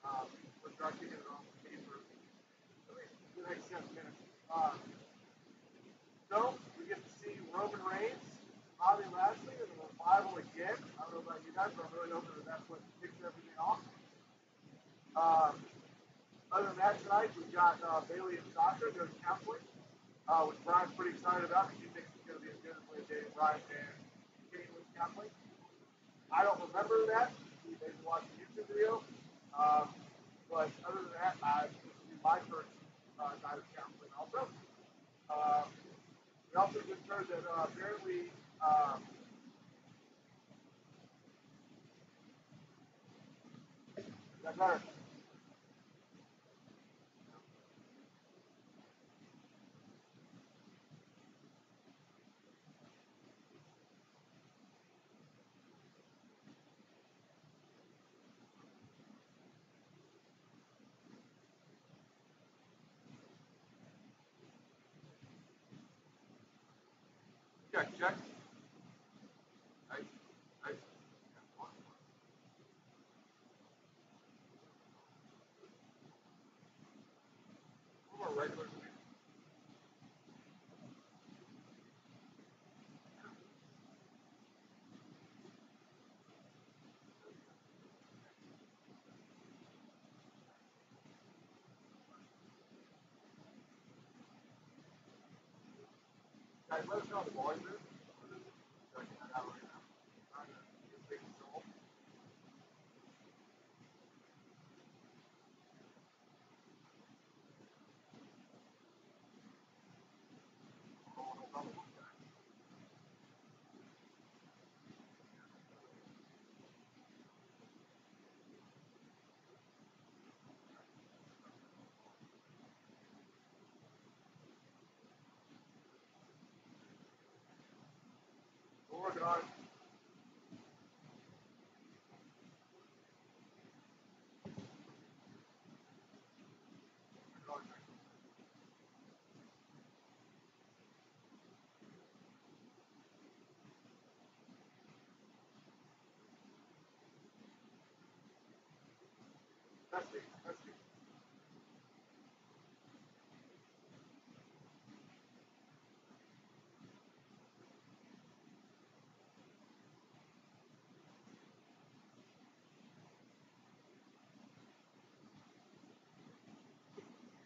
We're trying to get it on the paper. The next 7 minutes. So we get to see Roman Reigns, Bobby Lashley, and the revival again. I don't know about you guys, but I'm really hoping that that's what kicks everything off. Other than that tonight, we've got Bailey and Sasha doing counseling, which Brian's pretty excited about because he thinks it's going to be as good as when Dave Brian and Kane was counseling. I don't remember that. We maybe watched a YouTube video. But other than that, this will be my first night of counseling also. We also just heard that apparently that better. Check, check. Nice, nice. More regular. Guys, let us know how the volume is. Checking that out right now. Trying to get things solved. We're working on it. Testing, testing.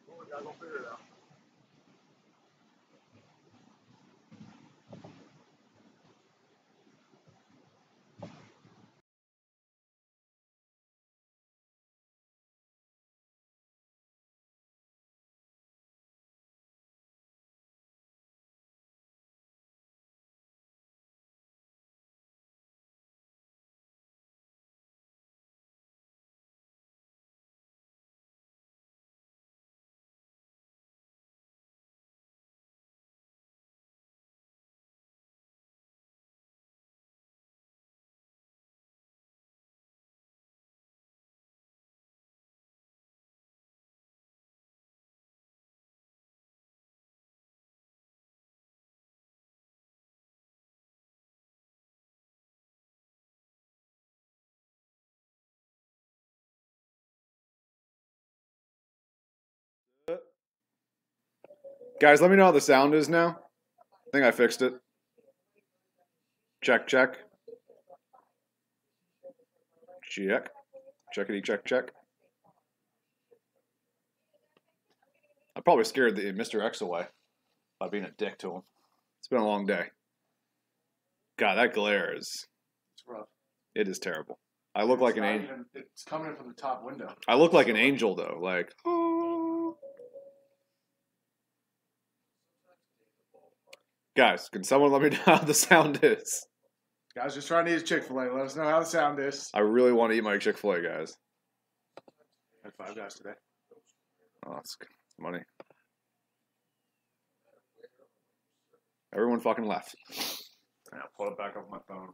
Well, guys, we'll figure it out. Guys, let me know how the sound is now. I think I fixed it. Check, check. Check. Checkity, check, check. I probably scared the Mr. X away by being a dick to him. It's been a long day. God, that glare is. It's rough. It is terrible. I look like an angel. It's coming in from the top window. I look like an angel, though. Like, oh. Guys, can someone let me know how the sound is? Guys, just trying to eat Chick-fil-A. Let us know how the sound is. I really want to eat my Chick-fil-A, guys. I had 5 guys today. Oh, that's money. Everyone fucking left. Yeah, pull it back off my phone.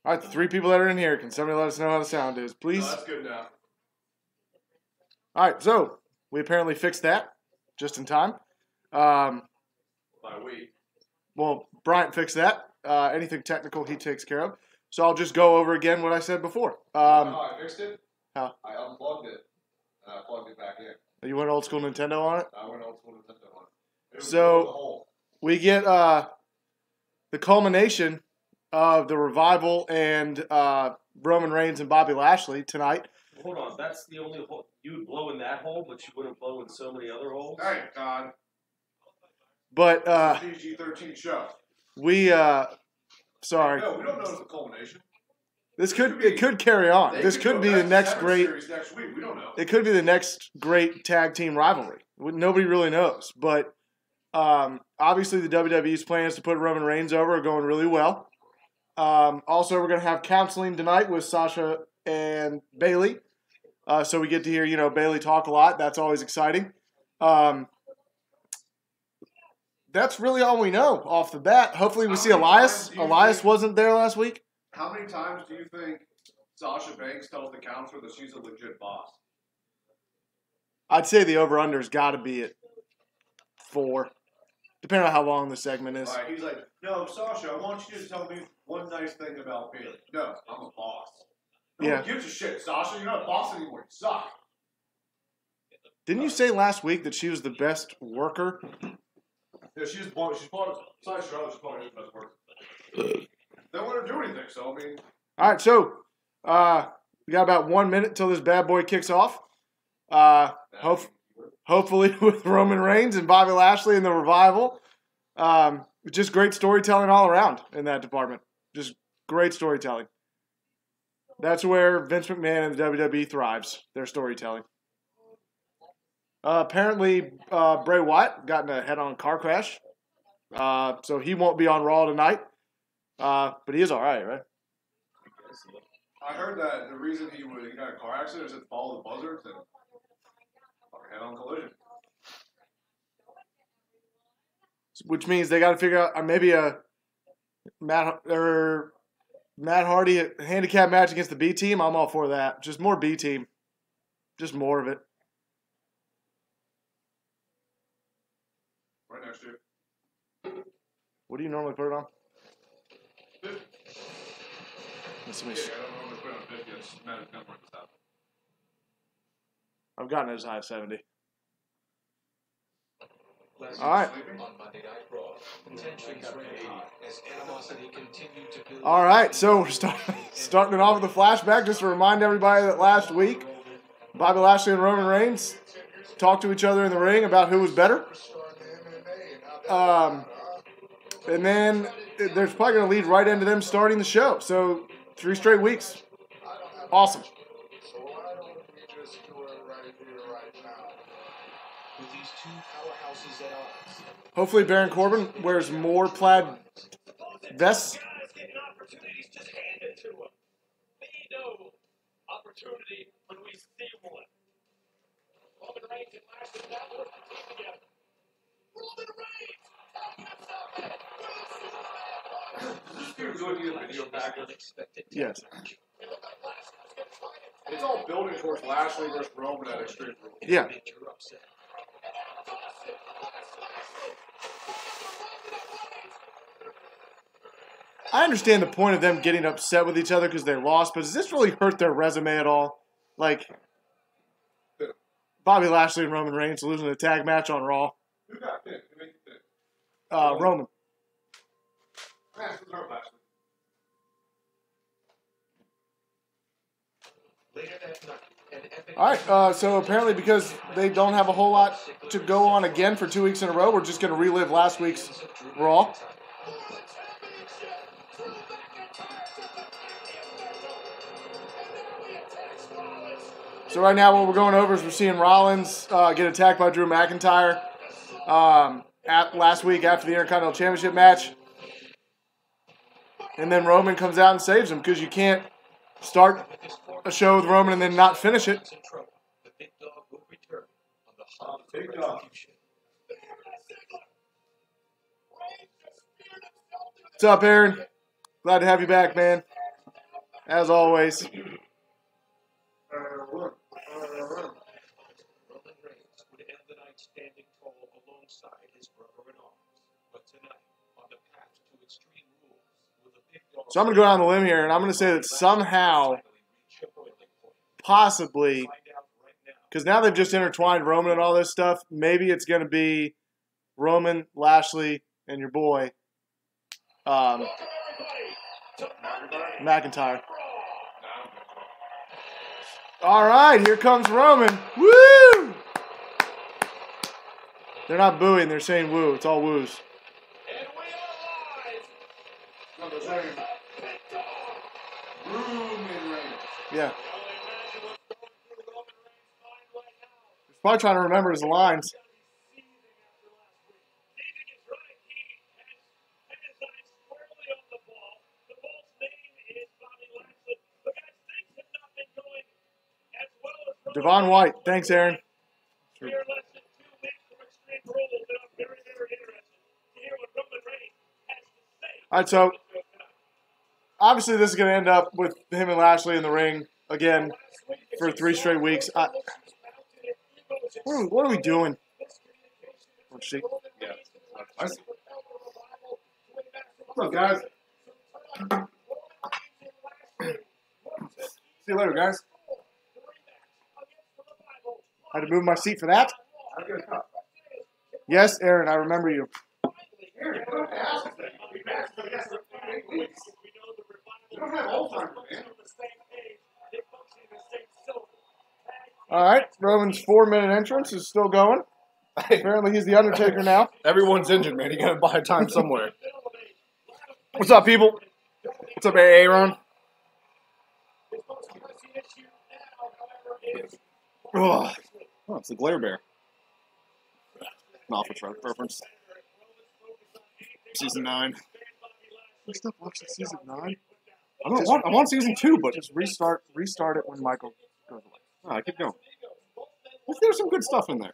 All right, the 3 people that are in here, can somebody let us know how the sound is, please? No, that's good now. All right, so we apparently fixed that just in time. My week. Well, Bryant fixed that. Anything technical, he takes care of. So I'll just go over again what I said before. I fixed it. How? I unplugged it and I plugged it back in. You went old school Nintendo on it? I went old school Nintendo on it. It was So- the hole. We get the culmination of the Revival and Roman Reigns and Bobby Lashley tonight. Hold on, that's the only hole. You would blow in that hole, but you wouldn't blow in so many other holes? Thank God. But PG-13 show. we sorry. No, we don't know the culmination. It could carry on. This could be the next great. Series next week. We don't know. It could be the next great tag team rivalry. Nobody really knows, but obviously the WWE's plans to put Roman Reigns over are going really well. Also, we're going to have counseling tonight with Sasha and Bailey, so we get to hear Bailey talk a lot. That's always exciting. That's really all we know off the bat. Hopefully, we see Elias. Elias wasn't there last week. How many times do you think Sasha Banks tells the counselor that she's a legit boss? I'd say the over-under's got to be at 4, depending on how long the segment is. All right, he's like, no, Sasha, I want you to tell me one nice thing about Bailey. No, I'm a boss. No one gives a shit, Sasha. You're not a boss anymore. You suck. Didn't you say last week that she was the best worker? Yeah, she's part of besides Charlotte, she's probably the best worker. They don't let her do anything, so I mean. All right, so we got about 1 minute till this bad boy kicks off. Hopefully with Roman Reigns and Bobby Lashley in the Revival. Just great storytelling all around in that department. Just great storytelling. That's where Vince McMahon and the WWE thrives, their storytelling. Apparently, Bray Wyatt got in a head-on car crash. So he won't be on Raw tonight. But he is all right? I heard that the reason he got in a car accident is to follow the buzzards and head-on collision. Which means they got to figure out maybe a Matt Hardy handicap match against the B team. I'm all for that. Just more B team. Just more of it. Right next to you. What do you normally put it on? 50. Let's Yeah, see. I don't normally put it on 50. It's just not number and stuff. I've gotten it as high as 70. All right. On Monday Night Raw, tensions ran high as animosity continued to build. All right, so we're starting it off with a flashback just to remind everybody that last week, Bobby Lashley and Roman Reigns talked to each other in the ring about who was better. And then there's probably going to lead right into them starting the show. So 3 straight weeks. Awesome. With these two powerhouses at odds. Hopefully Baron Corbin wears more plaid vests. Opportunities just handed to him. We know opportunity when we see one. Roman Reigns and Lashley now work the team together. Roman Reigns! This dude's looking at the video back. Yes. It's all building towards Lashley versus Roman at Extreme Rules. Yeah. I understand the point of them getting upset with each other because they lost, but does this really hurt their resume at all? Like, Bobby Lashley and Roman Reigns losing a tag match on Raw. Who got pinned? Who made the pin? Roman. Man, it was hurt Lashley. All right, so apparently because they don't have a whole lot to go on again for 2 weeks in a row, we're just going to relive last week's Raw. So right now what we're going over is we're seeing Rollins get attacked by Drew McIntyre last week after the Intercontinental Championship match. And then Roman comes out and saves him because you can't start a show with Roman and then not finish it. Big dog. What's up, Aaron? Glad to have you back, man. As always. Roman Reigns would end the night standing tall alongside his brother-in-arms, So I'm going to go down the limb here, and I'm going to say that somehow, possibly, because now they've just intertwined Roman and all this stuff, maybe it's going to be Roman, Lashley, and your boy, McIntyre. All right, here comes Roman. Woo! They're not booing, they're saying woo. It's all woos. Yeah. He's probably trying to remember his lines. Devon White. Thanks, Aaron. All right, so obviously this is going to end up with him and Lashley in the ring again for 3 straight weeks. What are we doing? What's up, guys? See you later, guys. Had to move my seat for that? Yes, Aaron, I remember you. All right, Roman's 4-minute entrance is still going. Apparently he's the Undertaker now. Everyone's injured, man. You got to buy time somewhere. What's up, people? What's up, Aaron? Oh, it's the Glare Bear. Not for preference. Season 9. You still watching season 9? I'm on season 2, but just restart it when Michael goes away. Oh, I keep going. There's some good stuff in there.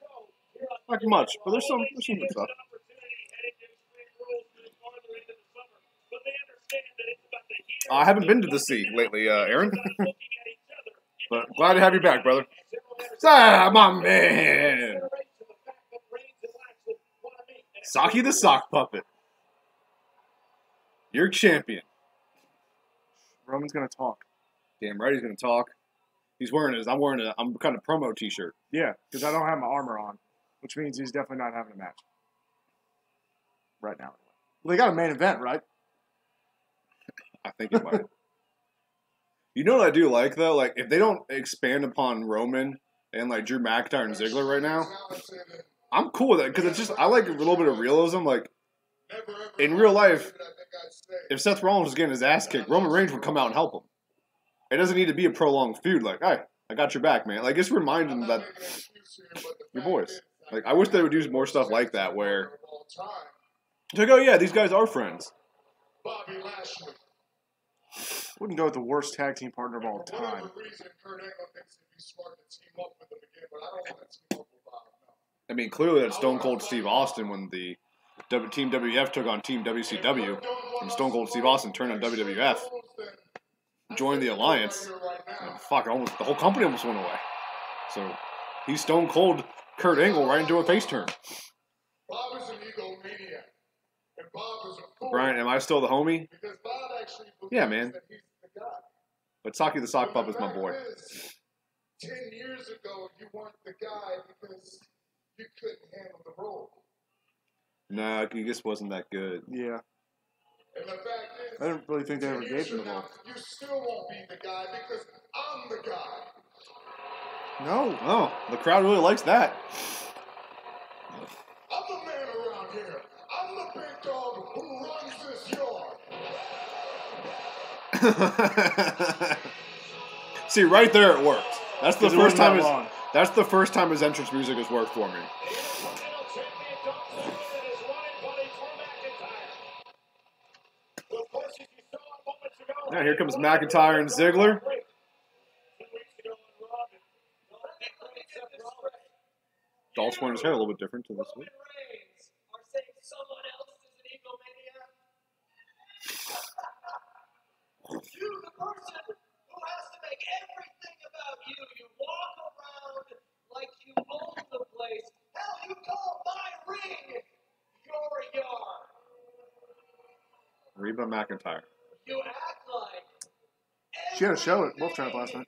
Not much, but there's some good stuff. I haven't been to the sea lately, Aaron. But glad to have you back, brother. Ah, my man. Saki the Sock Puppet. You're champion. Roman's going to talk. Damn right he's going to talk. I'm wearing a kind of promo t-shirt. Yeah, because I don't have my armor on, which means he's definitely not having a match. Right now. Well, they got a main event, right? I think it might. You know what I do like, though? Like, if they don't expand upon Roman and, like, Drew McIntyre and Ziggler right now, I'm cool with that. Because it's just, I like a little bit of realism. Like, in real life, if Seth Rollins was getting his ass kicked, Roman Reigns would come out and help him. It doesn't need to be a prolonged feud. Like, hey, I got your back, man. Like, just remind them that your boys. Like, I wish they would use more stuff like that where it's like, oh, yeah, these guys are friends. Wouldn't go with the worst tag team partner of all time. I mean, clearly that's Stone Cold Steve Austin when the Team WF took on Team WCW, and Stone Cold Steve Austin turned on WWF, joined the alliance. Fuck, the whole company almost went away. So he's Stone Cold Kurt Angle right into a face turn. Bob is an egomaniac, and Bob is a fool. Brian, am I still the homie? Because Bob actually believes Yeah, man. that he's the guy. But Saki the Sock Puppet is my boy. 10 years ago, you weren't the guy because you couldn't handle the role. Nah, he just wasn't that good. Yeah. And the fact is, I didn't really think they ever 10 gave years him the from now, role. you still won't be the guy because I'm the guy. No. Oh, the crowd really likes that. I'm the man around here. I'm the big dog who runs this yard. See, right there it worked. That's the first time. Long. That's the first time his entrance music has worked for me. Now here comes McIntyre and Ziggler. Dolph's wearing his hair a little bit different to this week. You, the person who has to make everything about you. You walk around like you own the place. Hell, you call my ring your yard. Reba McIntyre. You have She had a show at Wolf Trap last night.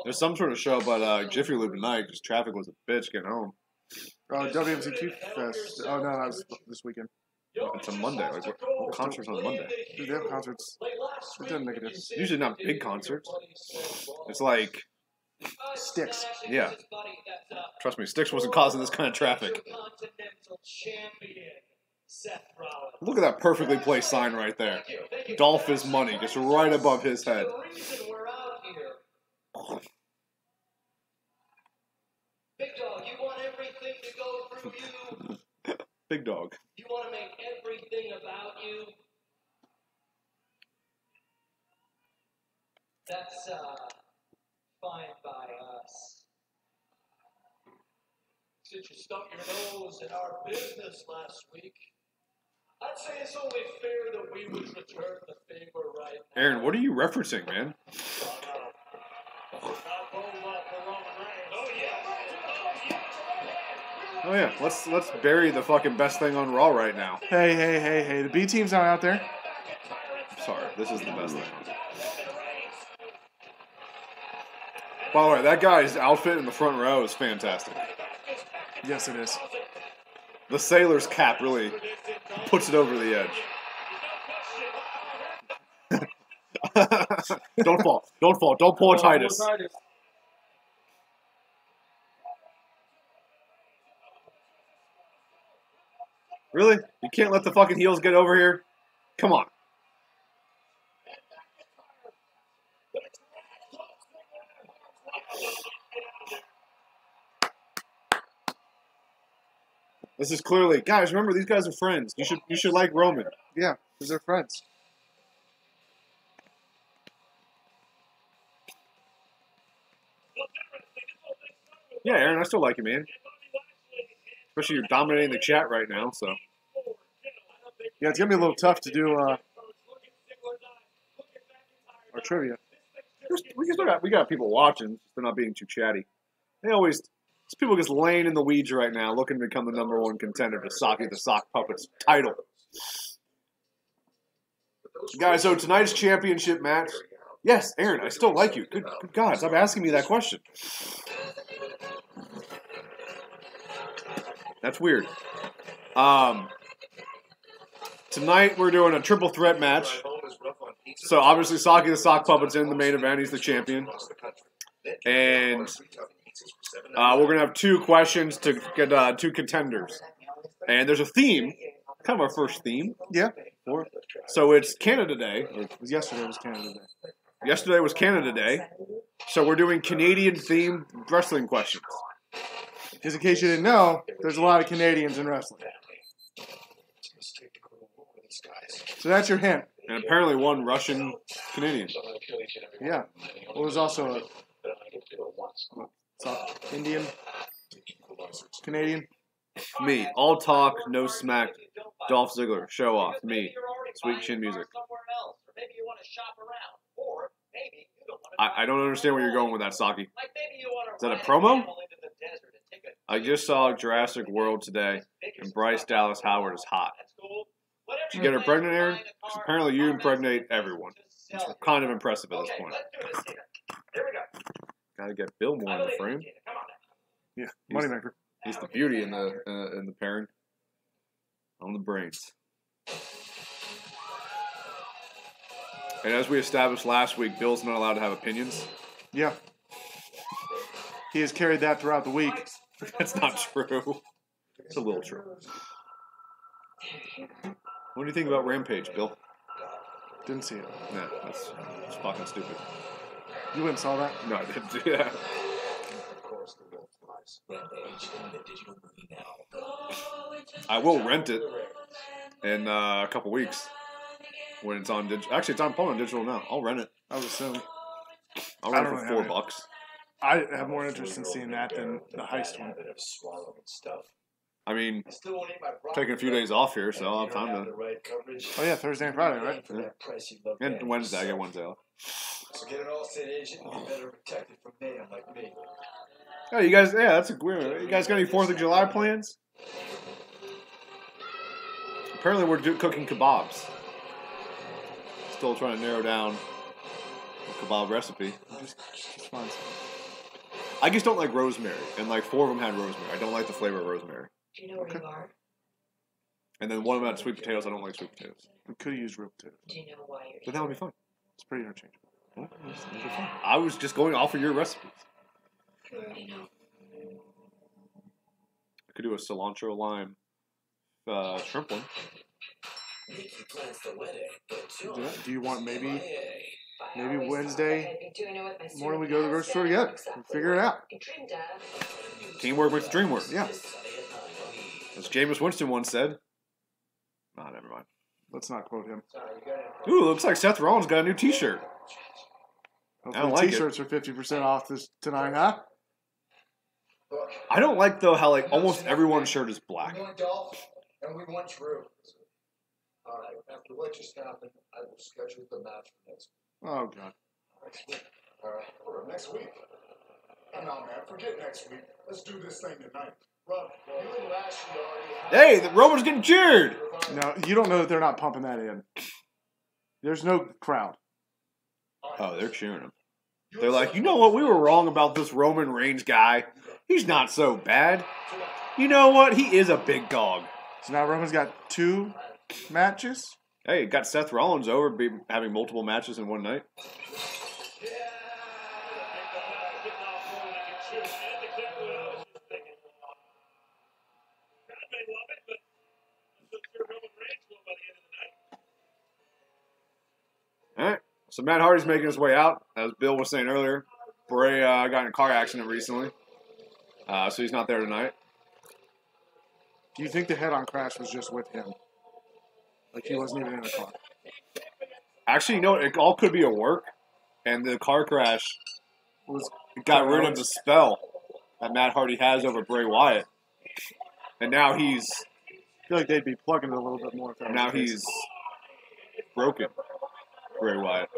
There's some sort of show about Jiffy Lube tonight because traffic was a bitch getting home. WMCQ Fest. Oh, no, that was this weekend. It's a Monday. Like, what concerts on Monday? Dude, they have concerts. It doesn't make a difference. Usually not big concerts. It's like, Sticks. yeah. Trust me, Styx wasn't causing this kind of traffic. Look at that perfectly placed sign right there. Dolph is money, just right above his head. Big dog, you want everything to go through you. Big dog. You want to make everything about you. That's fine by us. Since you stuck your nose in our business last week, I'd say it's only fair that we would return the favor right now. Aaron, what are you referencing, man? Oh yeah, let's bury the fucking best thing on Raw right now. Hey. The B team's not out there. Sorry, this is the best thing. By the way, that guy's outfit in the front row is fantastic. Yes, it is. The sailor's cap really puts it over the edge. Don't fall. Don't pull a Titus. Really? You can't let the fucking heels get over here? Come on. This is clearly, guys, remember, these guys are friends. You should like Roman. Yeah, because they're friends. Yeah, Aaron, I still like you, man. Especially you're dominating the chat right now, so. Yeah, it's going to be a little tough to do our trivia. We got people watching. They're not being too chatty. These people just laying in the weeds right now, looking to become the #1 contender to Saki the Sock Puppets title. Guys, so tonight's championship match. Yes, Aaron, I still like you. Good God, stop asking me that question. That's weird. Tonight we're doing a triple threat match. So obviously Saki the Sock Puppet's in the main event. He's the champion. And we're going to have 2 questions to get 2 contenders. And there's a theme. Kind of our first theme. Yeah. So it's Canada Day. Yesterday was Canada Day. Yesterday was Canada Day. So we're doing Canadian-themed wrestling questions. Because in case you didn't know, there's a lot of Canadians in wrestling. So that's your hint. And apparently one Russian Canadian. Yeah. Well, there's also a Indian Canadian. Me. All talk, no smack. Dolph Ziggler. Show off. Me. Sweet chin music. I don't understand where you're going with that, Saki. Is that a promo? I just saw Jurassic World today, and Bryce Dallas Howard is hot. Did you get her pregnant, Aaron? Because apparently you impregnate everyone. It's kind of impressive at this point. Gotta get Bill more in the frame. Yeah, moneymaker. He's the beauty in the pairing. On the brains. And as we established last week, Bill's not allowed to have opinions. Yeah. He has carried that throughout the week. That's not true. It's a little true. What do you think about Rampage, Bill? Didn't see it. Nah, that's fucking stupid. You went and saw that? No, I didn't do that. I will rent it in a couple weeks when it's on digital. Actually, it's on digital now. I'll rent it. I would assume. I'll rent it for $4. I have more interest in seeing that than the heist one. I mean, taking a few days off here, so I'll have time to. Oh yeah, Thursday and Friday, right? Yeah. And Wednesday, I get Wednesday off. So get it all set, agent. You better protect it from man like me. Oh, you guys, yeah, that's a weird. You guys got any 4th of July plans? Apparently, we're cooking kebabs. Still trying to narrow down kebab recipe. Just find some. I just don't like rosemary, and like 4 of them had rosemary. I don't like the flavor of rosemary. Do you know where you are? And then one of them had sweet potatoes. I don't like sweet potatoes. We could have used real potatoes. Do you know why you're But that would be fun. It's pretty interchangeable. Well, those are fun. I was just going off of your recipes. You already know. I could do a cilantro lime shrimp one. Nikki plans the wedding, but John Do you want maybe MIA. I Maybe always Wednesday thought I'd be doing it with my morning we student go to the grocery store council. together. Exactly We'll figure it what out. you dreamed of. Teamwork makes the dream work. Yeah. As Jameis Winston once said. Ah, never mind. Let's not quote him. Ooh, looks like Seth Rollins got a new T-shirt. Hopefully like it. T-shirts are 50% off this tonight, huh? Look, I don't like though how like almost everyone's shirt is black. we want Dolph, and we want Drew. All right, after what just happened, I will schedule the match for next Oh god. week. All right, or next week. No, man, forget next week. Let's do this thing tonight. Rob, you and Lashley already have... Hey, the Roman's getting cheered. No, you don't know that they're not pumping that in. There's no crowd. Oh, they're cheering him. They're like, you know what? We were wrong about this Roman Reigns guy. He's not so bad. You know what? He is a big dog. So now Roman's got 2 matches. Hey, got Seth Rollins over having multiple matches in one night. All right. So Matt Hardy's making his way out, as Bill was saying earlier. Bray got in a car accident recently, so he's not there tonight. Do you think the head-on crash was just with him? Like he wasn't even in the car? Actually, you know what? It all could be a work, and the car crash got rid of the spell that Matt Hardy has over Bray Wyatt, and now he's I feel like they'd be plugging it a little bit more. If that was now the case. he's broken. Bray Wyatt.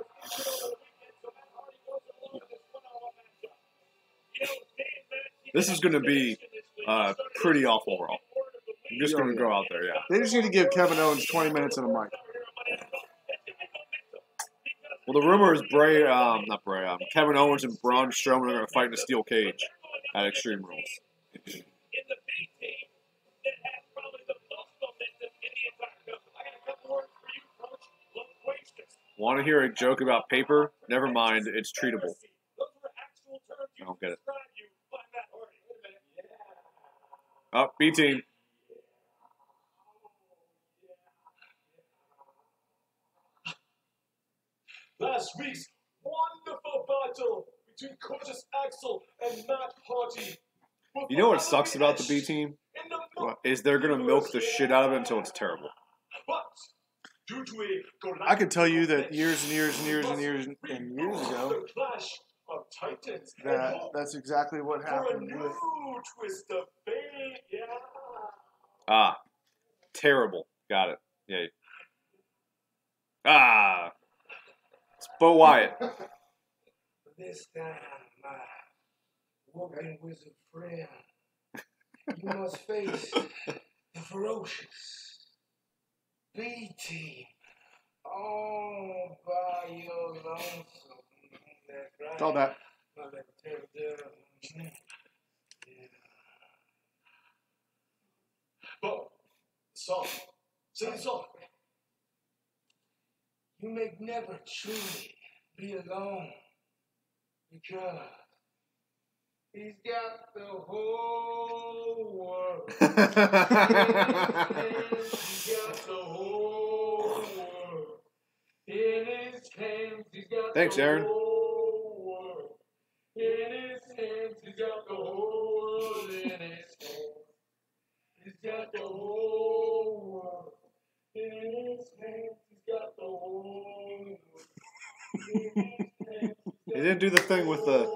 This is going to be pretty awful, Raw. I'm just going to go out there, yeah. They just need to give Kevin Owens 20 minutes and a mic. Well, the rumor is Kevin Owens and Braun Strowman are going to fight in a steel cage at Extreme Rules. Want to hear a joke about paper? Never mind, it's treatable. I don't get it. Oh, B team. Last week's wonderful battle between Curtis Axel and Matt Hardy. You know what sucks about the B team? Is they're going to milk the shit out of it until it's terrible. I could tell you that years and years and years and years and years ago, that's exactly what happened with. Ah, terrible. Got it. Yeah. Ah, it's Bo Wyatt. This time, my working wizard friend, you must face the ferocious B-Team all by your lonesome. That's right. Call that. Bo, song. Sing the song. You may never truly be alone because he's got the whole world. He's got the whole world in his hands. He's got Thanks, the Aaron. whole world in his hands. He's got the whole world in his hands. He's got the whole world in his hands. He's got the whole world in his hands. He didn't do the thing with the.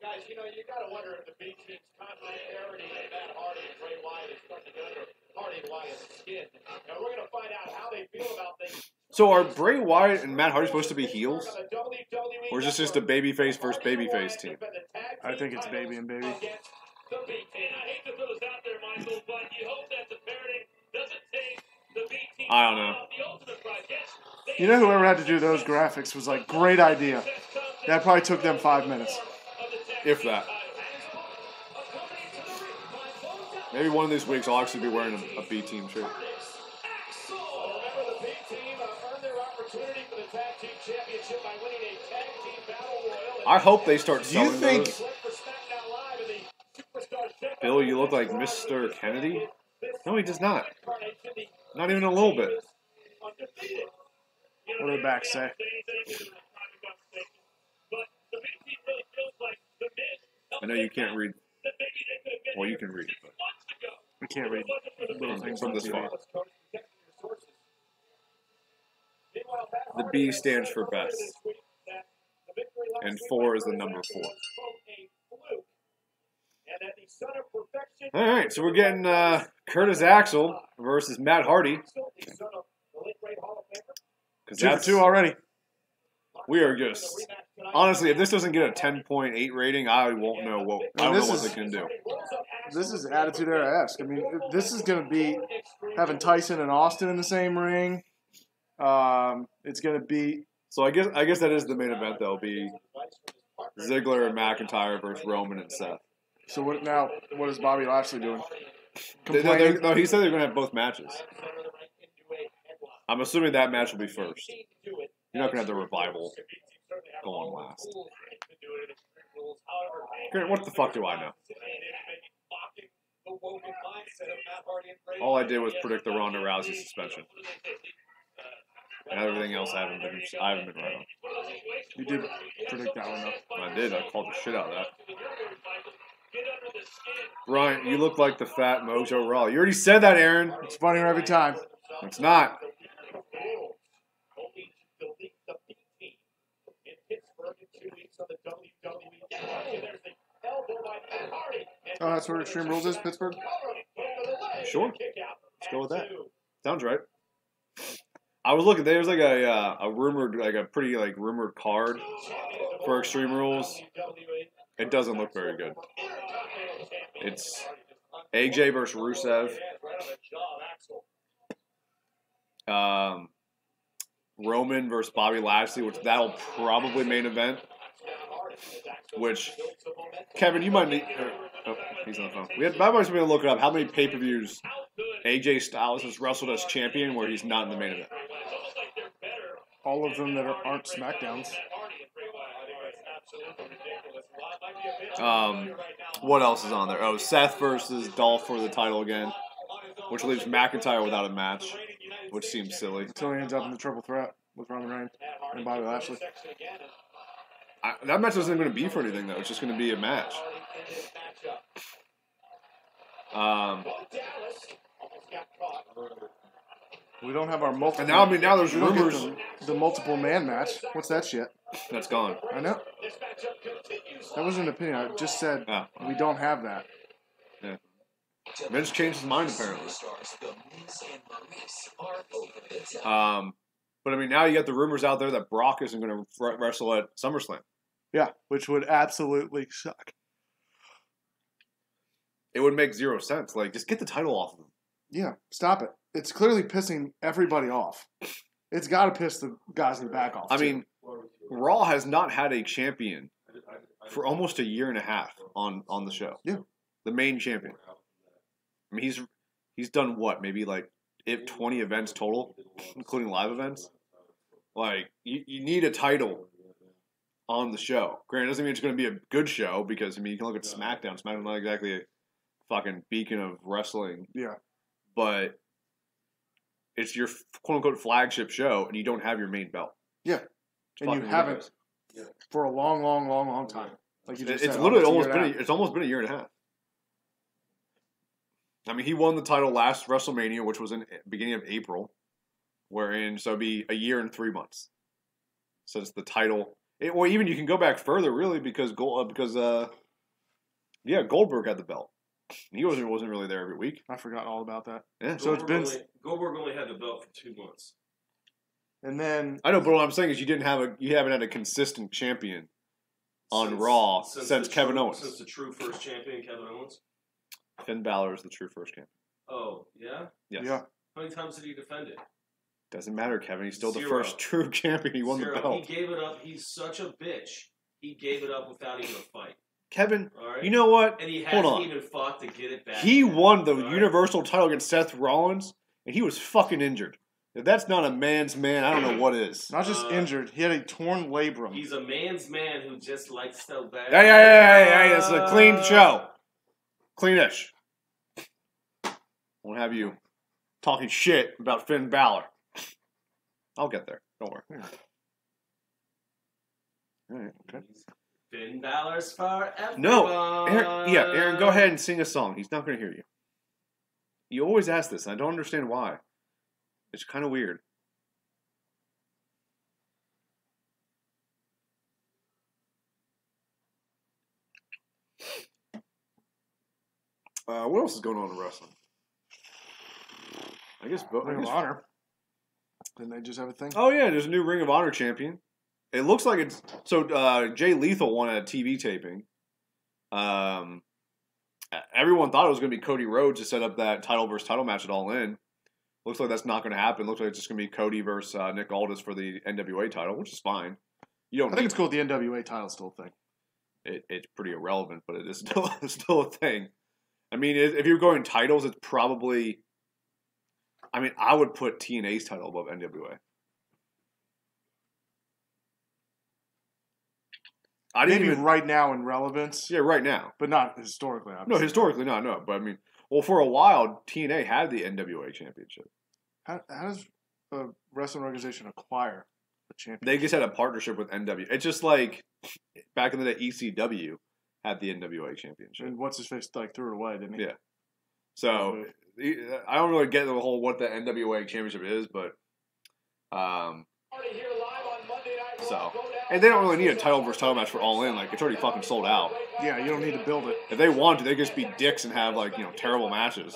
Guys, you know, you got to wonder if the B-Team's complementarity with Matt Hardy and Bray Wyatt is starting to go under Hardy and Wyatt's skin. Now, we're going to find out how they feel about things. So are Bray Wyatt and Matt Hardy supposed to be heels? Or is this just a babyface versus babyface team? I think it's baby and baby. The B-Team. I hate to throw this out there, Michael, but you hope that the pairing doesn't take the B-Team I don't know. You know, whoever had to do those graphics was like, great idea. That probably took them 5 minutes. If that. Maybe one of these weeks I'll actually be wearing a B team shirt. Remember, the B team earned their opportunity for the tag team championship by winning a tag team battle royal. I hope they start Do you selling think- those. Bill, you look like Mr. Kennedy? No, he does not. Not even a little bit. What do the backs say? I know you can't read. Well, you can read, but I can't read little things from on this TV. far. The B stands for best. And 4 is the number 4. All right, so we're getting Curtis Axel versus Matt Hardy. 'Cause 2 for 2 already. we are just honestly, if this doesn't get a 10.8 rating, I won't know what I don't know what they can do. This is Attitude Era-esque. I mean, this is going to be having Tyson and Austin in the same ring. It's going to be So I guess that is the main event. That'll be Ziggler and McIntyre versus Roman and Seth. so. What is Bobby Lashley doing? No, he said they're going to have both matches. I'm assuming that match will be first. You're not going to have the revival go on last. What the fuck do I know? All I did was predict the Ronda Rousey suspension. And everything else I haven't been right on. You did predict that one, though. I did. I called the shit out of that. Ryan, you look like the fat Mojo Raw. You already said that, Aaron. It's funnier every time. It's not. Oh, that's where Extreme Rules is, Pittsburgh? Sure. Let's go with that. Sounds right. I was looking. There's like a rumored, like a pretty like rumored card for Extreme Rules. It doesn't look very good. It's AJ versus Rusev. Roman versus Bobby Lashley, which that'll probably main event. Which Kevin, you might need. Oh, he's on the phone. I might be able to look it up. How many pay-per-views AJ Styles has wrestled as champion where he's not in the main event? All of them that aren't SmackDowns. What else is on there? Oh, Seth versus Dolph for the title again, which leaves McIntyre without a match, which seems silly. Until he ends up in the triple threat with Roman Reigns and Bobby Lashley. That match isn't going to be for anything, though. It's just going to be a match. We don't have our multiple. And now there's we don't get rumors. the multiple man match. What's that shit? That's gone. I know. That wasn't an opinion. I just said Oh. we don't have that. Yeah. Vince changed his mind, apparently. But I mean, now you got the rumors out there that Brock isn't going to wrestle at SummerSlam. Yeah, which would absolutely suck. It would make zero sense. Like, just get the title off of him. Yeah, stop it. It's clearly pissing everybody off. It's got to piss the guys in the back off. I too. mean, Raw has not had a champion for almost a year and a half on the show. Yeah. The main champion. I mean, he's done what? Maybe like 20 events total, including live events. Like, you need a title on the show. Granted, it doesn't mean it's going to be a good show because, I mean, you can look at SmackDown. SmackDown's not exactly a fucking beacon of wrestling. Yeah. But it's your quote-unquote flagship show, and you don't have your main belt. Yeah. And you fucking haven't ridiculous. for a long, long, long, long time. Like you just It's said, literally almost almost a year been and a half. it's almost been a year and a half. I mean, he won the title last WrestleMania, which was in beginning of April, so it'd be a year and 3 months. So it's the title. Well, even you can go back further, really, because Goldberg had the belt. He wasn't really there every week. I forgot all about that. Yeah. So it's been, Goldberg only had the belt for 2 months. and then I know, but what I'm saying is you haven't had a consistent champion on Raw since Kevin Owens. Since the true first champion, Kevin Owens. Finn Balor is the true first champion. Oh, yeah? Yes. yeah, How many times did he defend it? Doesn't matter, Kevin. He's still the 0. first true champion. He won 0. the belt. He gave it up. He's such a bitch. He gave it up without even a fight. Kevin, All right? you know what? And he Hold hasn't on. even fought to get it back. He won the All right? Universal title against Seth Rollins, and he was fucking injured. If that's not a man's man, I don't know what is. Not just injured, he had a torn labrum. He's a man's man who just likes to bad. Hey, it's a clean show. Cleanish. Won't have you talking shit about Finn Balor. I'll get there. Don't worry. All right, okay. Finn Balor's for everyone. No, Aaron, go ahead and sing a song. He's not going to hear you. You always ask this, and I don't understand why. It's kind of weird. What else is going on in wrestling? I guess Ring of Honor. Didn't they just have a thing? Oh yeah, there's a new Ring of Honor champion. It looks like it's Jay Lethal won a TV taping. Everyone thought it was going to be Cody Rhodes to set up that title versus title match at All In. Looks like that's not going to happen. Looks like it's just going to be Cody versus Nick Aldis for the NWA title, which is fine. I think it's cool. The NWA title still a thing. It's pretty irrelevant, but it is still a thing. I mean, if you're going titles, it's probably. I mean, I would put TNA's title above NWA. Maybe right now in relevance. Yeah, right now. But not historically, obviously. No, historically, no. But I mean, well, for a while, TNA had the NWA championship. How does a wrestling organization acquire a championship? They just had a partnership with NWA. It's just like back in the day, ECW had the NWA championship. And what's his face threw it away, didn't he? Yeah. So I don't really get the whole what the NWA championship is, but so and they don't really need a title versus title match for All In. Like it's already fucking sold out. Yeah, you don't need to build it. If they want to, they could just be dicks and have terrible matches.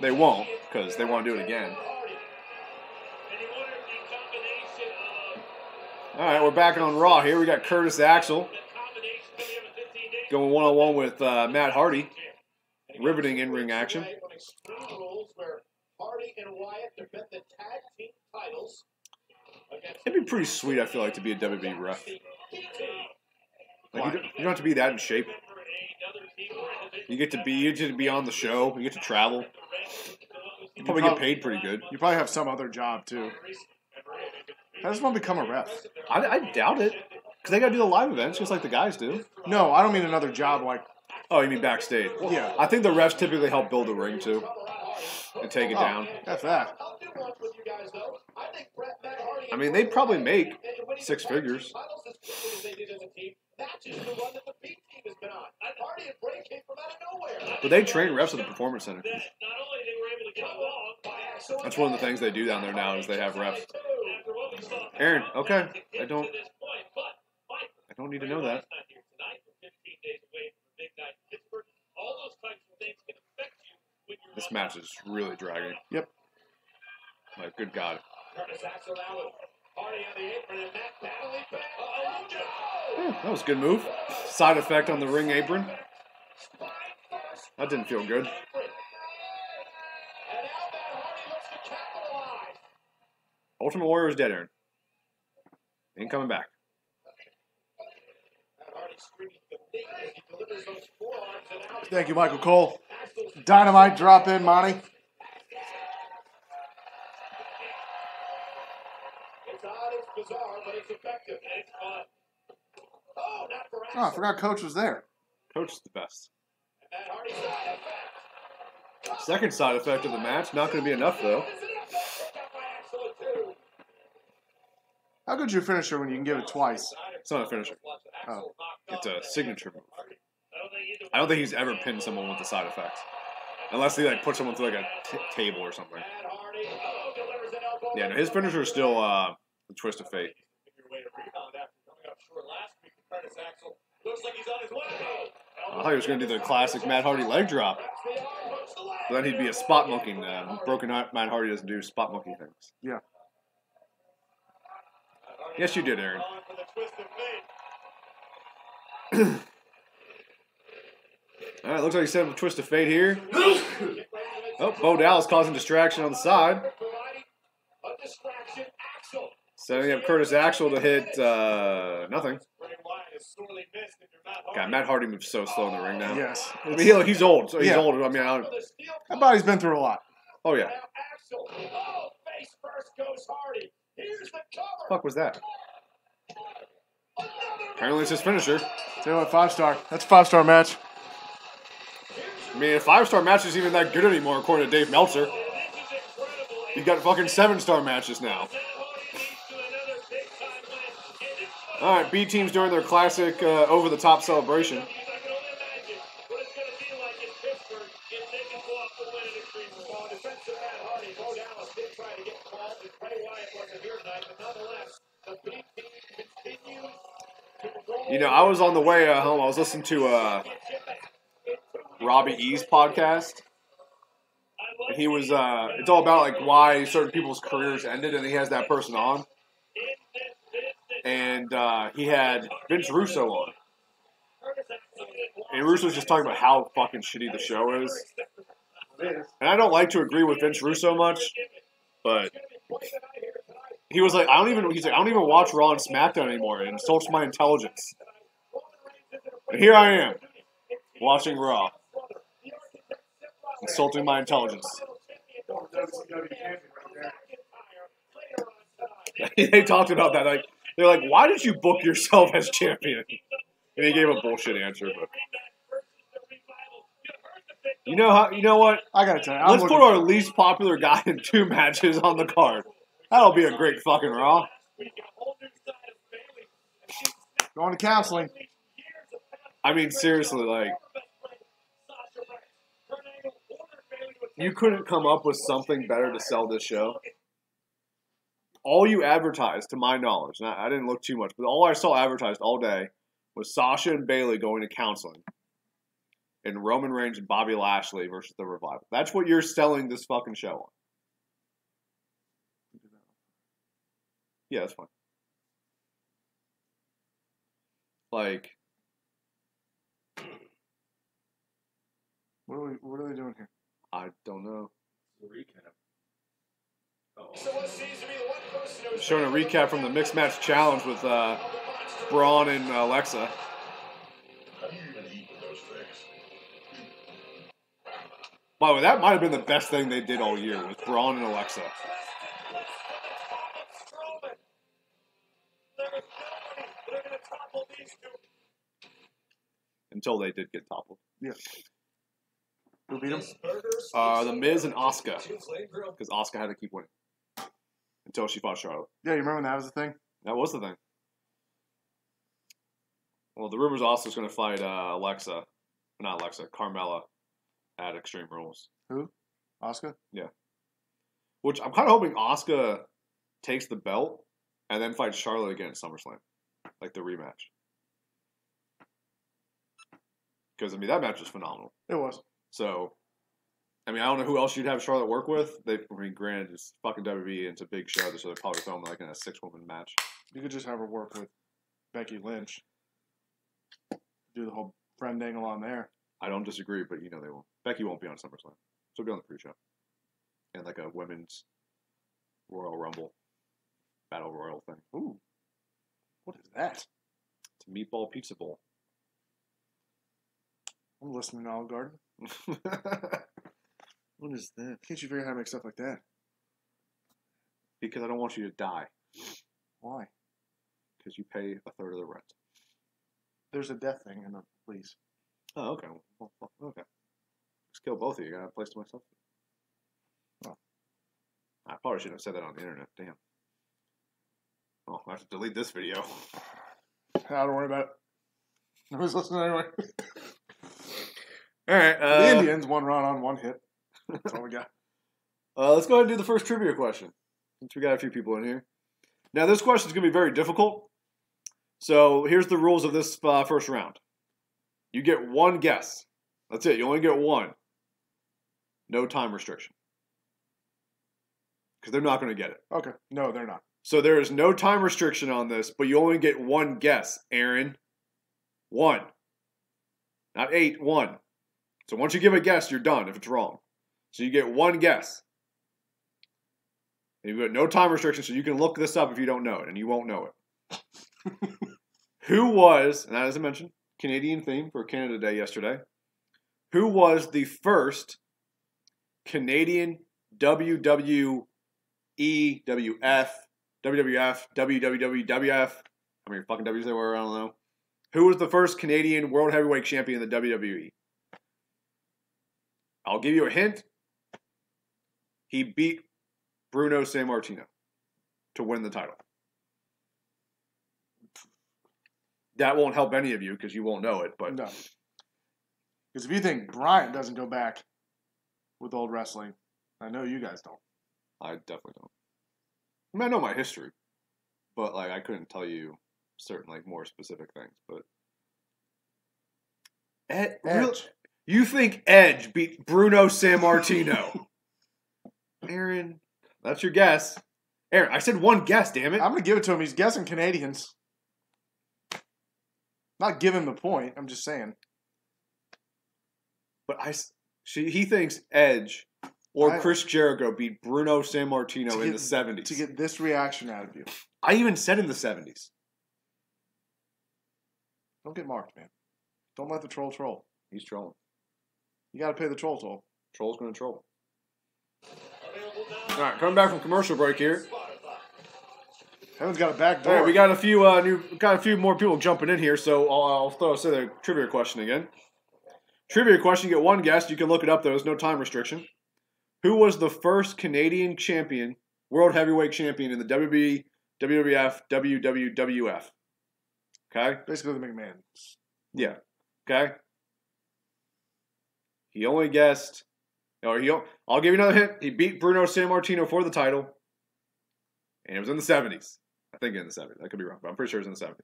They won't because they want to do it again. All right, we're back on Raw here. We got Curtis Axel going one-on-one with Matt Hardy. Riveting in-ring action. It'd be pretty sweet, I feel like, to be a WWE ref. Like, you don't have to be that in shape. You get to be on the show. You get to travel. You probably get paid pretty good. You probably have some other job, too. I just want to become a ref. I doubt it. Because they got to do the live events just like the guys do. No, I don't mean another job like... Oh, you mean backstage? Yeah. I think the refs typically help build the ring, too. And take it down. That's that. I mean, they probably make 6 figures. But they train refs at the Performance Center. That's one of the things they do down there now is they have refs. Aaron, okay. I don't need to know that. This match is really dragging. Yep. Like, good God. That was a good move. Side effect on the ring apron. That didn't feel good. Ultimate Warrior is dead, Aaron. Ain't coming back. Thank you, Michael Cole. Dynamite drop in, Monty. Oh, I forgot Coach was there. Coach is the best. Second side effect of the match. Not going to be enough, though. How good's your finisher when you can give it twice? It's not a finisher. Oh. It's a signature move. I don't think he's ever pinned someone with the side effects. Unless he put someone through a table or something. Yeah, no, his finisher is still the twist of fate. I thought he was going to do the classic Matt Hardy leg drop. But then he'd be a spot monkey. Broken Matt Hardy doesn't do spot monkey things. Yeah. Yes, you did, Aaron. All right, looks like he set up a twist of fate here. Oh, Bo Dallas causing distraction on the side. Setting up Curtis Axel to hit nothing. God, Matt Hardy moves so slow in the ring now. Yes. I mean, he's old, so he's Yeah. old. I mean, I don't, That body's been through a lot. oh yeah. Axel. Oh, face first goes Hardy. Here's the cover. Fuck was that? Apparently it's his finisher. Tell you what, 5-star. That's a 5-star match. I mean, a 5-star match isn't even that good anymore, according to Dave Meltzer. He's got fucking 7-star matches now. All right, B team's doing their classic over-the-top celebration. You know, I was on the way home. I was listening to Robbie E's podcast. And he was, it's all about like why certain people's careers ended, and he has that person on. And he had Vince Russo on. And Russo's just talking about how fucking shitty the show is. And I don't like to agree with Vince Russo much, but he was like, I don't even watch Raw and SmackDown anymore. It insults my intelligence. And here I am, watching Raw. Insulting my intelligence. They talked about that. Like, they're like, why did you book yourself as champion? And he gave a bullshit answer. But you know what? I gotta tell you, Let's put our least popular guy in 2 matches on the card. That'll be a great fucking Raw. going to counseling. I mean, seriously, like, you couldn't come up with something better to sell this show. All you advertised, to my knowledge, and I didn't look too much, but all I saw advertised all day was Sasha and Bayley going to counseling, and Roman Reigns and Bobby Lashley versus the Revival. That's what you're selling this fucking show on. Yeah, that's fine. Like, What are they doing here? I don't know. The recap. Showing a recap from the Mixed Match Challenge with Braun and Alexa. How do you even eat with those things? By the way, that might have been the best thing they did all year, was Braun and Alexa. Until they did get toppled. Yeah. Who beat him? The Miz and Asuka. Because Asuka had to keep winning. Until she fought Charlotte. Yeah, you remember when that was the thing? That was the thing. Well, the rumors Asuka's going to fight Carmella at Extreme Rules. Who? Asuka? Yeah. Which I'm kind of hoping Asuka takes the belt and then fights Charlotte again at SummerSlam. Like the rematch. Because, I mean, that match was phenomenal. It was. So, I mean, I don't know who else you'd have Charlotte work with. Granted, it's fucking WWE and it's a big show, so they're probably filming like in a 6-woman match. You could just have her work with Becky Lynch. Do the whole friend angle on there. I don't disagree, but you know they won't. Becky won't be on SummerSlam. She'll be on the pre-show. And like a women's Royal Rumble Battle Royal thing. Ooh. What is that? It's a meatball pizza bowl. I'm listening to Olive Garden. What is that? Can't you figure out how to make stuff like that? Because I don't want you to die. Why? Because you pay a third of the rent. There's a death thing in the lease. Oh, okay. Well, okay. Just kill both of you. I got a place to myself. Oh. I probably shouldn't have said that on the internet. Damn. Oh, I have to delete this video. Don't worry about it. Nobody's listening anyway. All right. The Indians, 1 run on 1 hit. That's all we got. Let's go ahead and do the first trivia question, since we got a few people in here. Now, this question is going to be very difficult. So, here's the rules of this first round. You get 1 guess. That's it. You only get 1. No time restriction. Because they're not going to get it. Okay. No, they're not. So, there is no time restriction on this, but you only get 1 guess, Aaron. 1. Not 8, 1. So, once you give a guess, you're done if it's wrong. So, you get 1 guess. You've got no time restrictions, so you can look this up if you don't know it, and you won't know it. Who was, and as I mentioned, Canadian theme for Canada Day yesterday. Who was the first Canadian WWE, WWF, WWF, how many fucking W's there were, I don't know. Who was the first Canadian World Heavyweight Champion in the WWE? I'll give you a hint. He beat Bruno Sammartino to win the title. That won't help any of you because you won't know it, but No. Because if you think Bryant doesn't go back with old wrestling, I know you guys don't. I definitely don't. I mean, I know my history, but like I couldn't tell you certain like more specific things. But Edge. You think Edge beat Bruno Sammartino? Aaron, that's your guess. Aaron, I said one guess. Damn it! I'm going to give it to him. He's guessing Canadians. Not give him the point. I'm just saying. But he thinks Edge or Chris Jericho beat Bruno Sammartino in the 70s. To get this reaction out of you. I even said in the 70s. Don't get marked, man. Don't let the troll. He's trolling. You got to pay the troll toll. Troll's going to troll. All right, coming back from commercial break here. Everyone's got a back door. All right, we got a few more people jumping in here, so I'll say the trivia question again. Trivia question: you get one guess. You can look it up. There's no time restriction. Who was the first Canadian champion, world heavyweight champion in the WWE, WWF, WWF? Okay. Basically the McMahons. Yeah. Okay. He only guessed. I'll give you another hint. He beat Bruno Sammartino for the title, and it was in the 70s. I think in the 70s. I could be wrong, but I'm pretty sure it was in the 70s.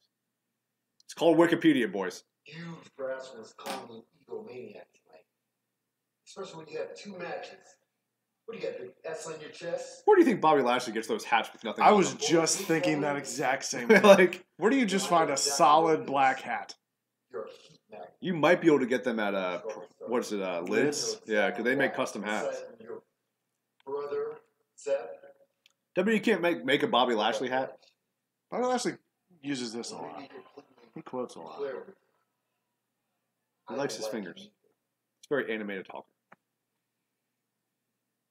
It's called Wikipedia, boys. Huge brass was calling me egomaniac tonight. Especially when you have two matches. What do you got, big S on your chest? Where do you think Bobby Lashley gets those hats with nothing? I on was them? just thinking that exact same thing. Like, where do you just find a solid black hat? You're a heat magnet. you might be able to get them at what is it, Lids? Yeah, because they make custom hats. Your brother, Seth. You can't make a Bobby Lashley hat. Bobby Lashley uses this a lot. He quotes a lot. He likes his fingers. It's very animated talker.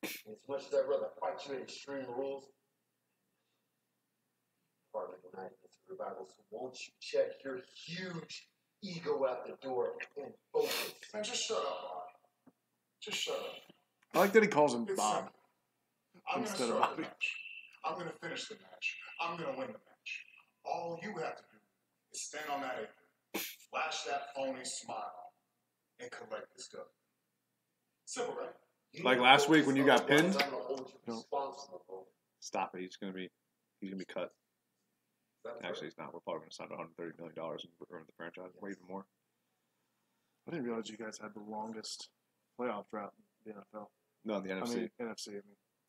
As much as I'd rather fight you in Extreme Rules, partly when I get to revival, so won't you check your huge ego out the door and focus? Man, just shut up, Bob. Just shut up. I like that he calls him It's Bob. simple. I'm going to Instead of start Bobby. the match. I'm going to finish the match. I'm going to win the match. All you have to do is stand on that apron, flash that phony smile, and collect this stuff. Simple, right? Like last week when you got pinned? I'm gonna hold you responsible for it. Stop it. He's gonna be cut. Actually, he's not. We're probably gonna sign $130 million and ruin the franchise. Or even more. I didn't realize you guys had the longest playoff drought in the NFL. No, the NFC. I mean, NFC. I mean.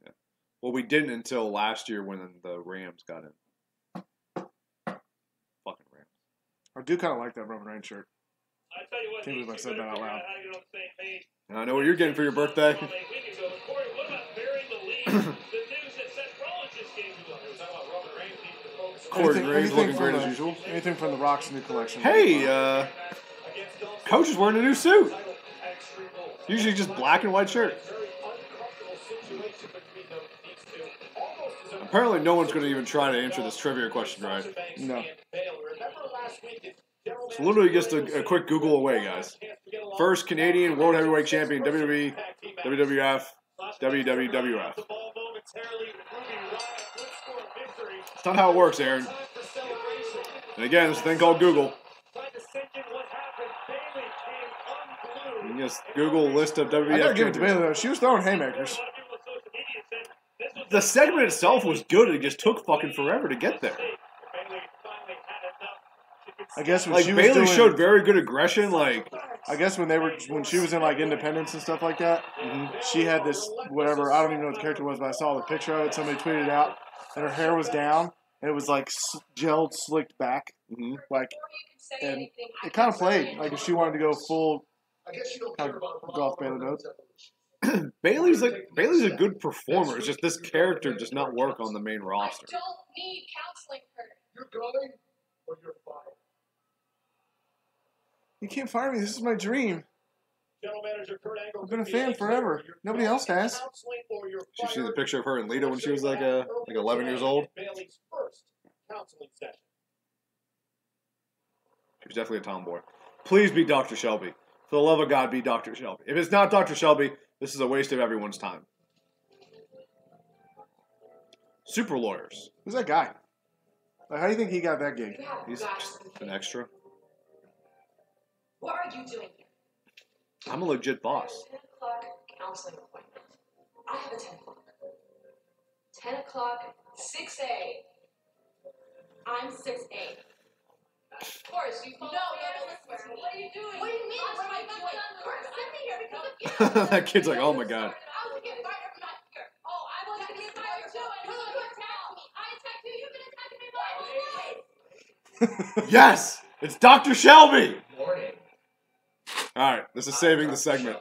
Yeah. Well, we didn't until last year when the Rams got in. Fucking Rams. I do kind of like that Roman Reigns shirt. I tell you what, Can't believe I these said two that out better loud. figure how to get on the same page. And I know what you're getting for your birthday. Well, a week ago, Corey, what about burying the lead? The news that Seth Rollins just came to us. We're talking about Roman Reigns needs to focus on Corey Graves looking great from as usual. Anything from The Rock's new collection. Hey, Coach is wearing a new suit. Usually just black and white shirt. Apparently, no one's going to even try to answer this trivia question right. No. So literally just a quick Google away, guys. First Canadian World Heavyweight Champion, WWE, WWF, WWF. It's not how it works, Aaron. And again, it's a thing called Google. You can just Google list of WWF I gotta give it to champions. Bayley though. She was throwing haymakers. The segment itself was good. It just took fucking forever to get there. I guess when Like she was Bayley doing, showed very good aggression. Like I guess when she was in like Independence and stuff like that, she had this whatever. I don't even know what the character was, but I saw the picture of it. Somebody tweeted it out, and her hair was down, and it was like gelled, slicked back, like, and it kind of played like if she wanted to go full I guess you don't kind care of about Golf Bayley mode. Bailey's a good performer. It's just this character does not work on the main roster. I don't need counseling, Kurt. You're going or you're fired. You can't fire me. This is my dream. General Manager Kurt Angle. I've been a fan forever. Nobody else has. Did you see the picture of her and Lita when she was like 11 years old? Bailey's first counseling session. She was definitely a tomboy. Please be Dr. Shelby. For the love of God, be Dr. Shelby. If it's not Dr. Shelby, this is a waste of everyone's time. Super lawyers. Who's that guy? Like, how do you think he got that gig? You have He's got just to be an kidding. extra. What are you doing here? I'm a legit boss. 10 o'clock counseling appointment. I have a 10 o'clock. 10 o'clock, 6A. I'm 6A. Of course, you phone listen to me. What are you doing? What do you mean? What am I doing? We're sitting here because of you. That kid's like, oh my God. I was getting fired from that here. Oh, I was getting fired too. And you attacked me. I attacked you. You've been attacking me my whole life. Yes! It's Dr. Shelby! Morning. Alright, this is saving the segment.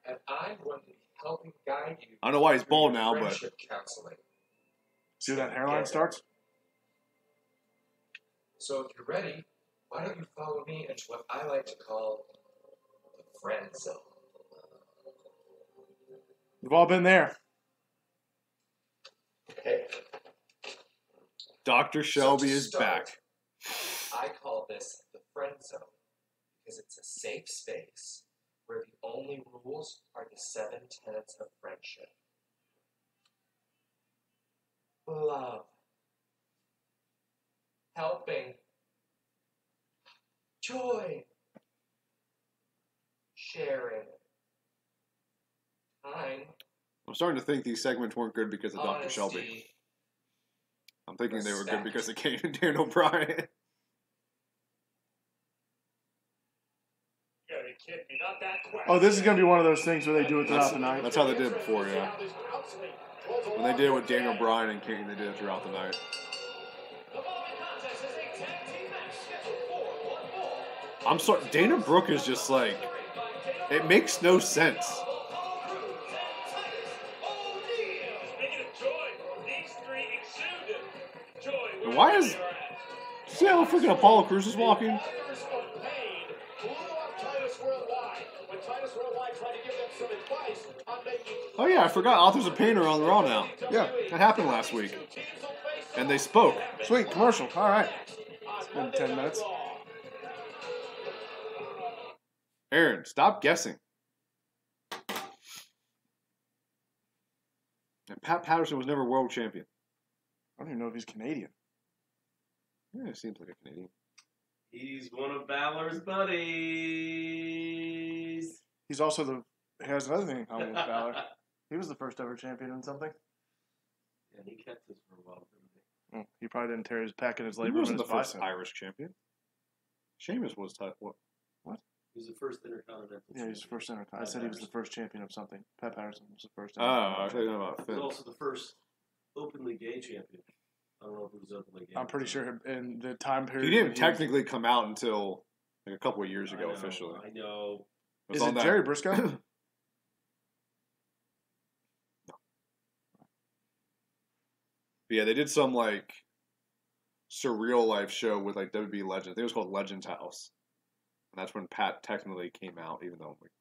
And I'm going to be helping guide you. I don't know why he's through bald your now, but friendship counseling. See where that hairline starts? So if you're ready, why don't you follow me into what I like to call the friend zone? We've all been there. Hey, Dr. Shelby to is start, back. I call this the friend zone because it's a safe space where the only rules are the 7 tenets of friendship. Love. Helping. Joy. Sharing. Time. I'm starting to think these segments weren't good because of Dr. Honesty. Shelby. I'm thinking they were good Respect. because of Kane and Dan O'Brien. You gotta be kidding me. Not that quick. Oh, this is going to be one of those things where they do it throughout the night. That's how they did it before, yeah. When they did it with Daniel Bryan and Kane, they did it throughout the night. The following contest is a tag-team match scheduled for one fall. I'm sorry, Dana Brooke is just like, it makes no sense. Why is, see how freaking Apollo Crews is walking? Oh yeah, I forgot Authors of Pain are on Raw now. Yeah. That happened last week. And they spoke. Sweet, commercial. All right. It's been 10 minutes. Aaron, stop guessing. And Pat Patterson was never world champion. I don't even know if he's Canadian. Yeah, it seems like a Canadian. He's one of Balor's buddies. He's also he has another thing in common with Balor. He was the first ever champion in something. Yeah, he kept this for a while, didn't he? He probably didn't tear his pack in his He labor. wasn't the his first bicep. Irish champion. Sheamus was what? He was the first Intercontinental Yeah, he's the first Intercontinental. I said he was the first champion of something. Pat Patterson was the first. Oh, I thought you were talking about He was Finn. also the first openly gay champion. I don't know if he was openly gay. I'm pretty sure in the time period. He when didn't was- technically come out until like a couple of years I ago know, officially. I know. was Is on it that- Jerry Briscoe? But yeah, they did some like surreal life show with like WWE Legends. I think it was called Legends House, and that's when Pat technically came out, even though like,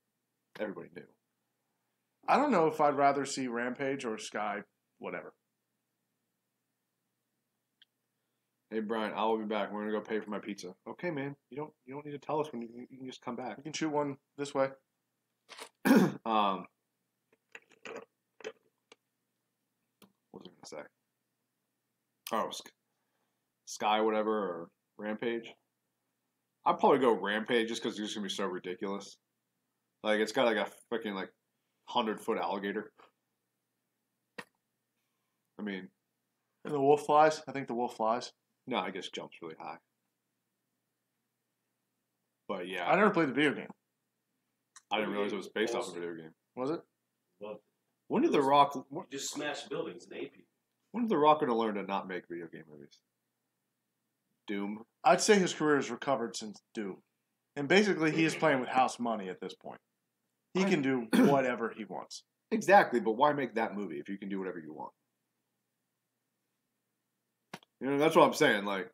everybody knew. I don't know if I'd rather see Rampage or Sky, whatever. Hey Brian, I will be back. We're gonna go pay for my pizza. Okay, man. You don't need to tell us when you can just come back. You can shoot one this way. What was I gonna say? Oh, Sky, whatever, or Rampage. I'd probably go Rampage just because it's just gonna be so ridiculous. Like it's got like a freaking like 100-foot alligator. I mean, And the wolf flies. I think the wolf flies. no, I guess jumps really high. But yeah, I never played the video game. I didn't realize it was based off a video game. Was it? Well, When did The Rock? you just smashed buildings and ate people. When did The Rock gonna learn to not make video game movies? Doom. I'd say his career has recovered since Doom. And basically, he is playing with house money at this point. He can do whatever he wants. Exactly, but why make that movie if you can do whatever you want? You know, that's what I'm saying. Like,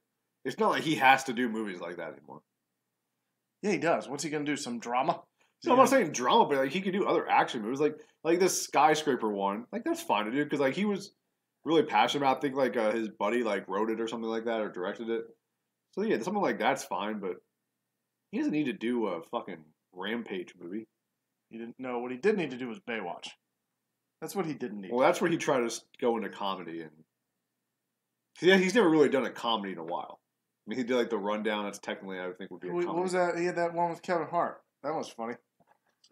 it's not like he has to do movies like that anymore. Yeah, he does. What's he gonna do? Some drama? No, I'm not saying drama, but like he can do other action movies, like this skyscraper one. Like that's fine to do because like he was really passionate about. I think like his buddy like wrote it or something like that or directed it. So yeah, something like that's fine, but he doesn't need to do a fucking Rampage movie. He didn't know what he did need to do was Baywatch. That's what he didn't need. Well, that's where he tried to go into comedy, and yeah, he's never really done a comedy in a while. I mean, he did like the Rundown. That's technically I would think would be a comedy. What was that? He had that one with Kevin Hart. That was funny.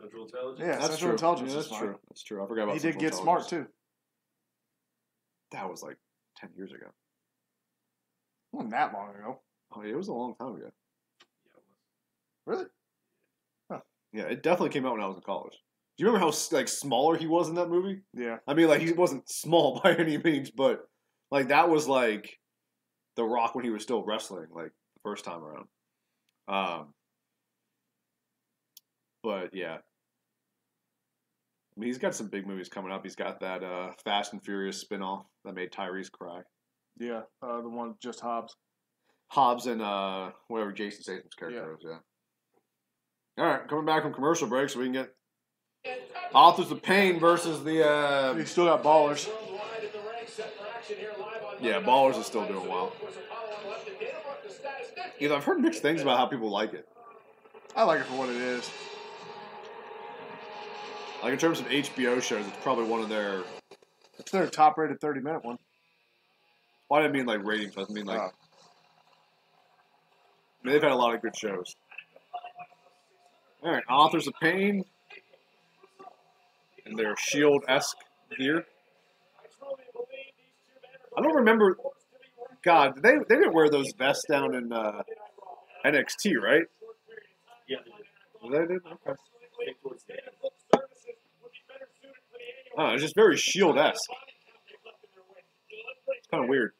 Central Intelligence? Yeah, that's Central true. Intelligence. Yeah, that's is true. fine. That's true. I forgot about. He did Central Get Smart Intelligence. too. That was like 10 years ago. It wasn't that long ago. Oh yeah, it was a long time ago. Really? Yeah, it definitely came out when I was in college. Do you remember how like smaller he was in that movie? Yeah. I mean, like he wasn't small by any means, but like that was like The Rock when he was still wrestling, like the first time around. But yeah, I mean, he's got some big movies coming up. He's got that Fast and Furious spinoff that made Tyrese cry. Yeah, the one just Hobbs. Hobbs and whatever Jason Statham's character is. Yeah. All right, coming back from commercial break, so we can get Authors of Pain versus the. We still got Ballers. Yeah, Ballers is still doing well. You know, I've heard mixed things about how people like it. I like it for what it is. Like in terms of HBO shows, it's probably one of their. It's their top-rated 30-minute one. Well, I didn't mean like ratings. I mean like. I mean, they've had a lot of good shows. All right, Authors of Pain. And their Shield-esque gear. I don't remember. God, they didn't wear those vests down in NXT, right? Yeah. They did? Okay. Oh, it's just very Shield-esque. It's kind of weird.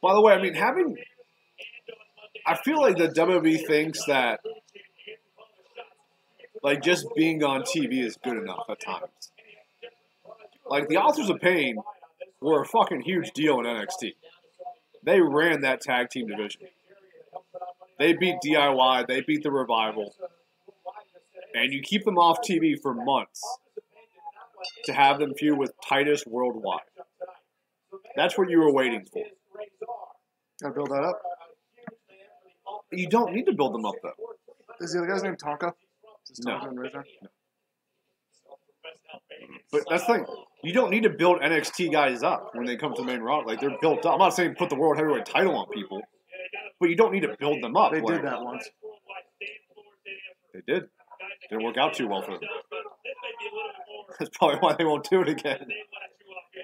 By the way, I mean, I feel like the WWE thinks that, like, just being on TV is good enough at times. Like, the Authors of Pain were a fucking huge deal in NXT. They ran that tag team division. They beat DIY, they beat the Revival. And you keep them off TV for months to have them feud with Titus Worldwide. That's what you were waiting for. Gotta build that up. You don't need to build them up, though. Is the other guy's name Tonka? No. No. But that's the thing. You don't need to build NXT guys up when they come to the main roster. Like, they're built up. I'm not saying put the World Heavyweight title on people, but you don't need to build them up. They like, did that once. They did. Didn't work out too well for them. That's probably why they won't do it again.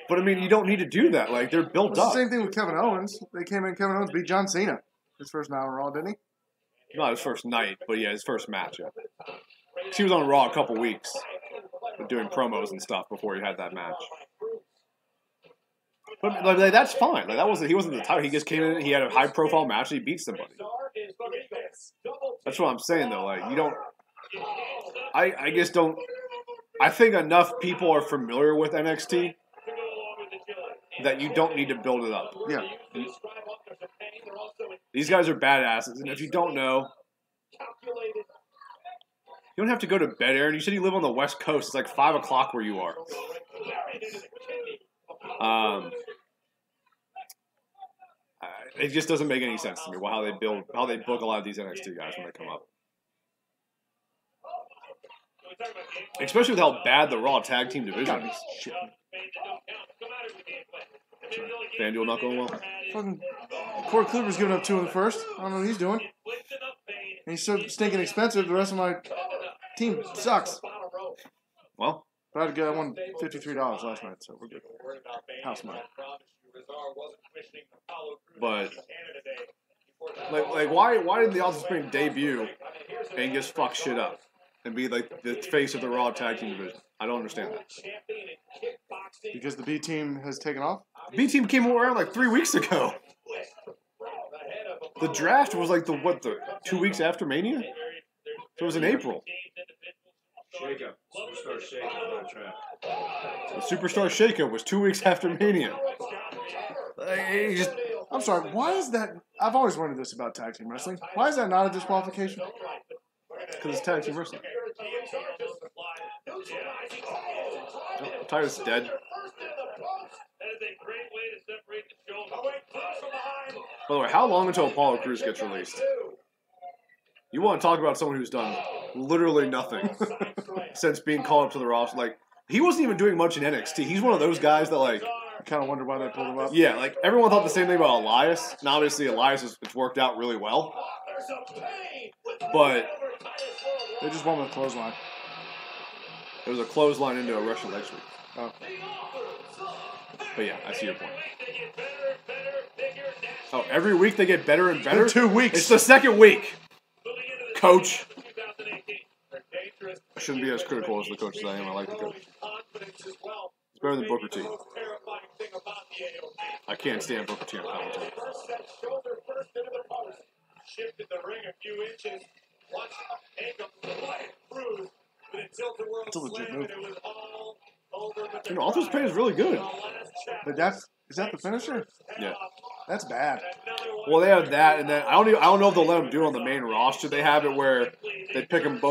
But, I mean, you don't need to do that. Like, they're built It's up. the same thing with Kevin Owens. They came in, Kevin Owens beat John Cena his first night on Raw, didn't he? Not his first night, but yeah, his first match. Yeah. He was on Raw a couple weeks doing promos and stuff before he had that match. But like, that's fine. Like he wasn't the title. He just came in. He had a high profile match. And he beat somebody. That's what I'm saying though. Like you don't. I just don't. I think enough people are familiar with NXT that you don't need to build it up. Yeah. These guys are badasses, and if you don't know, you don't have to go to bed, Aaron. You said you live on the West Coast. It's like 5 o'clock where you are. It just doesn't make any sense to me how they book a lot of these NXT guys when they come up. Especially with how bad the Raw tag team division is. FanDuel not going well. Fucking Corey Kluber's giving up 2 in the first. I don't know what he's doing. And he's so stinking expensive. The rest of my team sucks. Well, but I won $53 last night, so we're good. House money. But like why did the Authors of Pain debut and just fuck shit up? and be like the face of the Raw tag team division. I don't understand that. Because the B team has taken off? B team came around like 3 weeks ago. The draft was like the 2 weeks after Mania? So it was in April. Shake-up. Superstar shake-up, not trap. The Superstar Shakeup was 2 weeks after Mania. I'm sorry, why is that? I've always wondered this about tag team wrestling. Why is that not a disqualification? Because it's tag team wrestling. Titus dead. By the way, how long until Apollo Crews gets released? You want to talk about someone who's done literally nothing since being called up to the roster. Like, he wasn't even doing much in NXT. He's one of those guys that, like... I kind of wonder why they pulled him up. Yeah, like, everyone thought the same thing about Elias. And obviously, Elias, it's worked out really well. But... They just won with a clothesline. It was a clothesline into a Russian leg sweep. Oh. But yeah, I see your point. Oh, every week they get better and better? In 2 weeks. It's the second week. Coach. I shouldn't be as critical as the coach as I am. I like the coach. It's better than Booker T. I can't stand Booker T on commentary. Shifted the ring a few inches. Watch ankle bruise, but it tilted world It's a legit slam, move. and it was all over. But You know, Author's Pain is really good. But is that the finisher? Yeah. That's bad. Well, they have that, and then I don't know if they'll let them do it on the main roster. They have it where they pick up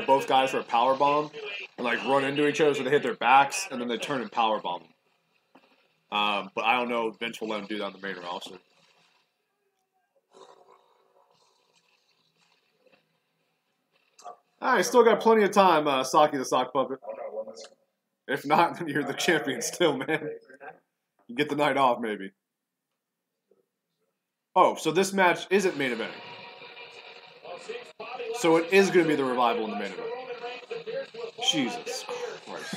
both guys for a power bomb and like run into each other, so they hit their backs, and then they turn and power bomb them. But I don't know if Vince will let them do that on the main roster. All right, still got plenty of time, Saki the Sock Puppet. If not, then you're the champion still, man. You get the night off, maybe. Oh, so this match isn't main eventing. So it is going to be the Revival in the main event. Jesus Christ.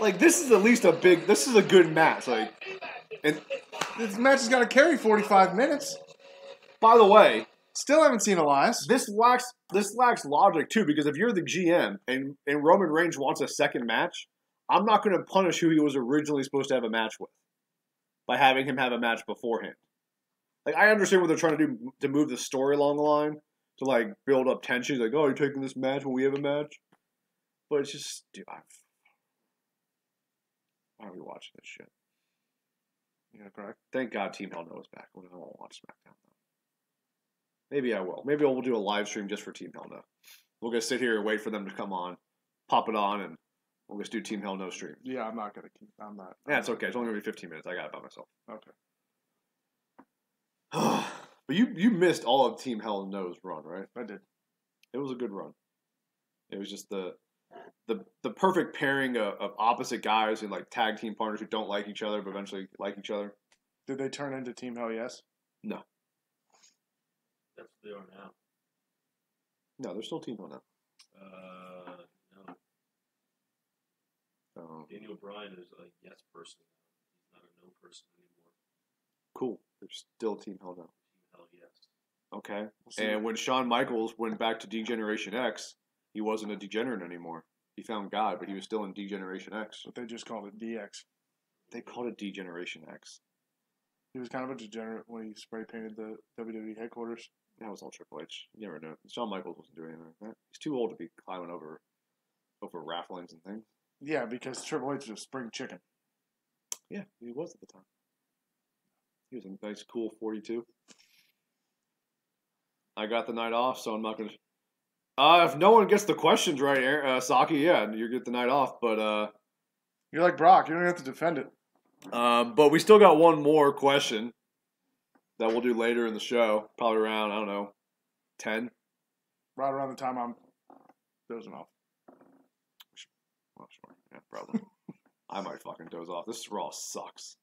Like, this is at least this is a good match. Like, and This match has got to carry 45 minutes. by the way, Still haven't seen Elias. this lacks logic too, because if you're the GM and Roman Reigns wants a second match, I'm not going to punish who he was originally supposed to have a match with by having him have a match beforehand. Like, I understand what they're trying to do to move the story along the line, to like build up tension. Like, oh, you're taking this match when we have a match, but it's just, dude, why are we watching this shit? Yeah, correct. Thank God Team Hell No is back. I don't want to watch SmackDown though. Maybe I will. Maybe we'll do a live stream just for Team Hell No. We're gonna sit here and wait for them to come on, pop it on, and we'll just do Team Hell No stream. Yeah, I'm not going to keep. I'm not. Yeah, it's okay. It's only gonna be 15 minutes. I got it by myself. Okay. But you missed all of Team Hell No's run, right? I did. It was a good run. It was just the perfect pairing of opposite guys and like tag team partners who don't like each other but eventually like each other. Did they turn into Team Hell Yes? No. That's what they are now. No, they're still Team Hell now. No. Daniel Bryan is a yes person. He's not a no person anymore. Cool. They're still Team Hell now. Hell yes. Okay. And when Shawn Michaels went back to D-Generation X, he wasn't a degenerate anymore. He found God, but he was still in D-Generation X. But they just called it DX. They called it D-Generation X. He was kind of a degenerate when he spray painted the WWE headquarters. That was all Triple H. You never know. Shawn Michaels wasn't doing anything like that. He's too old to be climbing over rafflings and things. Yeah, because Triple H was spring chicken. Yeah, he was at the time. He was a nice, cool 42. I got the night off, so I'm not going to... if no one gets the questions right, Saki, yeah, you get the night off, but... You're like Brock. You don't have to defend it. But we still got one more question that we'll do later in the show. Probably around, I don't know, 10? Right around the time I'm dozing off. Oh, sure. Yeah, probably. I might fucking doze off. This Raw sucks.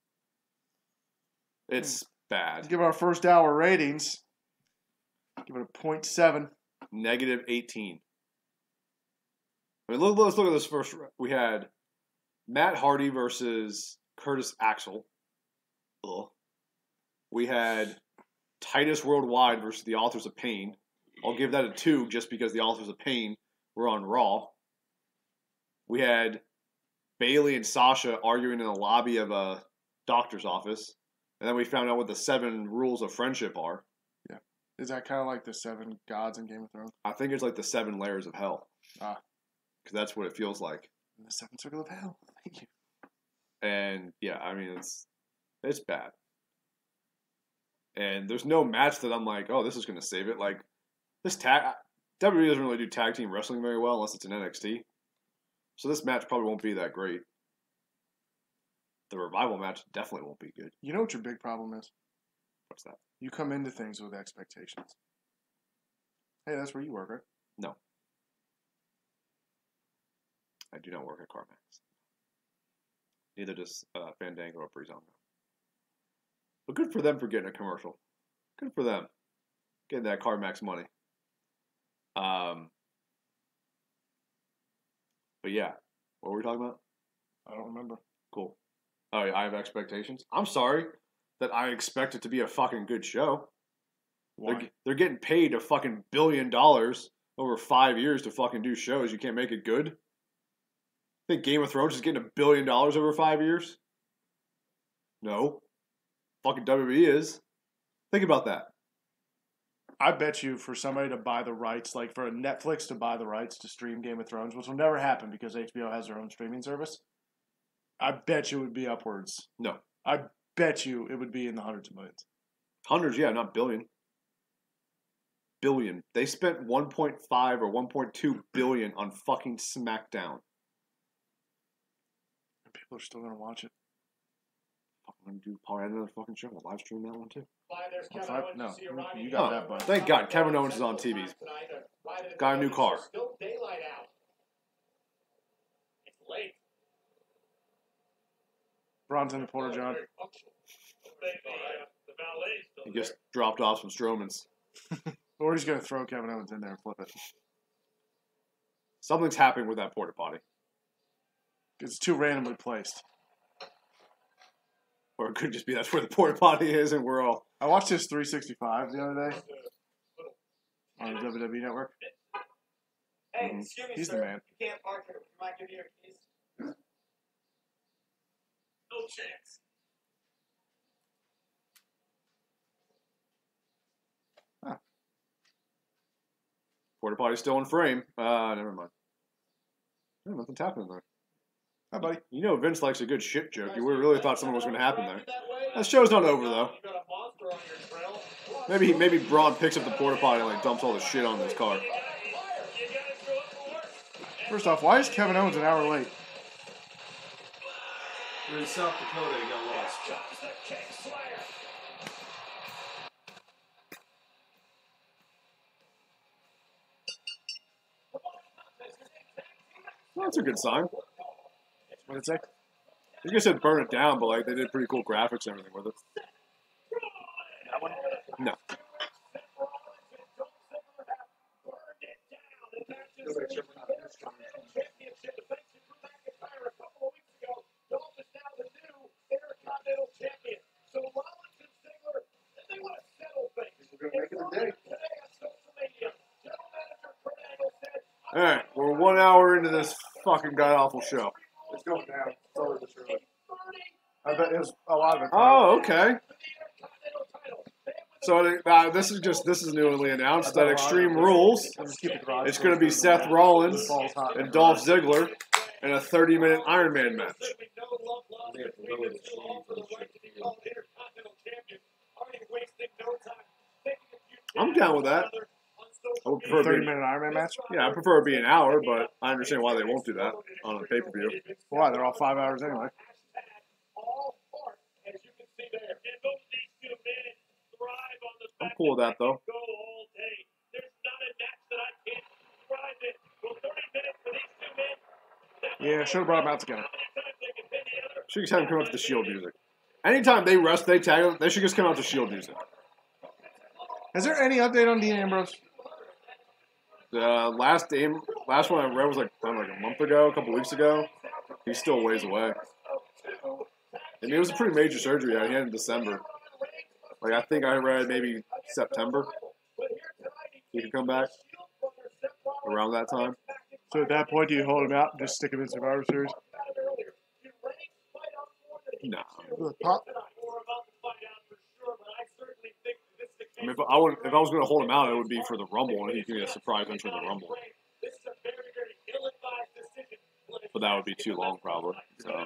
It's bad. Let's give our first hour ratings. Give it a 0.7. Negative 18. I mean, let's look at this first. We had Matt Hardy versus Curtis Axel. Ugh. We had Titus Worldwide versus the Authors of Pain. I'll give that a 2 just because the Authors of Pain were on Raw. We had Bailey and Sasha arguing in the lobby of a doctor's office. And then we found out what the 7 rules of friendship are. Yeah. Is that kind of like the 7 gods in Game of Thrones? I think it's like the 7 layers of hell. Ah. Because that's what it feels like. The 7 circle of hell. Thank you. And, yeah, I mean, it's bad. And there's no match that I'm like, oh, this is going to save it. Like, this WWE doesn't really do tag team wrestling very well unless it's an NXT. So this match probably won't be that great. The Revival match definitely won't be good. You know what your big problem is? What's that? You come into things with expectations. Hey, that's where you work, right? No. I do not work at CarMax. Neither does Fandango or Breezango. But good for them for getting a commercial. Good for them. Getting that CarMax money. But yeah. What were we talking about? I don't remember. Cool. Oh, yeah, I have expectations. I'm sorry that I expect it to be a fucking good show. Why? They're getting paid a fucking $1 billion over 5 years to fucking do shows. You can't make it good? Think Game of Thrones is getting $1 billion over 5 years? No. Fucking WWE is. Think about that. I bet you for somebody to buy the rights, like for a Netflix to buy the rights to stream Game of Thrones, which will never happen because HBO has their own streaming service, I bet you it would be upwards. No. I bet you it would be in the hundreds of millions. Hundreds, yeah, not billion. Billion. They spent 1.5 or 1.2 billion on fucking SmackDown. And people are still going to watch it. I'm going to do probably another fucking show. I'll live stream that one too. No, you got that, bud. Thank God Kevin Owens is on TV. Got a new car. Still daylight out. It's late. Bron's in the Porter John. The valet's still He just dropped off some Strowmans. Or he's going to throw Kevin Owens in there and flip it. Something's happening with that porta potty. It's too randomly placed. Or it could just be that's where the porta potty is and we're all... I watched his 365 the other day on the WWE Network. Hey, excuse me, He's sir. the man. You can't park here. You might give me your keys. no chance. Porta potty's still in frame. Never mind. No, nothing's happening there. Hi, buddy. You know Vince likes a good shit joke. You really thought something was going to happen there. That show's not over, though. Maybe Braun picks up the porta potty and like dumps all the shit on his car. First off, why is Kevin Owens an hour late? We're in South Dakota. You got lost. Well, that's a good sign. What did it say? You guys said burn it down, but like they did pretty cool graphics and everything with it. No. All right, we're 1 hour into this fucking god awful show. It's going down. It's always the I bet it was a lot of it. Oh, okay. So this is newly announced that Extreme Rules. It's going to be Seth Rollins and Dolph Ziggler in a 30-minute Iron Man match. I'm down with that. I would prefer 30-minute Iron Man match? Yeah, I prefer it be an hour, but I understand why they won't do that on a pay-per-view. Why? They're all 5 hours anyway. I'm cool with that, though. Yeah, should have brought them out together. Should just have them come out to the Shield music. Anytime they rest, they tag them, they should just come out to Shield music. Is there any update on Dean Ambrose? The last one I read was like a month ago, a couple weeks ago. He's still a ways away. I mean, it was a pretty major surgery he had in December. Like, I think I read maybe September. He he could come back around that time. So at that point, do you hold him out and just stick him in Survivor Series? No. Pop. I mean, if I was going to hold him out, it would be for the Rumble, and he could get a surprise entry in the Rumble. But that would be too long, probably. So.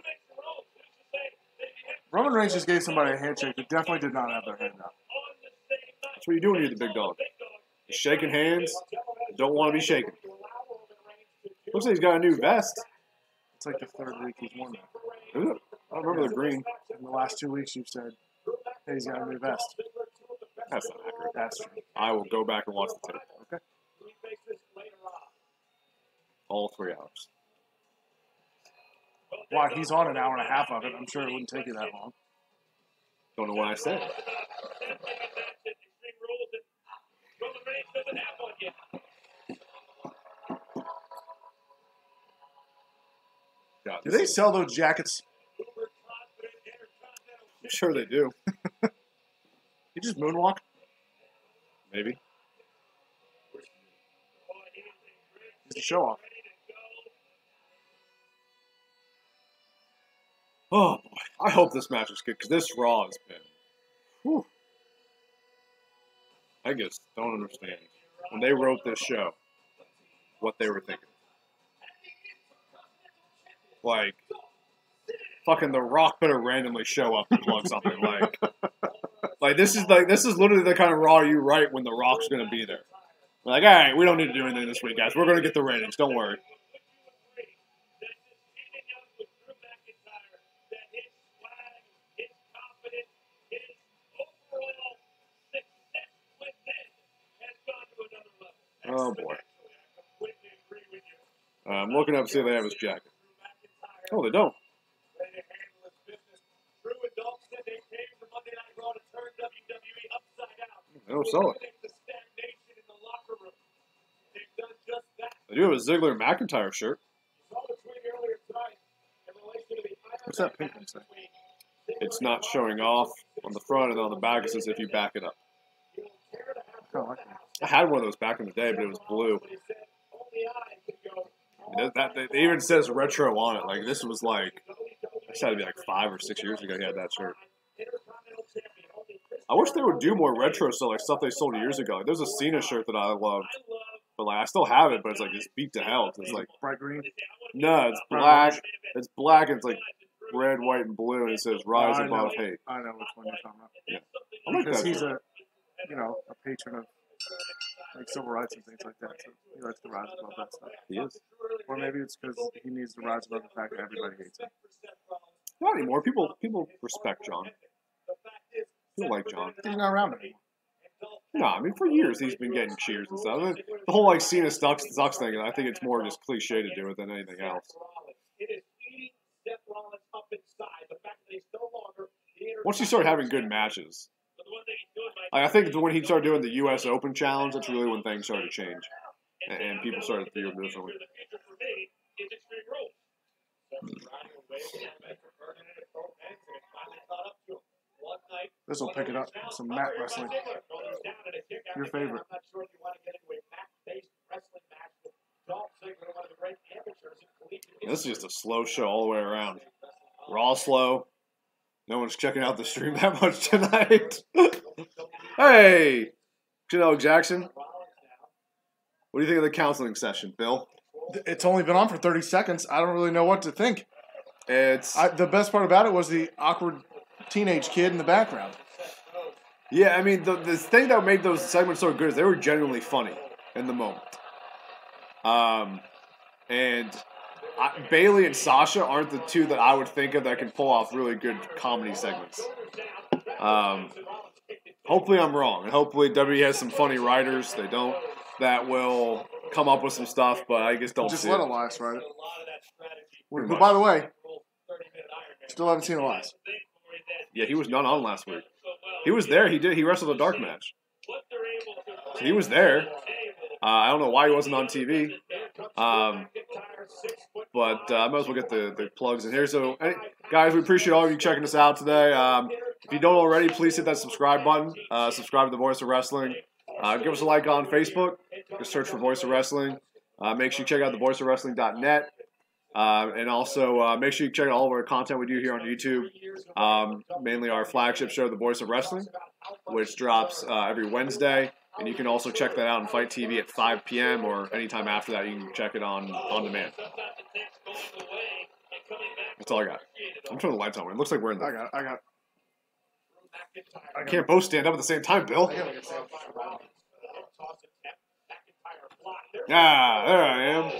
Roman Reigns just gave somebody a handshake that definitely did not have their hand out. That's what you do when you're the big dog. You're shaking hands. You don't want to be shaken. Looks like he's got a new vest. It's like the third week he's worn that. Is it? I don't remember the green. In the last 2 weeks, you've said, hey, he's got a new vest. That's not accurate. That's true. I will go back and watch the tape. Okay. All 3 hours. Why, he's on an hour and a half of it. I'm sure it wouldn't take you that long. Don't know what I said. God, Do they sell those jackets? I'm sure they do. You just moonwalk? Maybe. It's a show off. Oh, boy. I hope this match is good, because this Raw has been... Whew. I just don't understand. When they wrote this show, what they were thinking. Like, fucking The Rock better randomly show up and plug something. Like this is literally the kind of Raw you write when The Rock's going to be there. Like, all right, we don't need to do anything this week, guys. We're going to get the ratings. Don't worry. Oh, boy. I'm looking up to see if they have his jacket. Oh, they don't. They don't sell it. They do have a Ziggler and McIntyre shirt. What's that pink one say? It's not showing off on the front, and on the back it says if you back it up. I like that. I had one of those back in the day, but it was blue. It even says retro on it. Like, this was like, this had to be like 5 or 6 years ago he had that shirt. I wish they would do more retro stuff, like stuff they sold years ago. Like, there's a Cena shirt that I loved, but like I still have it, but it's like it's beat to hell. It's like Bright green? no, it's black. It's black and it's like red, white, and blue, and it says "Rise above hate." I know which one you're talking about. Yeah, I like Because that he's shirt. a patron of like civil rights and things like that. So he likes to rise above that stuff. He is. Or maybe it's because he needs to rise above the fact that everybody hates him. Not anymore. People respect John. People like John. He's not around anymore. No, I mean for years he's been getting cheers and stuff. I mean, the whole like Cena sucks thing, I think it's more just cliche to do it than anything else. Once he started having good matches, like, I think when he started doing the U.S. Open Challenge, that's really when things started to change, and people started to view him differently. This will pick it up. Some mat wrestling. Your favorite. This is just a slow show all the way around. Raw slow. No one's checking out the stream that much tonight. Hey, Janelle Jackson. What do you think of the counseling session, Bill? It's only been on for 30 seconds. I don't really know what to think. The best part about it was the awkward teenage kid in the background. Yeah, I mean, the thing that made those segments so good is they were genuinely funny in the moment. Bailey and Sasha aren't the two that I would think of that can pull off really good comedy segments. Hopefully I'm wrong, and hopefully WWE has some funny writers. They don't. That will come up with some stuff, but I just don't Just see let it. Elias write it. Pretty But much. by the way, still haven't seen Elias. Yeah, he was not on last week. He was there. He wrestled a dark match. So he was there. I don't know why he wasn't on TV. But I might as well get the plugs in here. So, guys, we appreciate all of you checking us out today. If you don't already, please hit that subscribe button. Subscribe to The Voice of Wrestling. Give us a like on Facebook. Just search for Voice of Wrestling. Make sure you check out the voiceofwrestling.net. And also make sure you check out all of our content we do here on YouTube. Mainly our flagship show, The Voice of Wrestling, which drops every Wednesday. And you can also check that out on Fight TV at 5 p.m. or anytime after that. You can check it on demand. That's all I got. I'm turning the lights on. It looks like we're in the... I can't both stand up at the same time, Bill. Ah, there I am.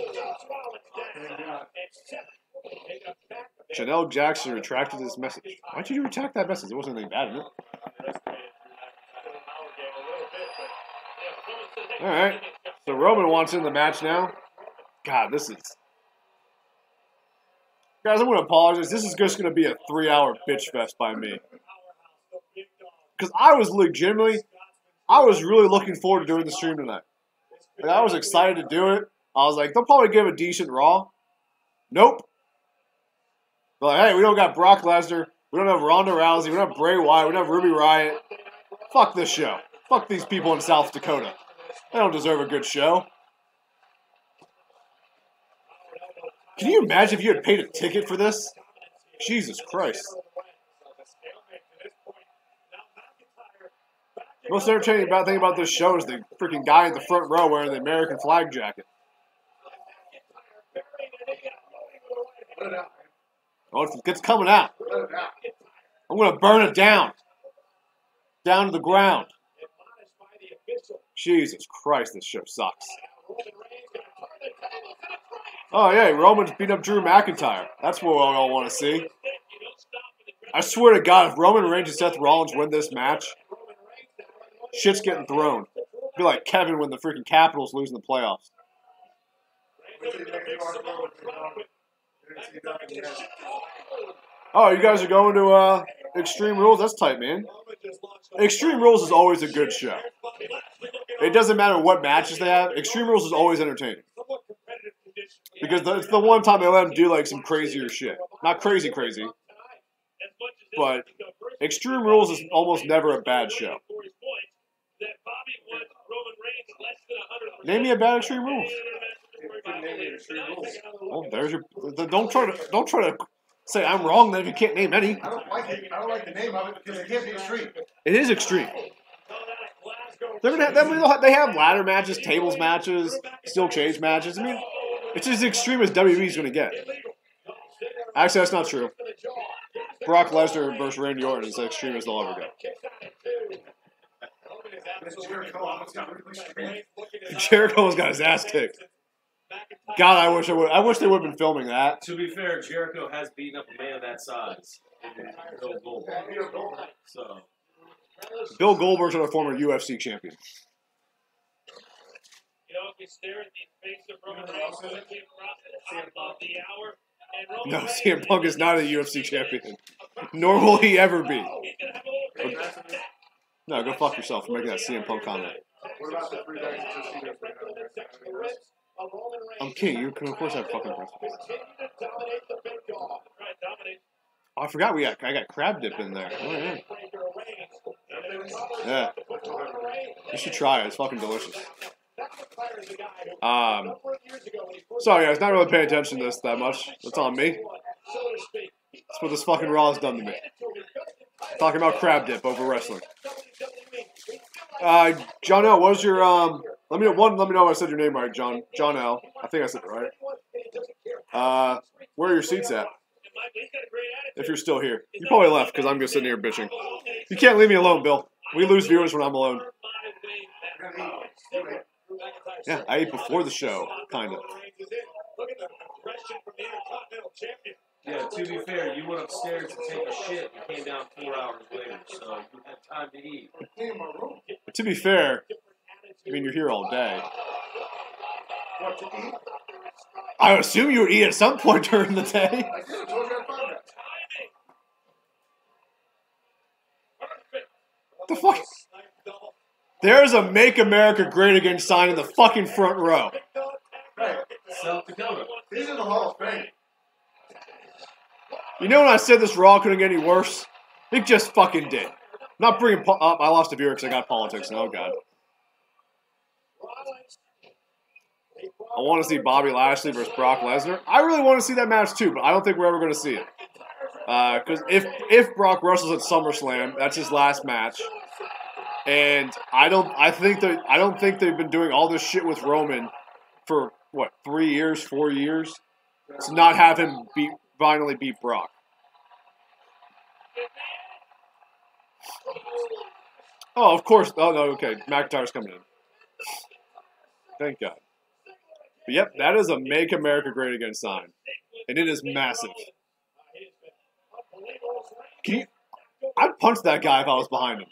Janelle Jackson retracted this message. Why did you retract that message? It wasn't anything bad in it. Alright. So Roman wants in the match now. God, this is... Guys, I'm going to apologize. This is just going to be a 3-hour bitch fest by me. Because I was really looking forward to doing the stream tonight. Like, I was excited to do it. I was like, they'll probably give a decent Raw. Nope. They're like, hey, we don't got Brock Lesnar. We don't have Ronda Rousey. We don't have Bray Wyatt. We don't have Ruby Riott. Fuck this show. Fuck these people in South Dakota. They don't deserve a good show. Can you imagine if you had paid a ticket for this? Jesus Christ. Most entertaining thing about this show is the freaking guy in the front row wearing the American flag jacket. Oh, it's coming out. I'm going to burn it down. Down to the ground. Jesus Christ, this show sucks. Oh, yeah, Roman's beating up Drew McIntyre. That's what we all want to see. I swear to God, if Roman Reigns and Seth Rollins win this match, shit's getting thrown. Be like Kevin when the freaking Capitals lose in the playoffs. Oh, you guys are going to Extreme Rules? That's tight, man. Extreme Rules is always a good show. It doesn't matter what matches they have. Extreme Rules is always entertaining. Because it's the one time they let them do like some crazier shit. Not crazy, but Extreme Rules is almost never a bad show. Name me a bad Extreme Rules. Oh, there's your. Don't try to say I'm wrong then if you can't name any. I don't like it. I don't like the name of it because it can't be extreme. It is extreme. They have ladder matches, tables matches, steel cage matches. I mean, it's as extreme as WWE's going to get. Actually, that's not true. Brock Lesnar versus Randy Orton is as extreme as they'll ever go. Jericho's got his ass kicked. God, I wish they would have been filming that. To be fair, Jericho has beaten up a man that size. Bill Goldberg. So. Bill Goldberg's a former UFC champion. No, CM Punk is not a UFC champion. Nor will he ever be. No, go fuck yourself for making that CM Punk comment. I'm king. You can, of course, have fucking principles. Oh, I forgot I got crab dip in there. Oh, yeah. Yeah. You should try it. It's fucking delicious. Sorry, guys. Not really paying attention to this that much. That's on me. That's what this fucking Raw has done to me. Talking about crab dip over wrestling. John L, what was your let me know if I said your name right, John L. I think I said it right. Where are your seats at? If you're still here. You probably left because I'm just sitting here bitching. You can't leave me alone, Bill. We lose viewers when I'm alone. Yeah, I ate before the show, kind of. Yeah, to be fair, you went upstairs to take a shit and came down 4 hours later, so you had time to eat. But to be fair, I mean, you're here all day. I assume you would eat at some point during the day. The fuck? There's a Make America Great Again sign in the fucking front row. South Dakota. These are the Hall of Fame. You know when I said this Raw couldn't get any worse? It just fucking did. Not bringing up. I lost a viewer because I got politics. Oh, God. I want to see Bobby Lashley versus Brock Lesnar. I really want to see that match too, but I don't think we're ever going to see it. Because if Brock wrestles at SummerSlam, that's his last match. And I don't think they've been doing all this shit with Roman for what, 3 years, 4 years, to not have him finally beat Brock. Oh, of course. Oh no, okay. McIntyre's coming in. Thank God. But yep, that is a Make America Great Again sign, and it is massive. I'd punch that guy if I was behind him.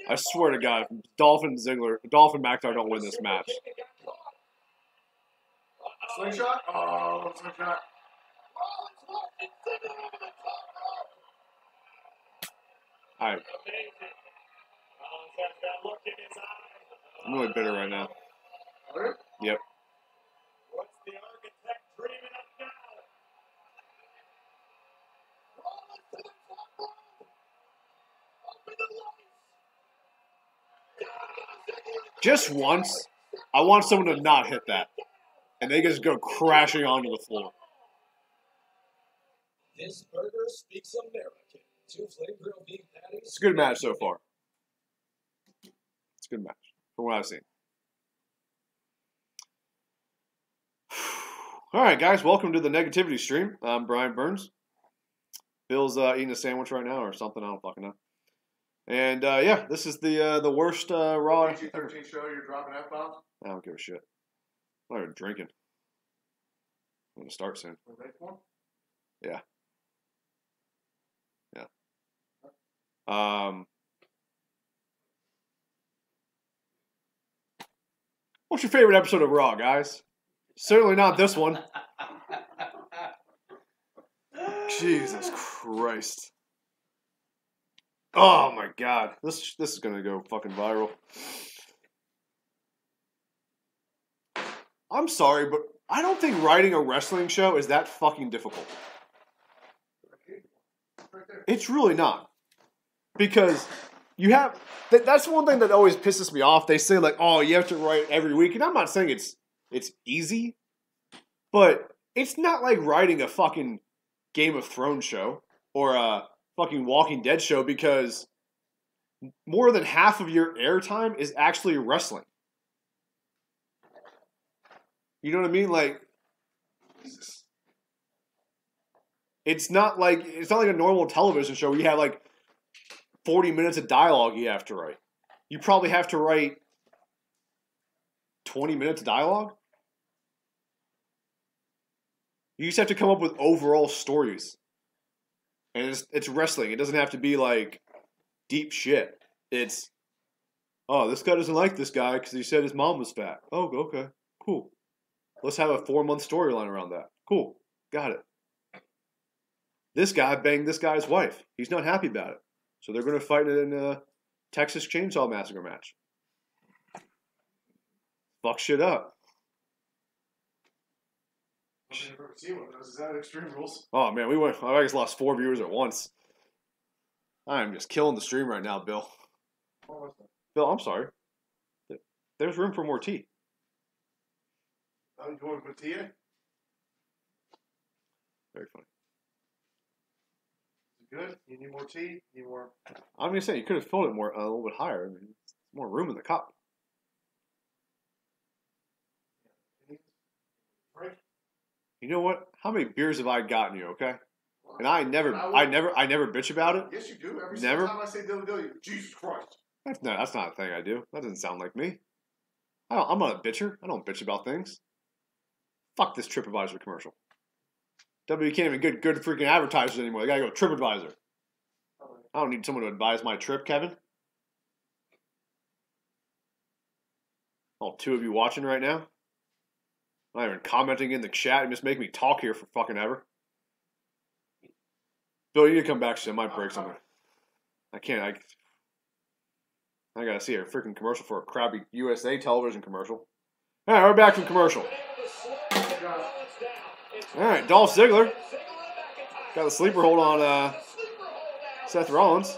I swear to God, if Dolphin McIntyre don't win this match. Slingshot? Oh, slingshot. Alright. I'm really bitter right now. Yep. What's the architect dreaming of now? Just once, I want someone to not hit that. And they just go crashing onto the floor. This burger speaks American. 2 flame grilled beef patties. It's a good match so far. It's a good match, from what I've seen. All right, guys, welcome to the negativity stream. I'm Brian Burns. Bill's eating a sandwich right now or something. I don't fucking know. And yeah, this is the worst Raw. PG-13 show. You're dropping F-bombs. I don't give a shit. I'm not even drinking. I'm gonna start soon. Yeah. Yeah. What's your favorite episode of Raw, guys? Certainly not this one. Jesus Christ. Oh my God. This is gonna go fucking viral. I'm sorry, but I don't think writing a wrestling show is that fucking difficult. It's really not. Because you have... That's one thing that always pisses me off. They say, like, oh, you have to write every week. And I'm not saying it's easy. But it's not like writing a fucking Game of Thrones show. Or a fucking Walking Dead show. Because more than half of your airtime is actually wrestling. You know what I mean? Like... It's not like a normal television show where you have like 40 minutes of dialogue you have to write. You probably have to write 20 minutes of dialogue. You just have to come up with overall stories. And it's wrestling. It doesn't have to be like deep shit. It's, oh, this guy doesn't like this guy because he said his mom was fat. Oh, okay. Cool. Let's have a 4-month storyline around that. Cool. Got it. This guy banged this guy's wife. He's not happy about it. So they're going to fight in a Texas Chainsaw Massacre match. Fuck shit up. I've never seen one of those. Is that Extreme Rules? Oh, man, I just lost 4 viewers at once. I'm just killing the stream right now, Bill. Bill, I'm sorry. There's room for more tea. Oh, you want to put tea in? Very funny. Good. You need more tea. You need more. I'm gonna say you could have filled it more a little bit higher. I mean, more room in the cup. You know what? How many beers have I gotten you? Okay, and I never bitch about it. Yes, you do. Every single time I say WWE, Jesus Christ. That's not a thing I do. That doesn't sound like me. I'm not a bitcher. I don't bitch about things. Fuck this TripAdvisor commercial. W can't even get good freaking advertisers anymore. They gotta go TripAdvisor. I don't need someone to advise my trip, Kevin. All 2 of you watching right now. Not even commenting in the chat. You just make me talk here for fucking ever. Bill, you need to come back soon. I might break something. I can't. I gotta see a freaking commercial for a crappy USA television commercial. All right, we're back from commercial. All right, Dolph Ziggler got the sleeper hold on Seth Rollins.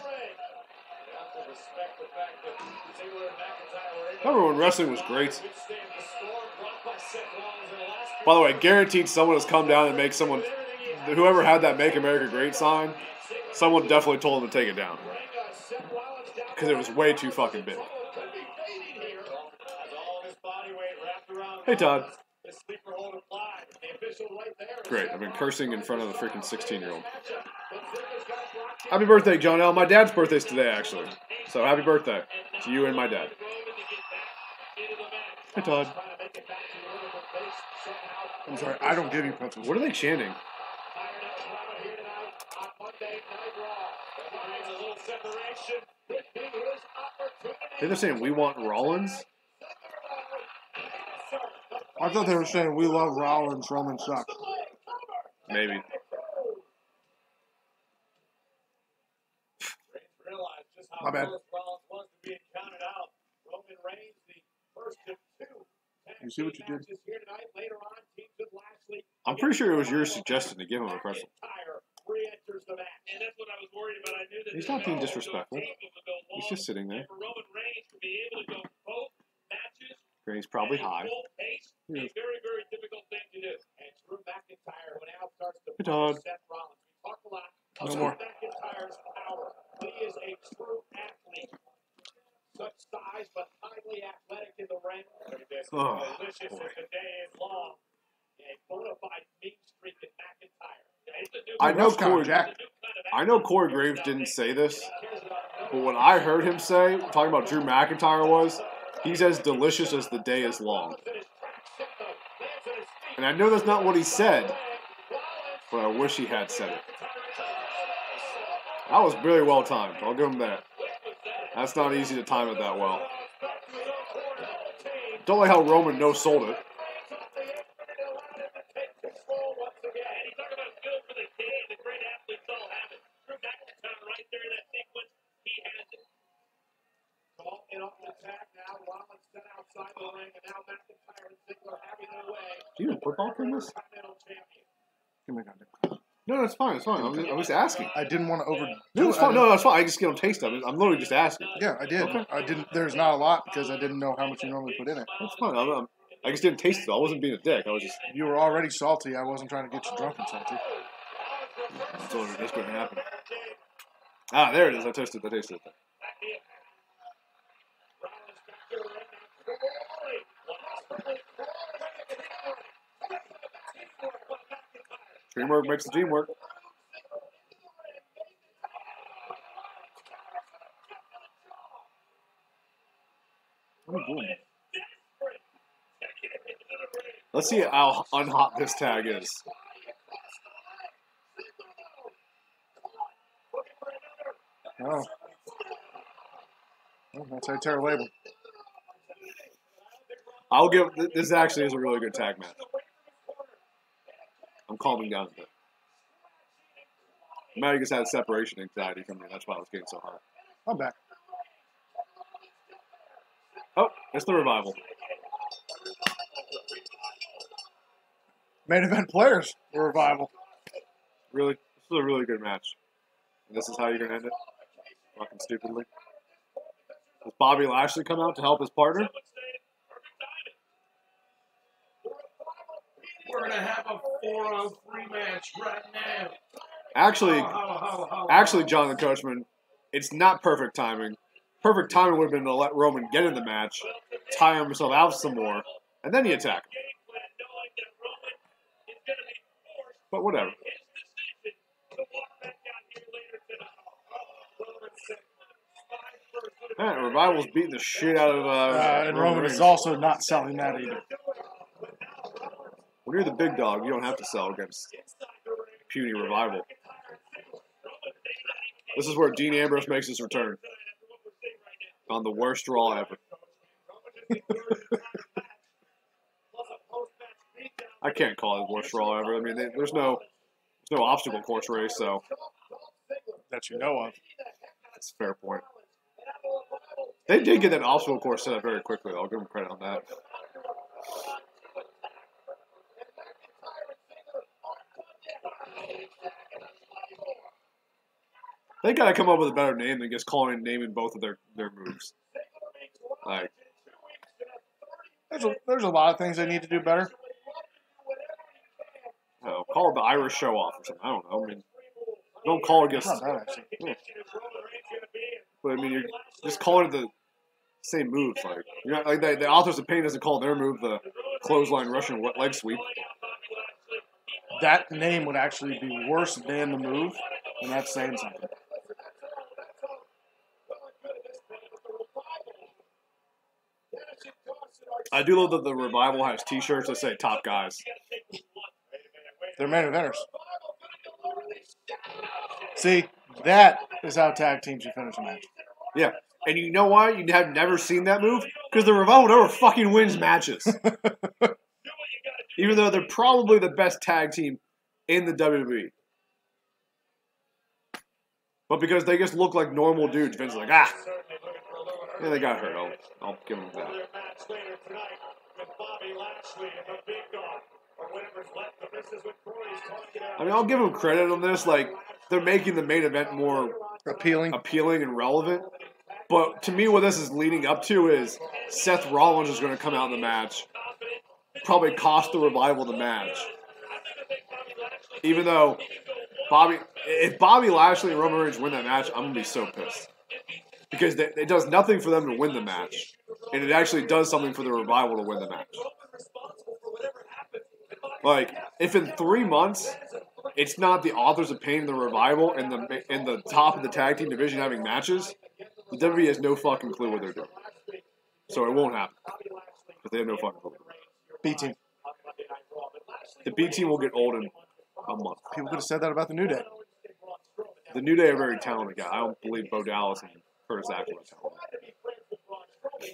respect the fact that Ziggler and McIntyre were able Remember when wrestling was great? to withstand the storm brought by Seth Rollins in the last By the way, guaranteed someone has come down and make someone, whoever had that "Make America Great" sign, someone definitely told him to take it down because it was way too fucking big. Hey Todd. Great, I've been cursing in front of a freaking 16-year-old. Happy birthday, John L. My dad's birthday's today, actually. So happy birthday to you and my dad. Hey Todd. I'm sorry, I don't give you pretzels. What are they chanting? They're saying we want Rollins? I thought they were saying we love Rollins, Roman sucks. Maybe. My bad. You see what you did? I'm pretty sure it was your suggestion to give him a pretzel. He's not being disrespectful. He's just sitting there. And he's probably high. Yeah. Hey, Todd. No more. He is a true athlete. Such size, but highly athletic in the ring. Oh, Delicious as the day is long. A bona fide meat streak in McIntyre. I know Corey Graves didn't say this, but what I heard him say, talking about Drew McIntyre, was he's as delicious as the day is long. And I know that's not what he said, but I wish he had said it. That was really well timed. I'll give him that. That's not easy to time it that well. Don't like how Roman no-sold it. Do you have football from this? No, that's fine. It's fine. I was asking. I didn't want to over. No, it's fine. No, that's fine. I just get a taste of it. I'm literally just asking. Yeah, I did. Okay. I didn't. There's not a lot because I didn't know how much you normally put in it. That's fine. I just didn't taste it. I wasn't being a dick. I was just. You were already salty. I wasn't trying to get you drunk and salty. That's going to happen. Ah, there it is. I tasted it. Teamwork makes the team work. What are you doing? Let's see how unhot this tag is. Oh. Well, that's how you tear a label. I'll give this actually is a really good tag match. I'm calming down a bit. Maddie just had separation anxiety from me. That's why I was getting so hot. I'm back. Oh, it's the revival. Main event players, the revival. Really, this is a really good match. And this is how you're gonna end it? Fucking stupidly. Does Bobby Lashley come out to help his partner? We're going to have a 4-on-3 match right now. Actually, Jonathan Coachman, it's not perfect timing. Perfect timing would have been to let Roman get in the match, tire himself out some more, and then you attack him. But whatever. Man, Revival's beating the shit out of and Roman is also not selling that either. When you're the big dog, you don't have to sell against puny Revival. This is where Dean Ambrose makes his return. On the worst Raw ever. I can't call it the worst Raw ever. I mean, there's no obstacle course race, so. That you know of. That's a fair point. They did get that obstacle course set up very quickly. I'll give them credit on that. They gotta come up with a better name than just naming both of their moves. Like, there's a lot of things they need to do better. call it the Irish Show Off or something. I don't know. I mean, don't call it just. Not bad, actually. Yeah. But I mean, you're just calling it the same moves. Like, you're not, like the Authors of Pain doesn't call their move the clothesline Russian leg sweep. That name would actually be worse than the move, and that's saying something. I do love that the Revival has T-shirts that say "Top Guys." They're main eventers. See, that is how tag teams should finish a match. Yeah, and you know why you have never seen that move? Because the Revival never fucking wins matches. Even though they're probably the best tag team in the WWE. But because they just look like normal dudes, Vince's like, yeah, they got hurt. I'll give them that. I mean, I'll give them credit on this. Like, they're making the main event more appealing and relevant. But to me, what this is leading up to is Seth Rollins is going to come out in the match, probably cost the Revival the match. Even though if Bobby Lashley and Roman Reigns win that match, I'm going to be so pissed. Because it does nothing for them to win the match. And it actually does something for the Revival to win the match. Like, if in 3 months, it's not the Authors of Pain and the Revival and the top of the tag team division having matches, the WWE has no fucking clue what they're doing. So it won't happen. Because they have no fucking clue. B team. The B team will get old in a month. People could have said that about the New Day. The New Day are very talented guys. I don't believe Bo Dallas and Curtis Axel are talented.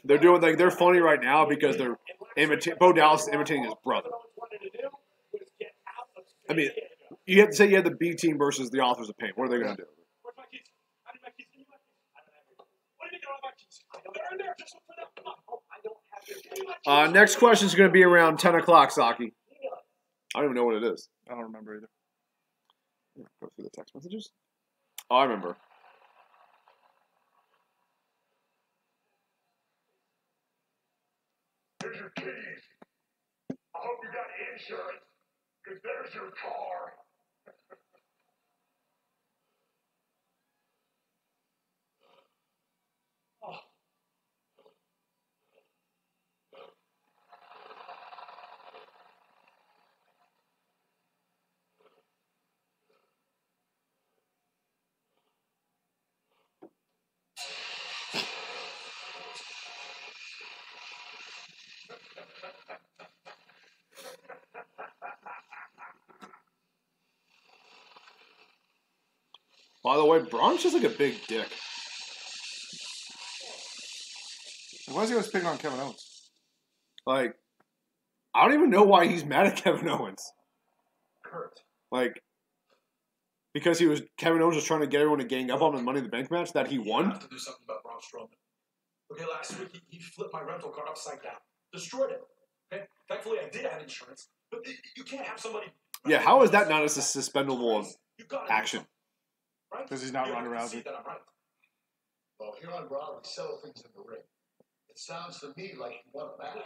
They're doing they're funny right now because they're Bo Dallas is imitating his brother. I mean, you have to say you had the B team versus the Authors of Pain. What are they going to do? Next question is going to be around 10 o'clock, Saki. I don't even know what it is. I don't remember either. Go through the text messages. Oh, I remember. Here's your keys. I hope you got insurance, because there's your car. By the way, Braun's just like a big dick. Why is he always picking on Kevin Owens? Like, I don't even know why he's mad at Kevin Owens. Kurt. Like, because Kevin Owens was trying to get everyone to gang up on the Money in the Bank match that he won. You have to do something about Braun Strowman. Okay, last week he flipped my rental car upside down, destroyed it. Okay, thankfully I did have insurance, but you can't have somebody. Yeah, how is that not a suspendable action? Because he's not Ronda Rousey. Well, here on Raw, we settle things in the ring. It sounds to me like you want a match.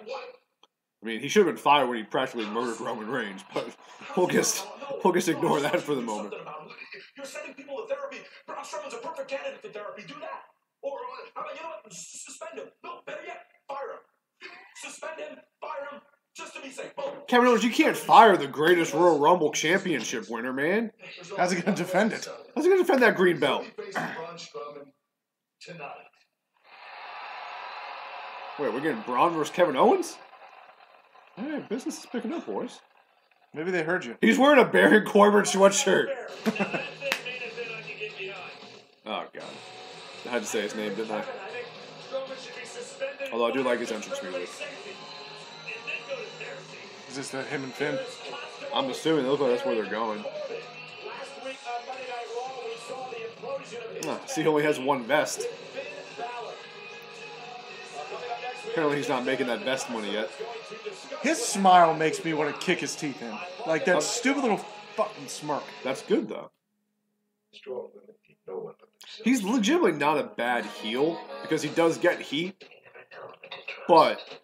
I mean, he should have been fired when he practically murdered Roman Reigns, but we'll just ignore that for the moment. You're sending people to therapy. Braun Strowman's a perfect candidate for therapy. Do that. Or, how about, you know what? Suspend him. No, better yet, fire him. Suspend him, fire him, just to be safe. Boom. Kevin Owens, you can't fire the greatest Royal Rumble championship winner, man. How's he going to defend it? How's he going to defend that green belt? Tonight. Wait, we're getting Braun versus Kevin Owens? Hey, business is picking up, boys. Maybe they heard you. He's wearing a Baron Corbin sweatshirt. Oh, God. I had to say his name, didn't I? Although I do like his entrance music. Is this the him and Finn? I'm assuming it looks like that's where they're going. See, he only has one vest. Apparently he's not making that vest money yet. His smile makes me want to kick his teeth in. Like that stupid little fucking smirk. That's good, though. he's legitimately not a bad heel because he does get heat, but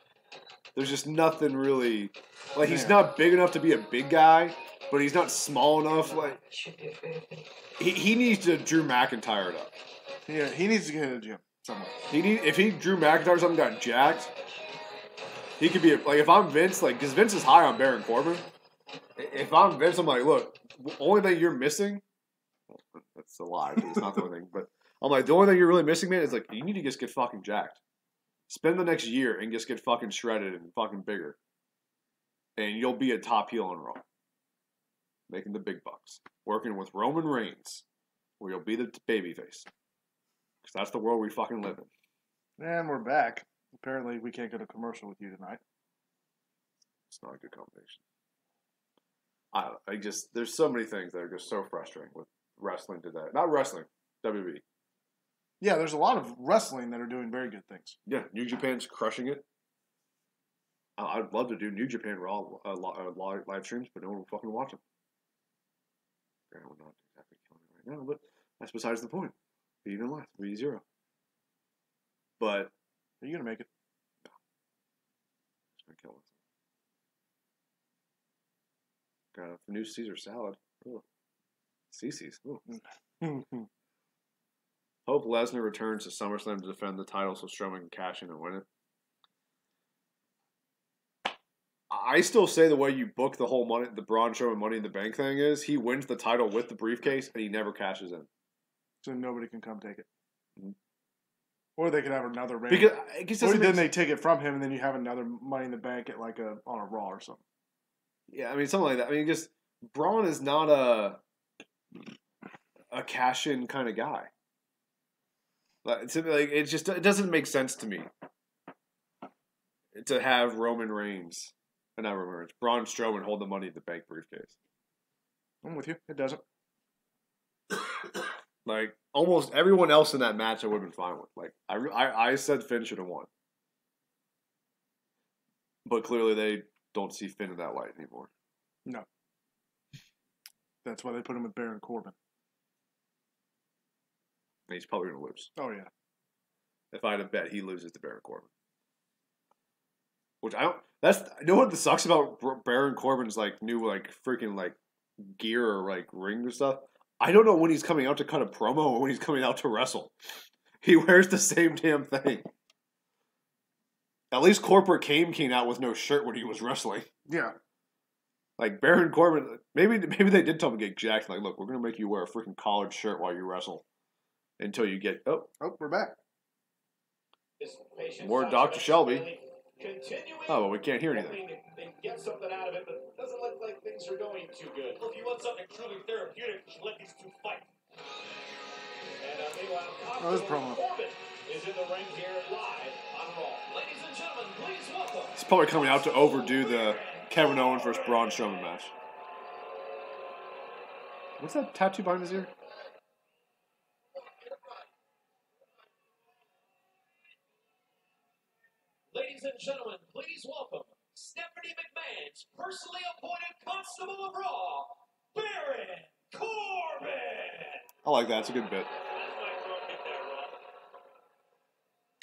there's just nothing really like he's not big enough to be a big guy, but he's not small enough. Like he needs to Drew McIntyre it up. Yeah, he needs to get in the gym somewhere. If he Drew McIntyre something got jacked, he could be like if I'm Vince, like because Vince is high on Baron Corbin. If I'm Vince, I'm like, look, the only thing you're missing. That's a lie. It's not the only thing, but I'm like the only thing you're really missing, man, is like you need to just get fucking jacked. Spend the next year and just get fucking shredded and fucking bigger, and you'll be a top heel on Raw, making the big bucks, working with Roman Reigns, where you'll be the babyface. Because that's the world we fucking live in. And we're back. Apparently, we can't go to commercial with you tonight. It's not a good combination. I just there's so many things that are just so frustrating with wrestling today. Not wrestling, WWE. Yeah, there's a lot of wrestling that are doing very good things. Yeah, New Japan's crushing it. I'd love to do New Japan Raw live streams, but no one will fucking watch them. We're not exactly killing it right now, but that's besides the point. Be even less, be 0. But are you gonna make it? No. It's gonna kill us. Got a new Caesar salad. Ooh. CC's. Hope Lesnar returns to SummerSlam to defend the title so Strowman can cash in and win it. I still say the way you book the whole money, the Braun Strowman Money in the Bank thing is he wins the title with the briefcase and he never cashes in. So nobody can come take it. Mm-hmm. Or they could have another reign. Because or then they take it from him and then you have another Money in the Bank at like on a Raw or something. Yeah, I mean something like that. I mean, just Braun is not a cash in kind of guy. Like it doesn't make sense to me to have Roman Reigns, not Roman Reigns, Braun Strowman hold the Money in the Bank briefcase. I'm with you. It doesn't. Like almost everyone else in that match, I would have been fine with. Like I said, Finn should have won, but clearly they don't see Finn in that light anymore. No. That's why they put him with Baron Corbin. And he's probably going to lose. Oh, yeah. If I had to bet, he loses to Baron Corbin. Which I don't... You know what sucks about Baron Corbin's, like, new, like, freaking, like, gear or, like, ring or stuff? I don't know when he's coming out to cut a promo or when he's coming out to wrestle. He wears the same damn thing. At least Corporate Kane came out with no shirt when he was wrestling. Yeah. Like, Baron Corbin... Maybe they did tell him to get jacked. Like, look, we're going to make you wear a freaking collared shirt while you wrestle. Until you get... Oh, we're back. More Dr. Shelby. Oh, well, we can't hear anything. They get something out of it, but it doesn't look like things are going too good. Well, if you want something truly therapeutic, you should let these two fight. And meanwhile, this promo. Corbin is in the ring here live on Raw. Ladies and gentlemen, please welcome. He's probably coming out to overdo the Kevin Owens versus Braun Strowman match. What's that tattoo behind his ear? Ladies and gentlemen, please welcome Stephanie McMahon's personally appointed Constable of Raw, Baron Corbin. I like that. It's a good bit.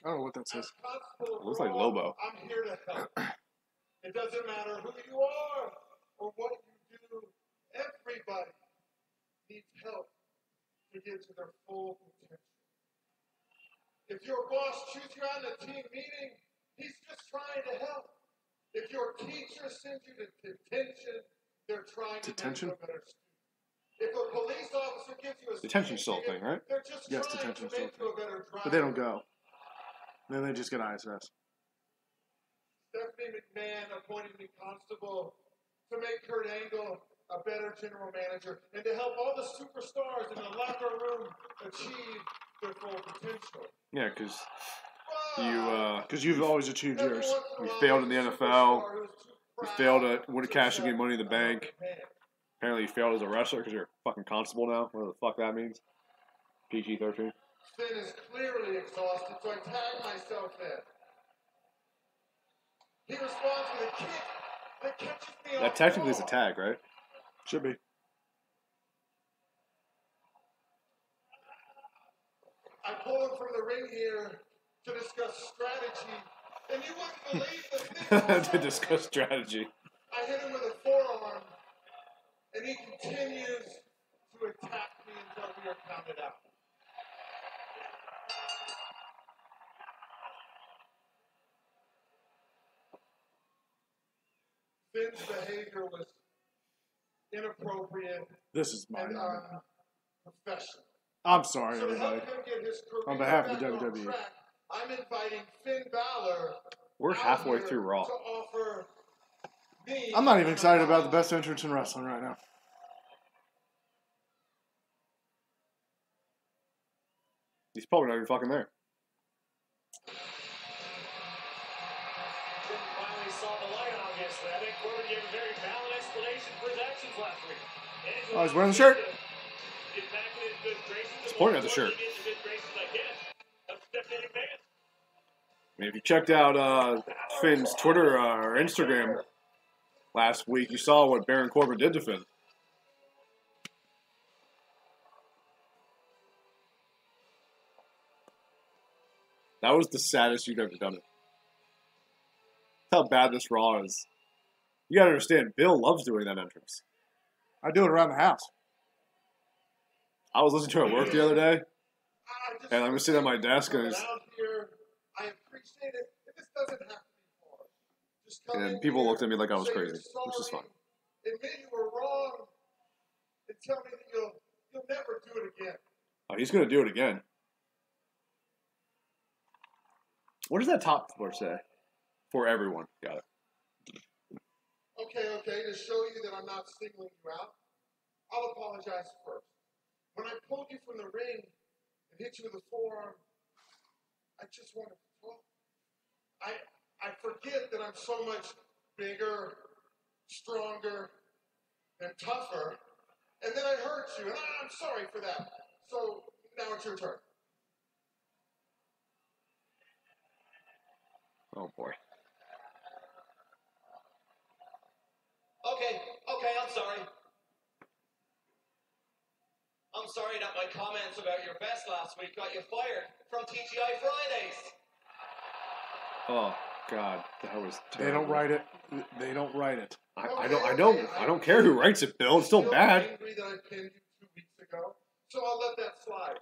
I don't know what that says. It looks like Lobo. I'm here to help. It doesn't matter who you are or what you do. Everybody needs help to get to their full potential. If your boss chews you out in a team meeting, he's just trying to help. If your teacher sends you to detention, they're trying to make you a better student. If a police officer gives you a detention's still a thing, right? They're just yes, trying detention's to still a make you a thing. better driver. But they don't go. Then they just get ISS. Stephanie McMahon appointed me constable to make Kurt Angle a better general manager and to help all the superstars in the locker room achieve their full potential. Yeah, because you've always achieved yours. You failed in the NFL. You failed at cashing in Money in the Bank. Apparently, you failed as a wrestler because you're a fucking constable now. Whatever the fuck that means. PG-13. Finn is clearly exhausted, so I tag myself in. He responds with a kick that catches me off That technically is a guard. tag, right? Should be. I pull him from the ring here to discuss strategy, and you wouldn't believe the things To discuss strategy. I hit him with a forearm, and he continues to attack me until we are counted out. Finn's behavior was inappropriate This is my and moment. unprofessional. I'm sorry, So to everybody. help him get his career On behalf of the back on WWE. track, I'm inviting Finn Balor. We're out halfway here through Raw. to offer me I'm not even excited about the best entrance in wrestling right now. He's probably not even fucking there. Finn finally saw the light, obviously. I think Corbin gave a very valid explanation for his actions last week. Oh, he's wearing the shirt. Get back in his good graces. He's pointing at the shirt. Get in good graces again. I'm stepping in advance. I mean, if you checked out Finn's Twitter or Instagram last week, you saw what Baron Corbin did to Finn. That was the saddest you've ever done it. That's how bad this Raw is. You gotta understand, Bill loves doing that entrance. I do it around the house. I was listening to her at work the other day, and I'm sitting at my desk, and, Out here, I appreciate it. And this doesn't have to be hard. Just come in people here, looked at me like I was say you're crazy, which is sorry, fine. Admit you were wrong, and tell me that you'll never do it again. Oh, he's gonna do it again. What does that top floor say? For everyone. Got it. Okay, to show you that I'm not singling you out, I'll apologize first. When I pulled you from the ring and hit you with a forearm, I just wanted to talk. I forget that I'm so much bigger, stronger, and tougher, and then I hurt you, and I'm sorry for that. So now it's your turn. Oh boy. Okay, I'm sorry. I'm sorry that my comments about your vest last week got you fired from TGI Fridays. Oh God, that was terrible. They don't write it. They don't write it. I don't care who writes it, Bill. It's still bad. Angry that I pinned you 2 weeks ago, so I'll let that slide.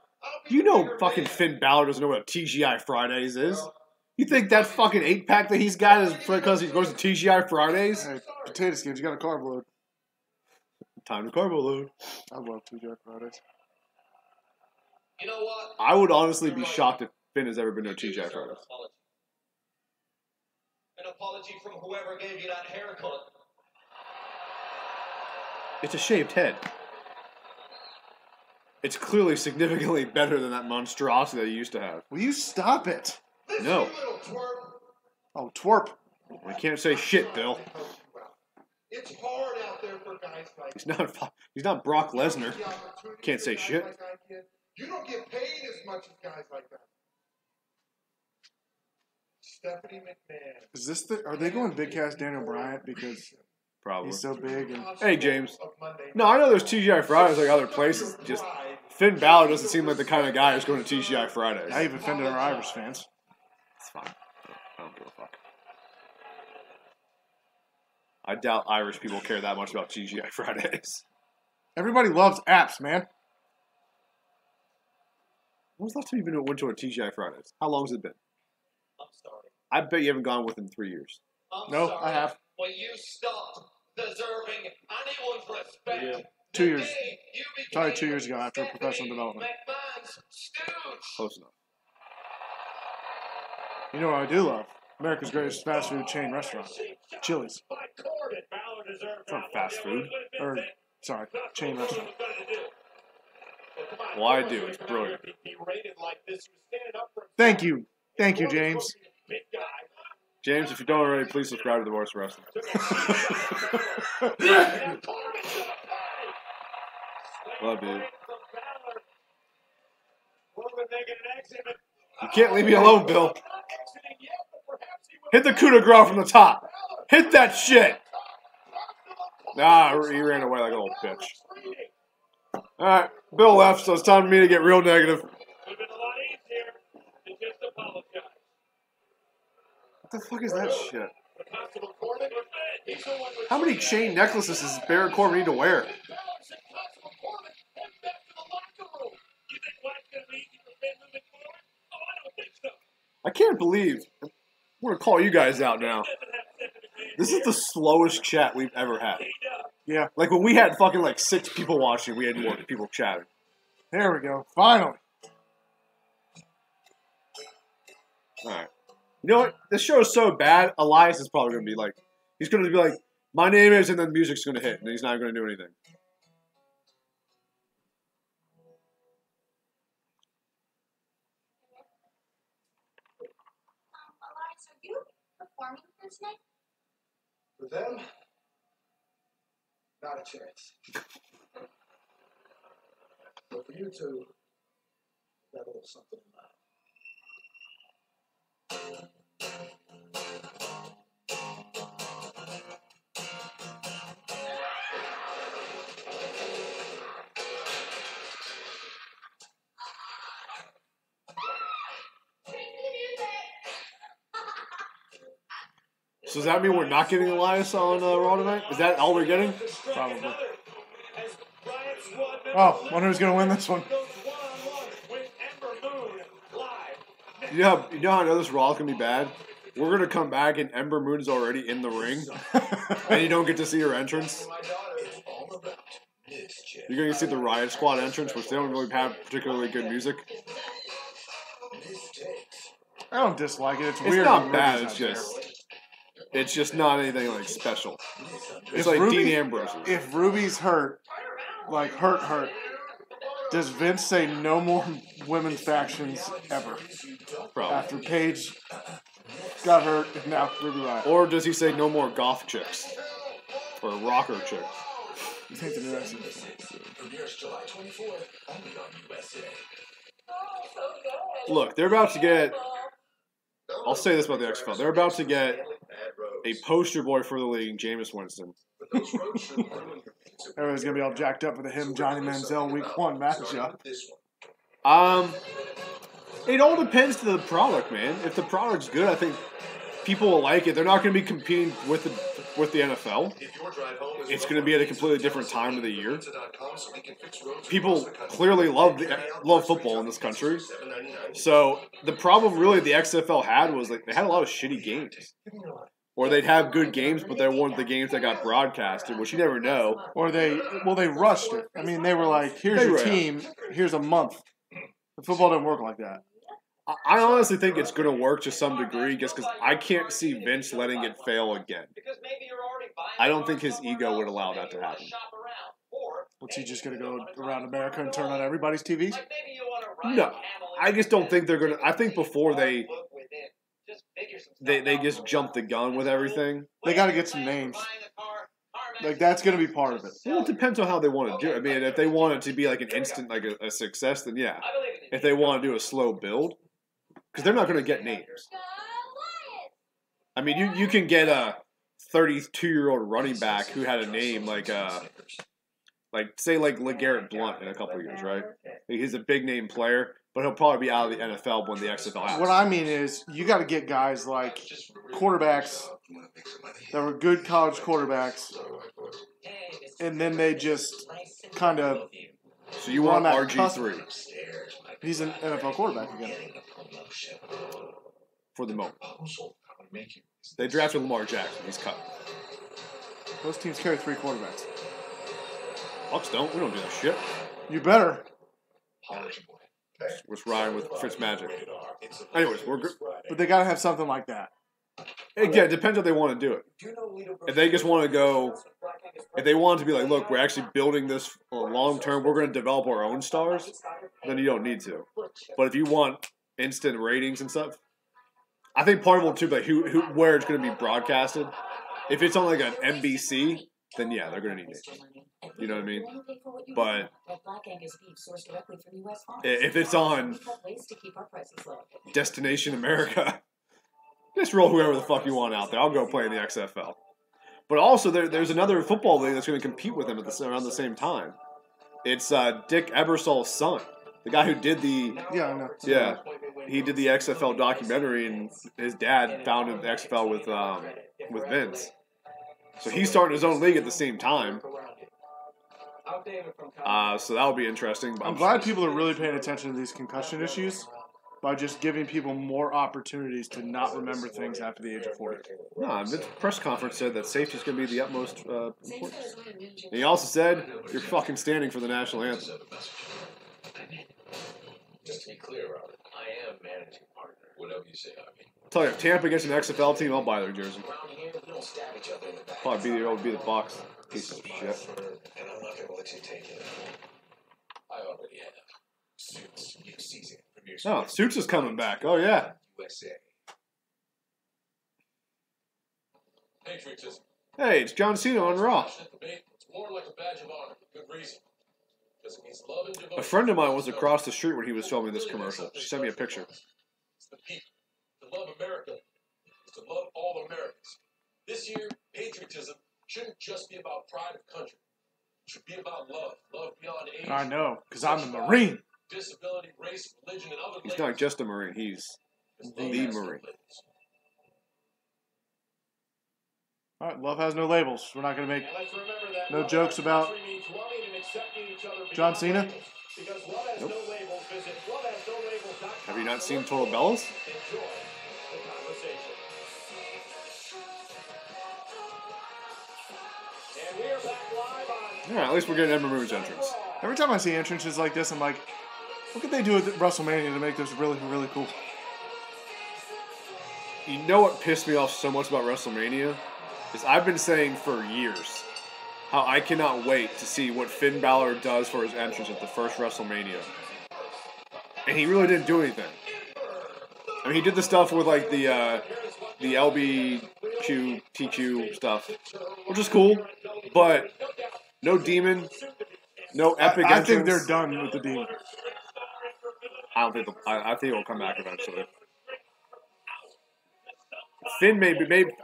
You know fucking Finn Balor doesn't know what a TGI Fridays is. You think that fucking 8-pack that he's got is because he goes to TGI Fridays? Hey, potato skins, you got a carb load. Time to carbo load. I love TGI Fridays. You know what? I would honestly be shocked if Finn has ever been to a TGI Fridays. An apology from whoever gave you that haircut. It's a shaved head. It's clearly significantly better than that monstrosity that he used to have. Will you stop it? No. Oh, twerp. I can't say shit, Bill. It's hard out there for guys like He's not Brock Lesnar. Can't say shit. Like I can. You don't get paid as much as guys like that. Stephanie McMahon. Is this are they going big cast Daniel Bryant because Probably. he's so big? And Hey, James. No, I know there's TGI Fridays like other places. Just Finn Balor doesn't seem like the kind of guy who's going to TGI Fridays. now you've offended our Irish fans. It's fine. I don't give a fuck. I doubt Irish people care that much about TGI Fridays. Everybody loves apps, man. When was the last time you went to a TGI Fridays? How long has it been? I'm sorry. I bet you haven't gone within 3 years. I'm No, sorry, I have. But you stopped deserving anyone's respect. Yeah. The 2 years. day you Sorry, became 2 years ago after Stephanie professional development. McMahon's stooge. Close enough. You know what I do love? America's greatest fast food chain restaurant, Chili's. By Corbin, Balor deserved It's not that fast one. food. Or sorry, chain restaurant. Well, I do. It's brilliant. Thank you, James. James, if you don't already, please subscribe to The Voice of Wrestling. Love you. You can't leave me alone, Bill. Hit the coup de grace from the top. Hit that shit. Nah, he ran away like a little bitch. All right, Bill left, so it's time for me to get real negative. What the fuck is that shit? How many chain necklaces does Baron Corbin need to wear? I can't believe. I'm going to call you guys out now. This is the slowest chat we've ever had. Yeah. Like when we had fucking like 6 people watching, we had more people chatting. There we go. Finally. Alright. You know what? This show is so bad, Elias is probably going to be like, he's going to be like, my name is, and then music's going to hit, and he's not going to do anything. Elias, are you performing here tonight? For them, not a chance. But for you two, got a little something in mind. So does that mean we're not getting Elias on Raw tonight? Is that all we're getting? Probably. Oh, wonder who's going to win this one. You know how I know this Raw is going to be bad? We're going to come back and Ember Moon's already in the ring. And you don't get to see her entrance. You're going to see the Riot Squad entrance, which they don't really have particularly good music. I don't dislike it. It's weird. It's not bad. It's just not anything like special. It's like Ruby, Dean Ambrose. If Ruby's hurt, like hurt, does Vince say no more women's factions ever? Probably. After Paige got hurt, and now Ruby Riott. Or does he say no more goth chicks? Or rocker chicks? You think the new wrestling? Premieres July 24th, only on USA. Look, they're about to get... I'll say this about the XFL. They're about to get a poster boy for the league, Jameis Winston. Everybody's going to be all jacked up for the him Johnny Manziel Week 1 matchup. It all depends to the product, man. If the product's good, I think people will like it. They're not going to be competing with the NFL. It's going to be at a completely different time of the year. People clearly love football in this country. So the problem really the XFL had was like they had a lot of shitty games. Or they'd have good games, but they weren't the games that got broadcasted, which you never know. Or they rushed it. I mean, they were like, here's your team, here's a month. The football didn't work like that. I honestly think it's going to work to some degree just because I can't see Vince letting it fail again. I don't think his ego would allow that to happen. What's he just going to go around America and turn on everybody's TVs? No. I just don't think they're going to... I think before they just jump the gun with everything. They got to get some names. Like, that's going to be part of it. Well, it depends on how they want to do it. I mean, if they want it to be like an instant, like a success, then yeah. If they want to do a slow build, because they're not going to get names. I mean, you can get a 32-year-old running back who had a name like say LeGarrette Blount in a couple of years, right? He's a big name player, but he'll probably be out of the NFL when the XFL happens. What I mean is, you got to get guys like quarterbacks that were good college quarterbacks, and then they just kind of. So you want RG3? He's an NFL quarterback again. For the moment. They drafted Lamar Jackson. He's cut. Those teams carry 3 quarterbacks. Bucks don't. We don't do that shit. You better. We're riding with Fitzmagic. Anyways, we're good. But they got to have something like that. Yeah, it depends how they want to do it. If they just want to go, if they want to be like, look, we're actually building this long term, we're going to develop our own stars, then you don't need to. But if you want instant ratings and stuff, I think part of it too, like where it's going to be broadcasted. If it's on like an NBC, then yeah, they're going to need it. You know what I mean? But if it's on Destination America, just roll whoever the fuck you want out there. I'll go play in the XFL. But also, there's another football league that's going to compete with them around the same time. It's Dick Ebersol's son, The guy who did the Yeah, I know. yeah, he did the XFL documentary, and his dad founded the XFL with Vince. So he's starting his own league at the same time. So that'll be interesting. I'm glad people are really paying attention to these concussion issues by just giving people more opportunities to not remember things after the age of 40. No, Vince's press conference said that safety is going to be the utmost importance. And he also said, you're fucking standing for the national anthem. Just to be clear, Robert, I am managing partner. Whatever you say, I mean. I'll tell you, if Tampa gets an XFL team, I'll buy their jersey. Around here, we don't stab each other in the back. Probably be the Bucks. Piece of shit. And I'm not going to let you take it. I already have. Suits, new season. Oh, Suits is coming back. Oh, yeah. USA. Patriotism. Hey, it's John Cena on Raw. It's more like a badge of honor. Good reason. Because it means love and devotion. A friend of mine was across the street when he was filming this commercial. She sent me a picture. It's the people. To love America is to love all Americans. This year, patriotism shouldn't just be about pride of country. It should be about love. Love beyond age. I know, because I'm a Marine. Disability, race, religion, and other He's not just a Marine. He's the Marine. All right, love has no labels. We're not going to make no jokes about John Cena. Nope. Have you not seen Total Bellas? Yeah, at least we're getting Ember Moon's entrance. Every time I see entrances like this, I'm like, what could they do at WrestleMania to make this really, really cool? You know what pissed me off so much about WrestleMania? Is I've been saying for years how I cannot wait to see what Finn Balor does for his entrance at the first WrestleMania. And he really didn't do anything. I mean, he did the stuff with like the LBQ, TQ stuff, which is cool, but no demon, no epic I entrance. think they're done with the demon. I don't think I think it'll come back eventually. Finn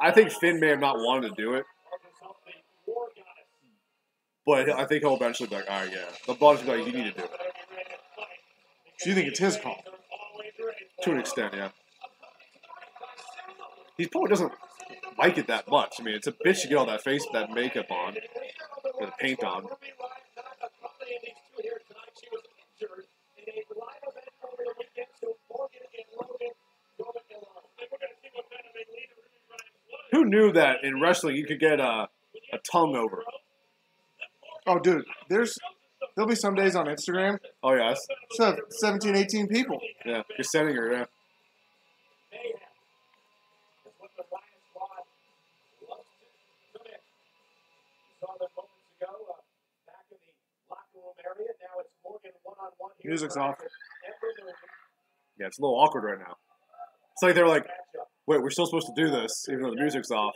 I think Finn may have not wanted to do it, but I think he'll eventually be like, all right, yeah. The Bucks will be like, you need to do it. So you think it's his call? To an extent, yeah. He probably doesn't like it that much. I mean, it's a bitch to get all that that makeup on, or the paint on. Who knew that in wrestling you could get a tongue over? Oh, dude, there'll be some days on Instagram. Oh, yes. So 17, 18 people. Yeah, you're sending her, yeah. Music's off. Yeah, it's a little awkward right now. It's like they're like, wait, we're still supposed to do this, even though the music's off.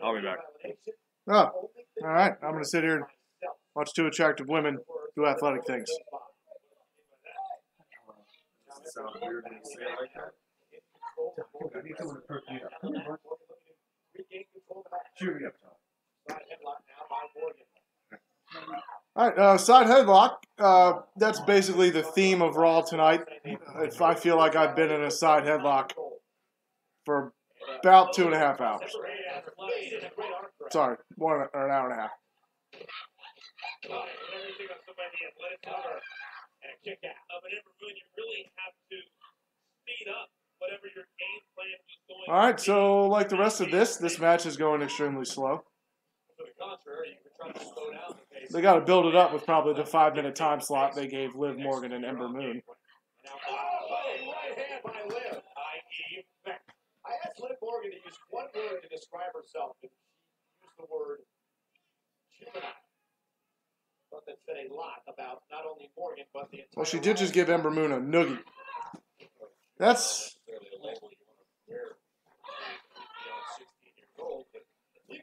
I'll be back. Oh, all right. I'm going to sit here and watch two attractive women do athletic things. All right, side headlock. That's basically the theme of Raw tonight. If I feel like I've been in a side headlock for about 2.5 hours. Sorry, an hour and a half. All right, so like the rest of this match is going extremely slow. They got to build it up with probably the 5-minute time slot they gave Liv Morgan and Ember Moon. I asked Liv Morgan to use one word to describe herself, and she used the word juvenile. But that said a lot about not only Morgan, but the entire. Well, she did just give Ember Moon a noogie. That's.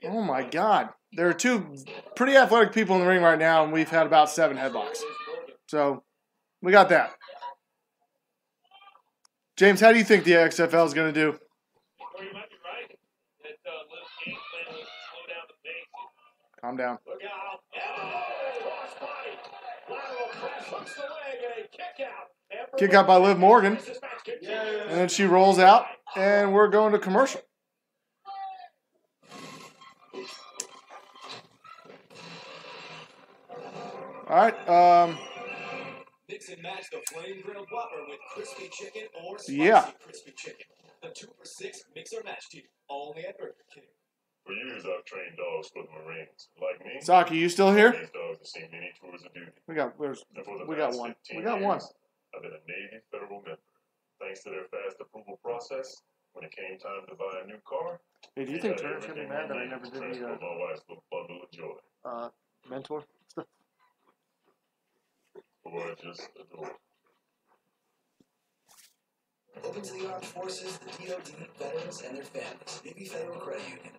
Oh my God. There are two pretty athletic people in the ring right now, and we've had about 7 headlocks. So, we got that. James, how do you think the XFL is going to do? Well, you might be right. That Liv's game plan was slow down the pace. Calm down. Look out. Crossbody. Lateral press. Hooks the leg and a kick out. Kick out by Liv Morgan. This match continues. And then she rolls out, and we're going to commercial. All right. Mix and match the flame grilled Whopper with crispy chicken or spicy Yeah. crispy chicken. The 2 for $6 mix or match deal. Only at Burger King. For years, I've trained dogs for the Marines. Like me, Saki, you still here? these dogs have seen many tours of duty. We got And for the we got past one. 15 We got one. years, I've been a Navy federal member. Thanks to their fast approval process, when it came time to buy a new car, Hey, do you they think got Turner's gonna be everything mad that I needed never to did transport the my wife's little bundle of joy. mentor stuff? Or just adore. Open to the armed forces, the DOD, veterans, and their families. Navy Federal Credit Union.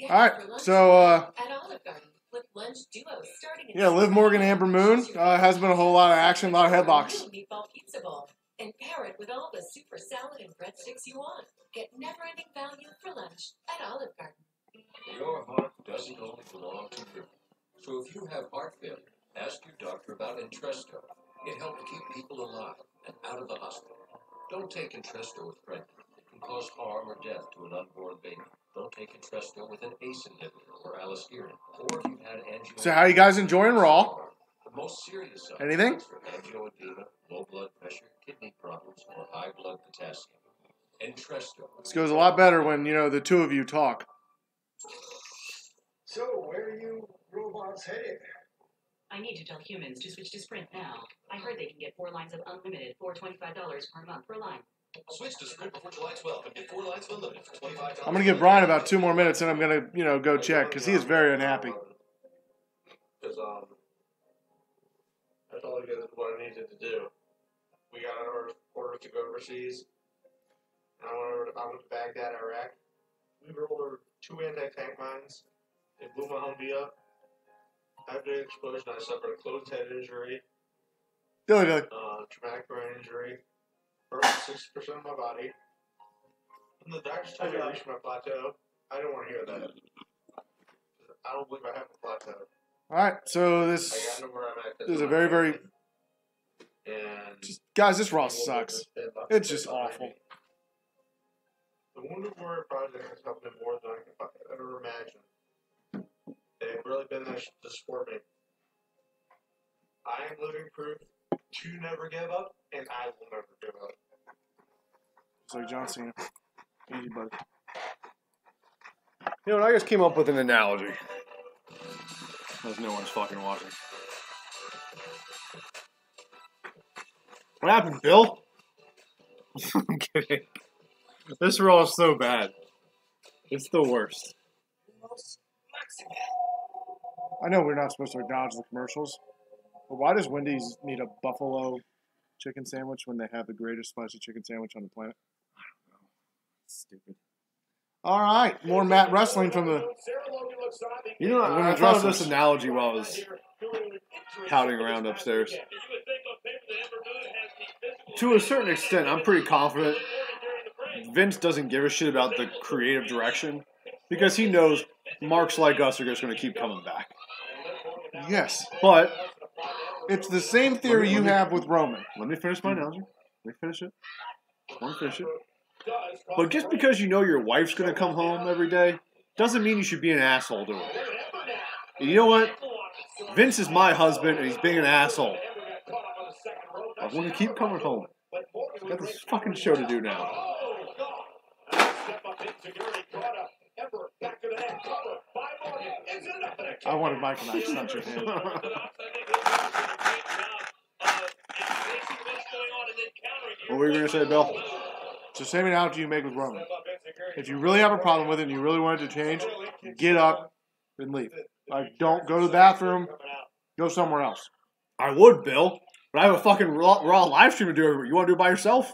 All right, so At Olive Garden with lunch duos starting at yeah, Liv Morgan, Amber Moon. Hasn't been a whole lot of action, a lot of headlocks. Meatball pizza bowl and pair it with all the super salad and breadsticks you want. Get never-ending value for lunch at Olive Garden. Your heart doesn't only belong to you. So if you have heart failure, ask your doctor about Entresto. It helps keep people alive and out of the hospital. Don't take Entresto with pregnant. It can cause harm or death to an unborn baby. Don't take Entresto with an ACE inhibitor or aliskiren. Or if you've had angioedema. So how you guys enjoying Raw? The most serious side Anything? effects are angioedema, low blood pressure, kidney problems, or high blood potassium. Entresto. This goes a lot better when, you know, the two of you talk. So, where are you robots headed? I need to tell humans to switch to Sprint now. I heard they can get 4 lines of unlimited for $25 per month per line. Switch to Sprint before July 12th and get 4 lines of unlimited for $25. I'm gonna give Brian about 2 more minutes, and I'm gonna, you know, go check because he is very unhappy. Because I told you guys what I needed to do. We got our orders to go overseas. And I went to Baghdad, Iraq. We rolled 2 anti-tank mines. They blew my Humvee up. After the explosion, I suffered a closed head injury, Dilly. traumatic brain injury, burned 60% of my body. And the doctors told me I reached my plateau. I didn't want to hear that. I don't believe I have a plateau. All right, so I this got to where I'm at. is a very, very And guys. This Raw sucks. It's just awful. The Wounded Warrior Project has helped me more than I could ever imagine. They've really been there to support me. I am living proof to never give up, and I will never give up. It's like John Cena. Easy, buddy. You know, I just came up with an analogy. Because no one's fucking watching. What happened, Bill? I'm kidding. This Raw is so bad. It's the worst. I know we're not supposed to acknowledge the commercials, but why does Wendy's need a buffalo chicken sandwich when they have the greatest spicy chicken sandwich on the planet? I don't know. Stupid. All right, more Matt wrestling from the. You know, I thought of this analogy while I was touting around upstairs. To a certain extent, I'm pretty confident Vince doesn't give a shit about the creative direction because he knows marks like us are just going to keep coming back. Yes, but it's the same theory you have with Roman. Let me finish my analogy. Let me finish it. But just because you know your wife's going to come home every day doesn't mean you should be an asshole to her. You know what? Vince is my husband, and he's being an asshole. I want to keep coming home. I've got this fucking show to do now. I wanted Michael Knight, not your hand. What were you going to say, Bill? It's the same analogy you make with Roman. If you really have a problem with it and you really want it to change, get up and leave. Like, don't go to the bathroom. Go somewhere else. I would, Bill. But I have a fucking raw live stream to do. You want to do it by yourself?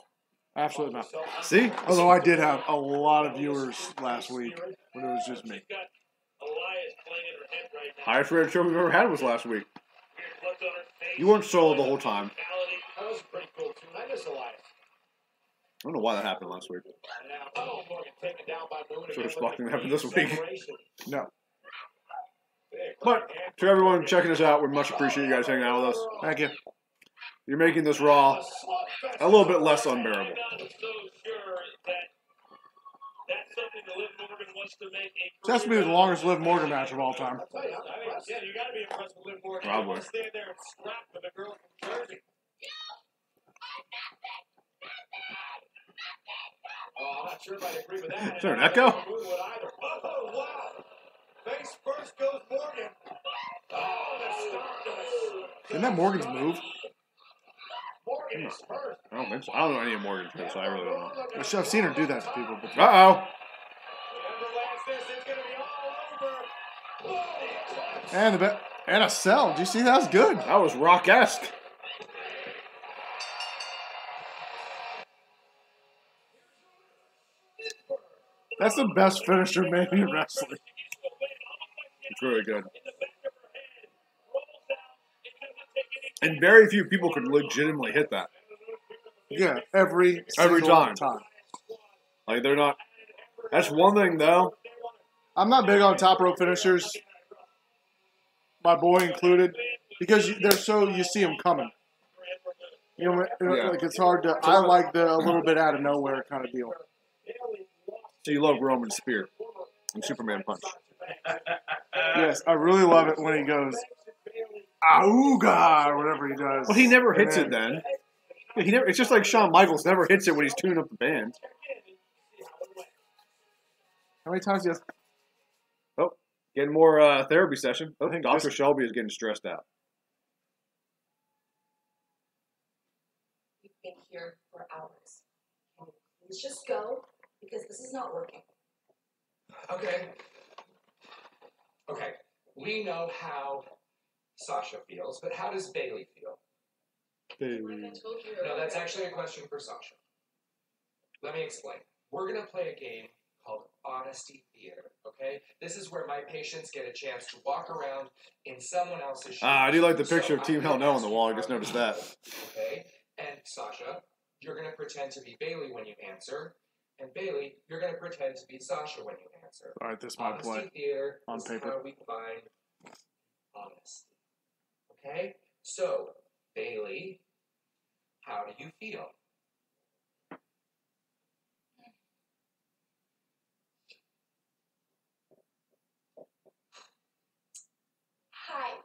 Absolutely not. See? Although I did have a lot of viewers last week when it was just me. Highest rated show we've ever had was last week. You weren't solo the whole time. That was pretty cool, too. I miss Elias. I don't know why that happened last week. Morgan taken down by Moon So it's fucking happened this week. No. Big But to everyone checking us out, we much appreciate you guys hanging out with us. Thank you. You're making this Raw a little bit less unbearable. This has to be the longest Liv Morgan match of all time. Yeah, you got to be impressed with Liv Morgan. Probably. Stand there and scrap with a girl from Jersey. Oh, I'm not sure if I agree with that. Is there an echo? Oh, wow. Face first goes Morgan. Oh, the stardust. Isn't that Morgan's move? Morgan is first. I don't think so. I don't know any of Morgan's moves, so I really don't know. I've seen her do that to people before. Uh-oh. And a cell. Did you see that? Was good. That was Rock-esque. That's the best finisher maybe in wrestling. It's really good. And very few people could legitimately hit that. Yeah, every time. time. Like, they're not... That's one thing, though. I'm not big on top rope finishers, my boy included, because they're so, you see them coming. You know, like it's hard to, I like the a little bit out of nowhere kind of deal. So you love Roman's spear and Superman punch. Yes, I really love it when he goes, Auga, or whatever he does. Well, he never hits it then. He never. It's just like Shawn Michaels never hits it when he's tuning up the band. How many times has... Oh, getting more therapy session. Oh, I think Dr. Shelby is getting stressed out. We've been here for hours. Can you please just go? Because this is not working. Okay. Okay. We know how Sasha feels, but how does Bailey feel? I told you. No, that's actually a question for Sasha. Let me explain. We're going to play a game called Honesty Theater, okay? This is where my patients get a chance to walk around in someone else's shoes. I do like the picture of Team Hell No on the wall. I just noticed that. Okay? And Sasha, you're going to pretend to be Bailey when you answer. And Bailey, you're going to pretend to be Sasha when you answer. All right, this might play Honesty Theater on is paper. how we find honesty. Okay? So, Bailey, how do you feel? Hi,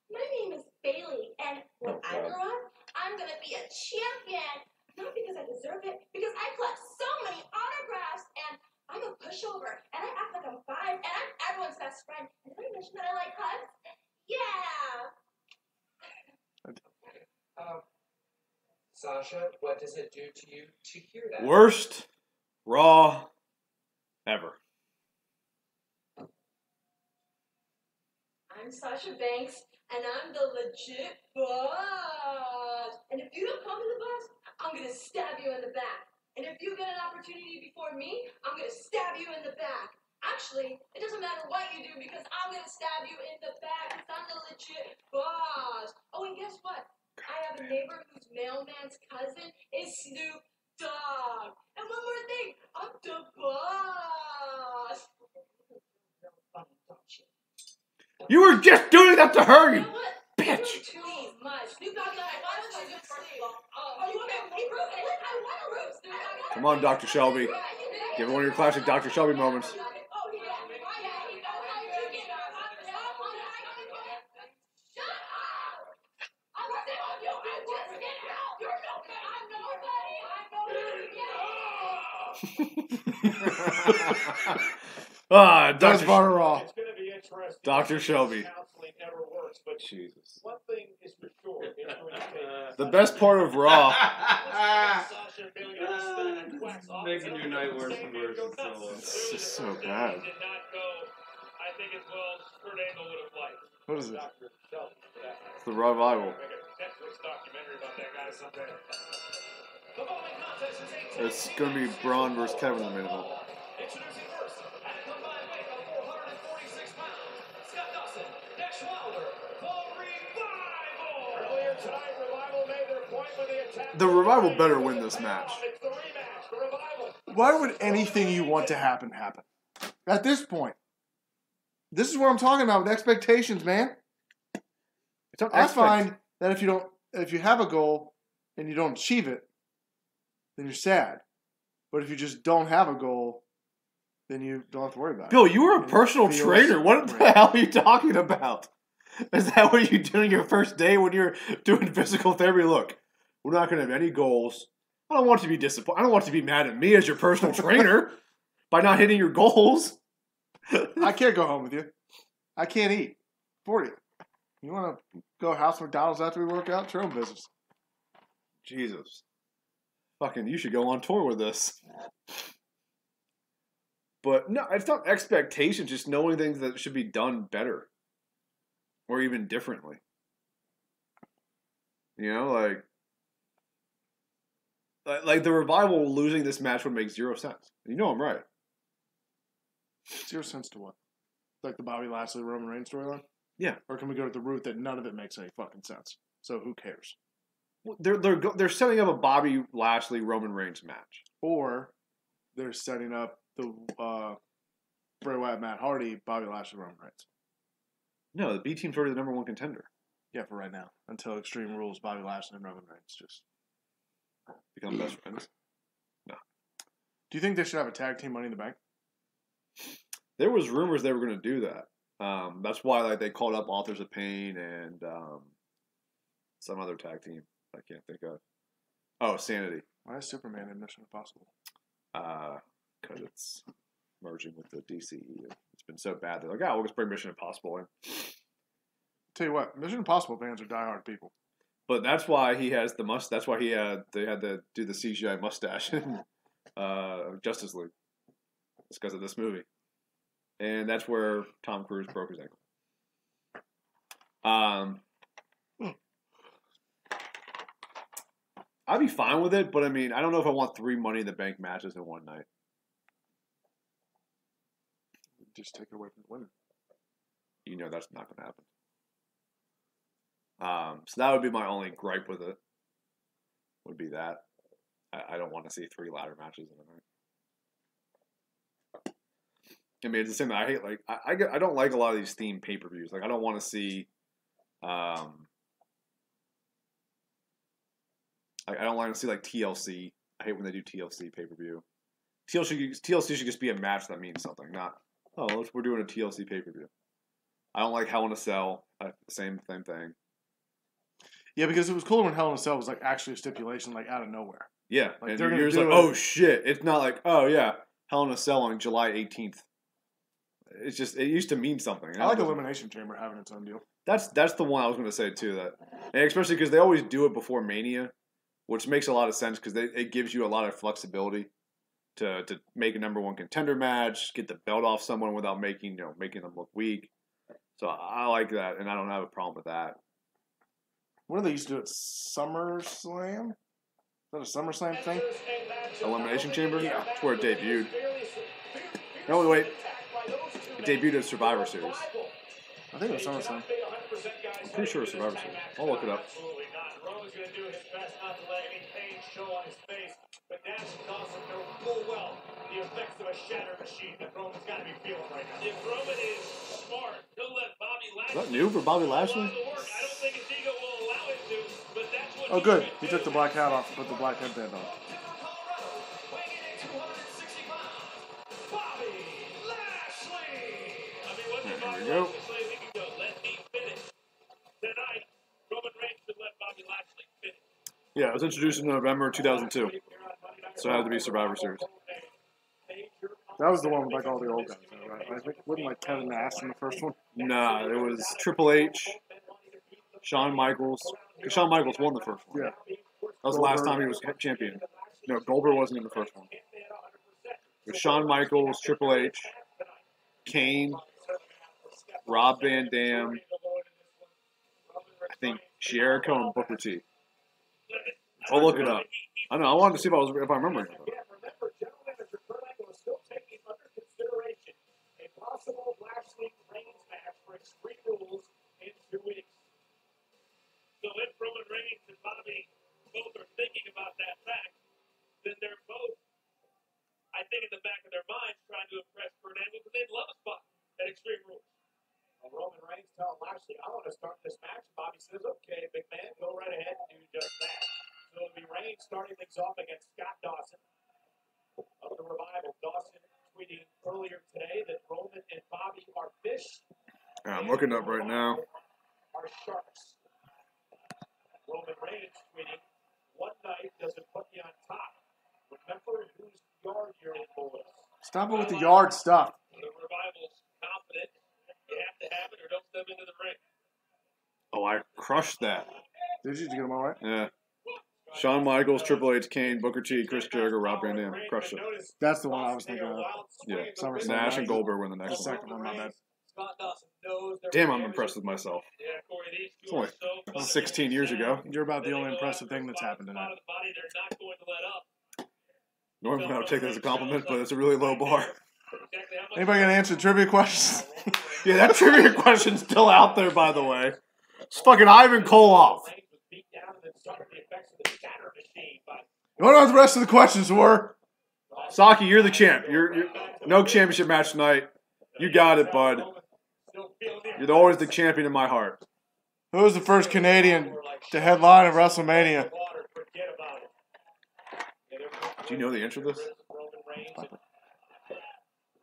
my name is Bailey, and when I grow up, I'm gonna be a champion. Not because I deserve it, because I collect so many autographs, and I'm a pushover, and I act like I'm 5, and I'm everyone's best friend. And did I mention that I like hugs? Yeah. Sasha, what does it do to you to hear that? Worst Raw ever. I'm Sasha Banks, and I'm the legit boss. And if you don't call me the boss, I'm gonna stab you in the back. And if you get an opportunity before me, I'm gonna stab you in the back. Actually, it doesn't matter what you do because I'm gonna stab you in the back because I'm the legit boss. Oh, and guess what? I have a neighbor whose mailman's cousin is Snoop Dogg. And one more thing, I'm the boss. You were just doing that to her, you know what? bitch. Too much. Snoop Dogg, why don't you just sleep? Oh, you want to root? I want to root, Snoop Dogg. Come on, Dr. Shelby. Give her one of your classic Dr. Shelby moments. That's Barter Raw. It's going to be interesting. Dr. Shelby. Counseling never works, but Jesus. one thing is for sure. The best part of Raw. Making your night worse and worse. It's just so bad. Did not go, I think, as well as Kurt Angle would have liked. What is it? Dr. Shelby, for that matter. It's the Revival. Make a Netflix documentary about that guy someday. The following contest is 18 It's going to be Braun versus Kevin in the main event. Introducing first, at a combined weight of 446 pounds, Scott Dawson, Dash Wilder, The Revival. Earlier tonight, Revival made their point when they attacked. The Revival better win this match. It's the rematch. The Revival. Why would anything you want to happen happen? At this point. This is what I'm talking about with expectations, man. I find that if you have a goal and you don't achieve it, then you're sad. But if you just don't have a goal, then you don't have to worry about it. Bill, you were a personal trainer. What the hell are you talking about? Is that what you do on your first day when you're doing physical therapy? Look, we're not going to have any goals. I don't want you to be disappointed. I don't want you to be mad at me as your personal trainer by not hitting your goals. I can't go home with you. I can't eat for you. You want to go House McDonald's after we work out? It's your own business. Jesus. Fucking, you should go on tour with this. But no, it's not expectations, just knowing things that should be done better. Or even differently. You know, like the Revival losing this match would make zero sense. You know I'm right. 0 sense to what? Like the Bobby Lashley Roman Reigns storyline? Yeah. Or can we go to the root that none of it makes any fucking sense? So who cares? Well, they're setting up a Bobby Lashley Roman Reigns match. Or they're setting up the Bray Wyatt Matt Hardy Bobby Lashley Roman Reigns. No, the B team's already the number one contender. Yeah, for right now. Until Extreme Rules, Bobby Lashley and Roman Reigns just become best friends. No. Do you think they should have a tag team Money in the Bank? There was rumors they were going to do that. That's why they called up Authors of Pain and some other tag team I can't think of. Oh, Sanity. Why is Superman in Mission Impossible? Because it's merging with the DCEU. It's been so bad. They're like, we'll just bring Mission Impossible in. Tell you what, Mission Impossible fans are diehard people. But that's why he has the must. That's why they had to do the CGI mustache in Justice League. It's because of this movie. And that's where Tom Cruise broke his ankle. I'd be fine with it, but I mean, I don't know if I want 3 Money in the Bank matches in one night. Just take it away from the women. You know that's not going to happen. So that would be my only gripe with it. Would be that. I don't want to see 3 ladder matches in a night. I mean, it's the same thing. I hate, I don't like a lot of these themed pay-per-views. Like, I don't want to see, I don't like to see, TLC. I hate when they do TLC pay-per-view. TLC should just be a match that means something, not, we're doing a TLC pay-per-view. I don't like Hell in a Cell. Same thing. Yeah, because it was cooler when Hell in a Cell was, actually a stipulation, out of nowhere. Yeah, and you're just like, oh, shit. It's not like, oh, yeah, Hell in a Cell on July 18th. It's just, it used to mean something. I like Elimination Chamber having its own deal. That's the one I was going to say, too. And especially because they always do it before Mania, which makes a lot of sense because it gives you a lot of flexibility to make a number one contender match, get the belt off someone without making them look weak. So I like that, and I don't have a problem with that. What do they used to do at SummerSlam? Is that a SummerSlam thing? Elimination Chamber? Yeah. That's where it debuted. No, wait. It debuted at Survivor Series. I think it was SummerSlam. I'm pretty sure it was Survivor Series. I'll look it up. Absolutely not. Roman's going to do his best not to let any pain show on his face, but Nash and Dawson know full well the effects of a shattered machine that Roman's got to be feeling right now. If Roman is smart, he'll let Bobby Lashley. Is that new for Bobby Lashley? I don't think his ego will allow him to, but that's what Oh, good. He took the black hat off and put the black headband on. There we go. Tonight, Roman Reigns should let Bobby Lashley finish. Yeah, it was introduced in November 2002. So it had to be Survivor Series. That was the one with all the old guys, right? I think wasn't Kevin Nash in the first one? Nah, it was Triple H, Shawn Michaels. Because Shawn Michaels won the first one. Yeah. That was the last time he was champion. No, Goldberg wasn't in the first one. It was Shawn Michaels, Triple H, Kane, Rob Van Dam, I think Jericho and Booker T. I'll look it up. I don't know. I wanted to see if I remember it. Possible Lashley Reigns match for Extreme Rules in 2 weeks. So if Roman Reigns and Bobby both are thinking about that fact, then they're both, I think, in the back of their minds trying to impress Kurt Angle because they'd love a spot at Extreme Rules. Roman Reigns telling Lashley, I want to start this match. Bobby says, okay, big man, go right ahead and do just that. So it'll be Reigns starting things off against Scott Dawson of the Revival. Dawson tweeting earlier today that Roman and Bobby are fish. I'm looking up right now. Are sharks. Roman Reigns tweeting, one night doesn't put me on top. Remember whose yard you're in, boys. Stop it with the yard stuff. The Revival's confident. You have to have it or don't step into the ring. Oh, I crushed that. Did you get them all right? Yeah. Shawn Michaels, Triple H, Kane, Booker T, Chris Jericho, Rob Van Dam. Crushed it. That's the one I was thinking of. Yeah. SummerSlam Nash and night. Goldberg were the The next one. second one, my bad. Damn, I'm impressed with myself. It's only 16 years ago. You're about the only impressive thing that's happened tonight. Normally I would take that as a compliment, but it's a really low bar. Anybody gonna answer trivia questions? Yeah, that trivia question's still out there, by the way. It's fucking Ivan Koloff. You want to know what the rest of the questions were? Saki, you're the champ. You're no championship match tonight. You got it, bud. You're always the champion in my heart. Who was the first Canadian to headline of WrestleMania? Do you know the answer to this?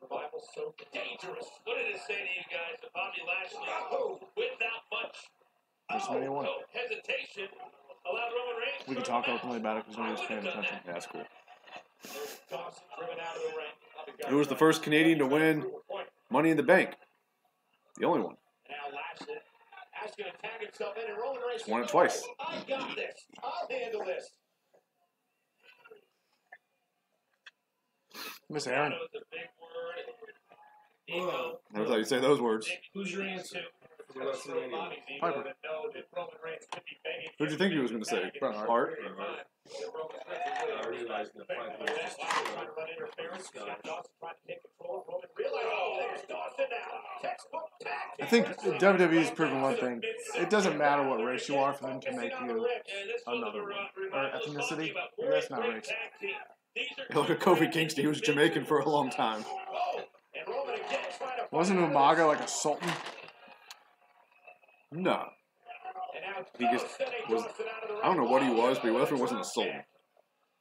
Revival's so dangerous. What did it say to you guys that Bobby Lashley, without much WrestleMania 1. hesitation, allowed Roman Reigns We can talk openly about it because nobody's paying attention. Yeah, that's cool. Dawson driven out of the ring. Who was the first Canadian to win Money in the Bank? The only one. Now Lashley asking to tag himself in, and Roman Reigns Won it twice. I got this. I'll handle this. Miss Aaron. Never thought you'd say those words. Who's your answer for WrestleMania? Piper. Who'd you think he was going to say? Hart? I realized the fight was just I think WWE's proven one thing. It doesn't matter what race you are for them to make you another one. Or ethnicity. That's not race. Look at Kofi Kingston. He was Jamaican for a long time. Wasn't Umaga like a sultan? No. He just was. I don't know what he was, but he definitely wasn't a sultan.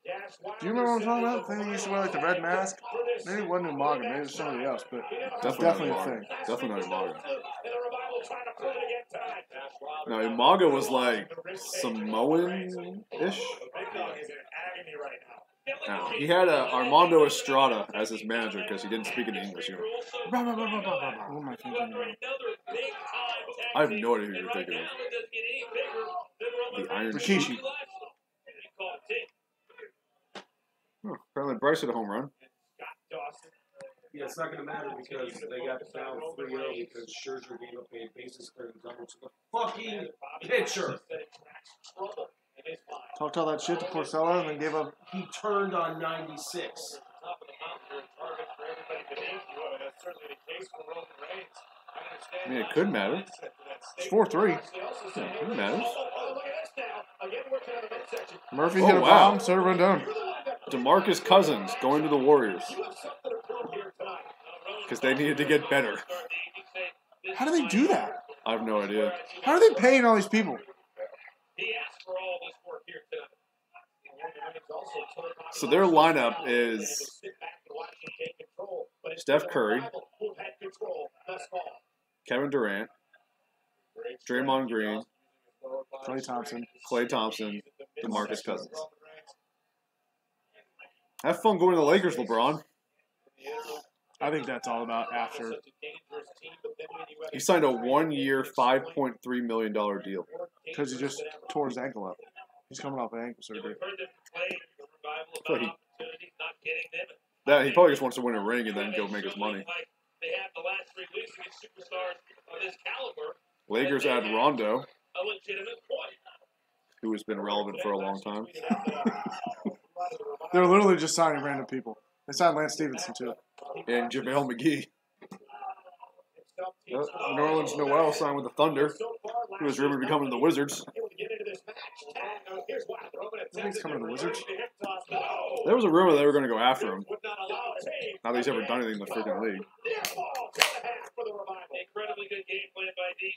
Do you remember what I'm talking about? The thing he used to wear like the red mask? Maybe it wasn't Umaga, maybe it was somebody else, but it's definitely a thing. Definitely not Umaga. No, Umaga was like Samoan-ish. No, he had Armando Estrada as his manager because he didn't speak in the English. You know. What am I thinking about? I have no idea who you're thinking of. The Iron Rikishi. Oh, apparently Bryce hit a home run. Yeah, it's not going to matter because they got down 3-0 because Scherzer gave up a bases clearing double to the fucking pitcher. Talked all that shit to Porcello and then gave up. He turned on 96. I mean, it could matter. It's 4-3. Yeah, it matters. Murphy hit a bomb, so did Rendon. DeMarcus Cousins going to the Warriors because they needed to get better. How do they do that? I have no idea. How are they paying all these people? So their lineup is Steph Curry, Kevin Durant, Draymond Green, Klay Thompson, DeMarcus Cousins. Have fun going to the Lakers, LeBron. I think that's all about after. He signed a 1-year, $5.3 million deal. Because he just tore his ankle up. He's coming off an ankle surgery. So he probably just wants to win a ring and then go make his money. Lakers add Rondo, who has been relevant for a long time. They're literally just signing random people. They signed Lance Stevenson, too. And JaVale McGee. New Orleans Noel signed with the Thunder, who was rumored to be coming to the Wizards. He's coming to the Wizards? There was a rumor they were going to go after him. Not that he's ever done anything in the freaking league. Incredibly good game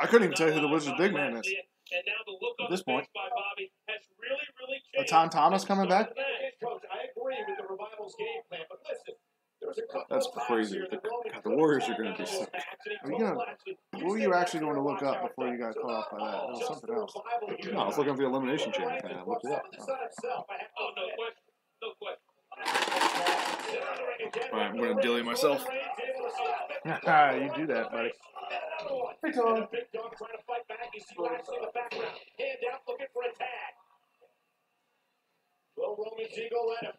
I couldn't even tell you who the Wizard's big man is. And now the look At on this the point. face by Bobby has really changed. Laton Thomas coming back? Coach, I agree with the Revival's game plan, but listen, there's a couple That's of times crazy. here that Roman The Warriors are going to be took sick. Are you gonna? What were you actually going to look up before you got caught off by that? It was something else. No, I was looking for the Elimination Chamber. I looked it up. Oh, no question. No question. All right, I'm going to dilly myself. You do that, buddy. Hey, Tom. Big dog trying to fight back. You see Lashley in the background. Hand out, looking for a tag. Will Roman Eagle let him?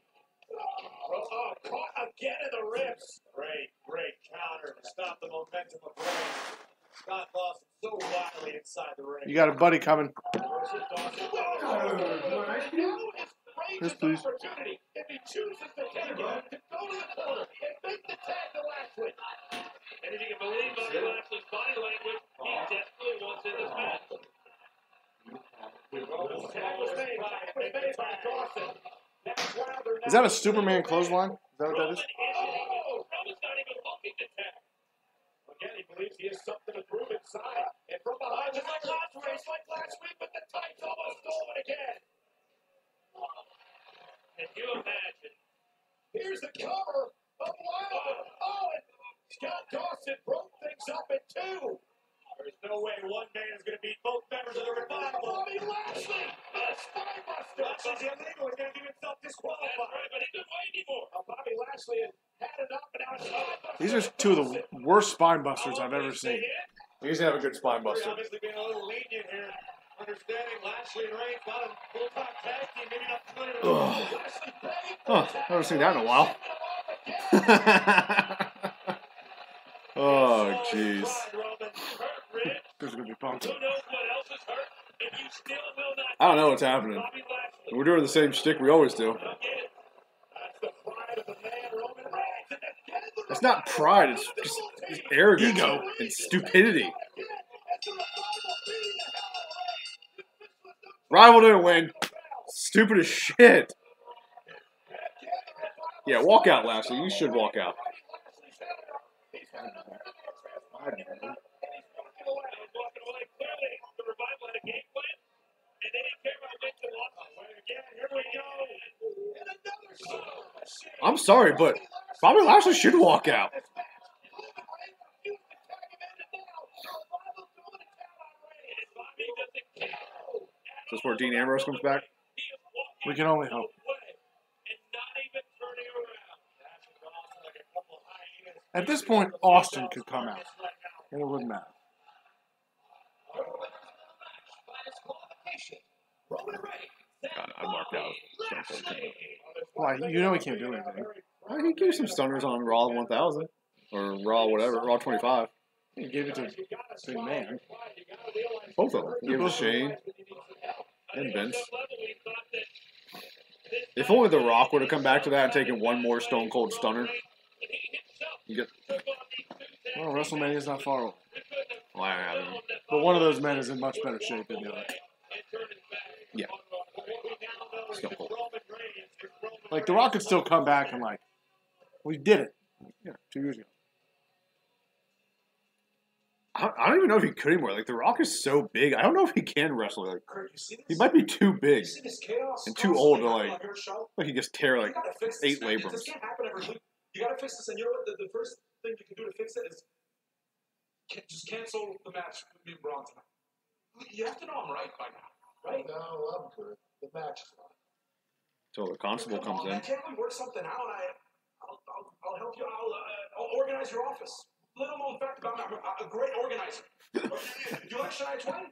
Oh, caught again in the ribs. Great counter to stop the momentum of Reigns. Scott Lawson so wildly inside the ring. You got a buddy coming. Yes, please. Opportunity. If he chooses to take it, to go to the corner and make the tag to Lashley. And if you can believe Bobby Lashley's body language, he definitely wants in this match. Tag was made by Dawson. Is that a Superman clothesline? Is that what that is? Roman's not even looking to tag. Again, he believes he has something to prove inside. And from behind, just like last week, but the tights almost stolen again. Can you imagine? Here's the cover of Wilder. Oh, and Scott Dawson broke things up in two. There's no way one man is going to beat both members of the Revival. Bobby Lashley, a spinebuster. Lashley's illegal. He's going to give himself disqualified. That's right, but he couldn't wait anymore. Bobby Lashley has had enough, and now a spinebuster. These are two of the worst spine busters I've ever seen. He's have a good spine buster. Obviously being a little lenient here. Understanding Lashley and Reigns not a full-time tag team, maybe not familiar with Huh, I haven't seen that in a while. Oh, jeez. This is going to be fun. Who knows what else is hurt, and you still will not. I don't know what's happening. We're doing the same shtick we always do. It's not pride, it's just arrogance Ego. and stupidity. Rival didn't win. Stupid as shit. Yeah, walk out, Lashley. You should walk out. I'm sorry, but Bobby Lashley should walk out. Is this where Dean Ambrose comes back? We can only hope. At this point, Austin could come out, and it wouldn't matter. God, I marked out. Why? You know he can't do anything. He gave some stunners on Raw 1000 or Raw whatever, Raw 25. He gave it to Big Man. Both of them. He gave it to Shane and Vince. If only The Rock would have come back to that and taken one more Stone Cold stunner. You get. Well, WrestleMania's not far away. Well, I don't know. But one of those men is in much better shape than the other. Yeah. Stone Cold. Like, The Rock could still come back and, like, we did it. Yeah, 2 years ago. I don't even know if he could anymore. Like, The Rock is so big. I don't know if he can wrestle. Like, he might be too big and too old to, like he just tear, like, 8 labrums. This can't happen every week. You got to fix this, and you know what? The first thing you can do to fix it is just cancel the match with me and Braun tonight. You have to know I'm right by now, right? No, I'm good. The match is fine. Until the constable comes in. Can't we work something out? I'll help you. I'll organize your office. Little known fact about me, I'm a great organizer. You like Shania Twain?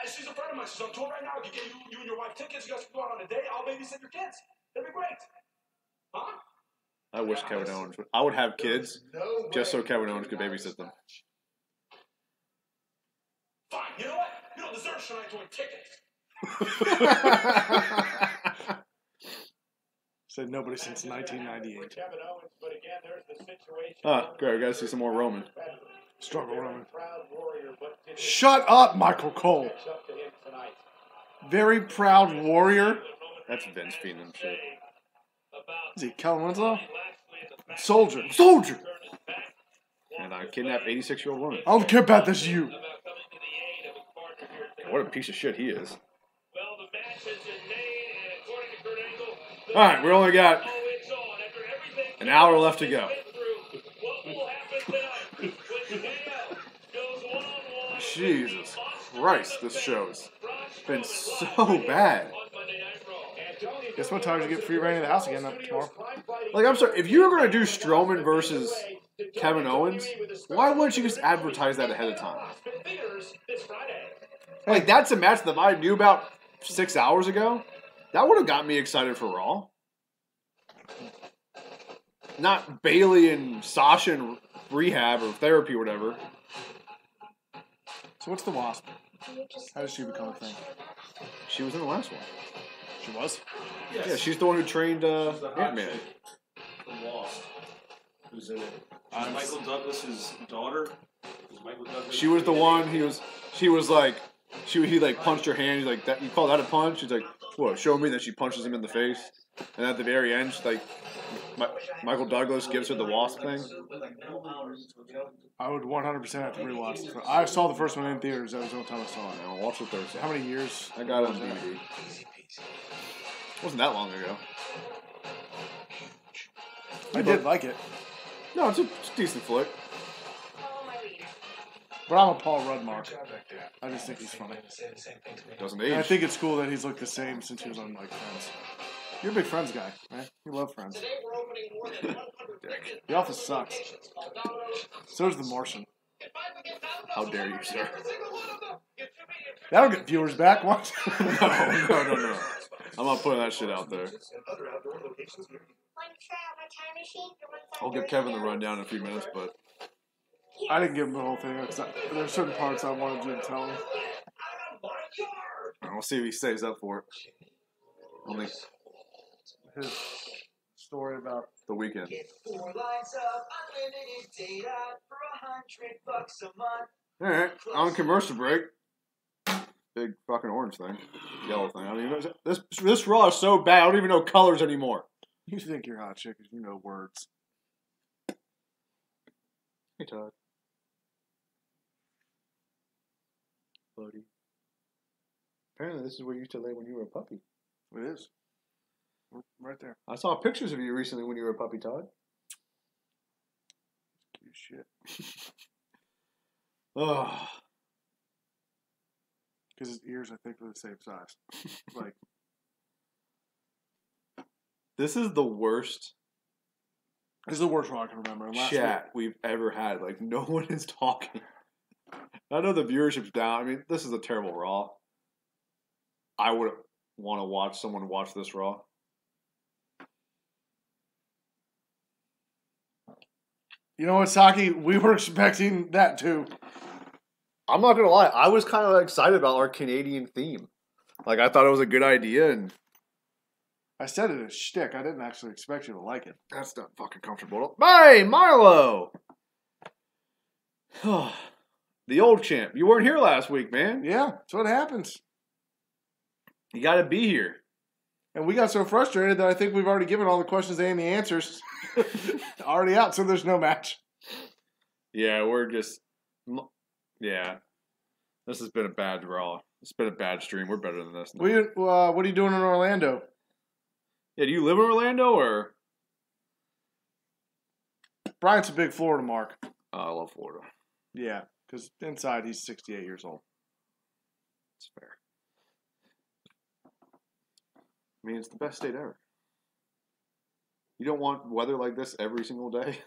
She's a friend of mine. She's on tour right now. I can get you and your wife tickets. You guys can go out on a date. I'll babysit your kids. That'd be great. Huh? I wish Kevin Owens would. I would have kids just so Kevin Owens could babysit them. Fine. You know what? You don't deserve Shania Twain tickets. Said nobody since 1998. Ah, great. We got to see some more Roman. Struggle Roman. Shut up, Michael Cole. Very proud warrior. That's Vince feeding him shit. Is he Kellen Winslow? Soldier. And I kidnapped 86-year-old woman. I don't care about this you. What a piece of shit he is. Well, the match has been made, and according to Kurt Angle, All right, we only got it's on. After everything an hour left to go. what will happen tonight when KO goes one-on-one with Jesus the monster Christ, of the this fans, show's Braun been Strowman so live bad. on Monday Night Raw. Guess what time you get free reign of the house again tomorrow? Like, I'm sorry, if you were going to do Strowman versus Kevin Owens, why wouldn't you just advertise that ahead of time? Like, that's a match that I knew about 6 hours ago. That would have got me excited for Raw. Not Bailey and Sasha in rehab or therapy or whatever. So what's the Wasp? How did she become a thing? She was in the last one. She was? Yes. Yeah, she's the one who trained She's the hot Ant-Man. chick from Lost, who's in it. She's Michael Douglas's daughter. Is Michael Douglas She was the one. She was like. He like punched her hand. He's like, "That you call that a punch?" She's like, "What? Show me." Then she punches him in the face. And at the very end, she's like, Michael Douglas gives her the Wasp thing. I would 100% have to rewatch it. I saw the first one in theaters. That was the only time I saw it. I'll watch it Thursday. How many years? I got it on DVD. Wasn't that long ago. I did like it. No, it's a decent flick. But I'm a Paul Rudd mark. I just think he's funny. Doesn't And I age. think it's cool that he's looked the same since he was on like Friends. You're a big Friends guy, right? You love Friends. The Office sucks. So does The Martian. How dare you, sir? That'll get viewers back. What? No. I'm not putting that shit out there. I'll give Kevin the rundown in a few minutes, but I didn't give him the whole thing. There's certain parts I wanted you to tell him. I'll see if he stays up for it. Only His story about the weekend. All right, on commercial break. Big fucking orange thing, yellow thing. I mean, this Raw is so bad. I don't even know colors anymore. You think you're hot chick because you know words. Hey, Todd. Buddy. Apparently, this is where you used to lay when you were a puppy. It is. Right there. I saw pictures of you recently when you were a puppy, Todd. Cute shit. Oh. Because his ears, I think, are the same size. Like, this is the worst this is the worst Raw I can remember. And last chat we've ever had. Like, no one is talking. I know the viewership's down. I mean, this is a terrible Raw. I would want to watch someone watch this Raw. You know what, Saki? We were expecting that too. I'm not gonna lie. I was kind of excited about our Canadian theme. Like, I thought it was a good idea, and I said it as shtick. I didn't actually expect you to like it. that's not fucking comfortable. Hey, Milo! The old champ. You weren't here last week, man. Yeah, that's what happens. You got to be here. And we got so frustrated that I think we've already given all the questions and the answers. Already out, so there's no match. Yeah, we're just... Yeah. This has been a bad Raw. It's been a bad stream. We're better than this now. What are you doing in Orlando? Yeah, do you live in Orlando, or...? Bryant's a big Florida mark. Oh, I love Florida. Yeah, because inside he's 68 years old. It's fair. I mean, it's the best state ever. You don't want weather like this every single day?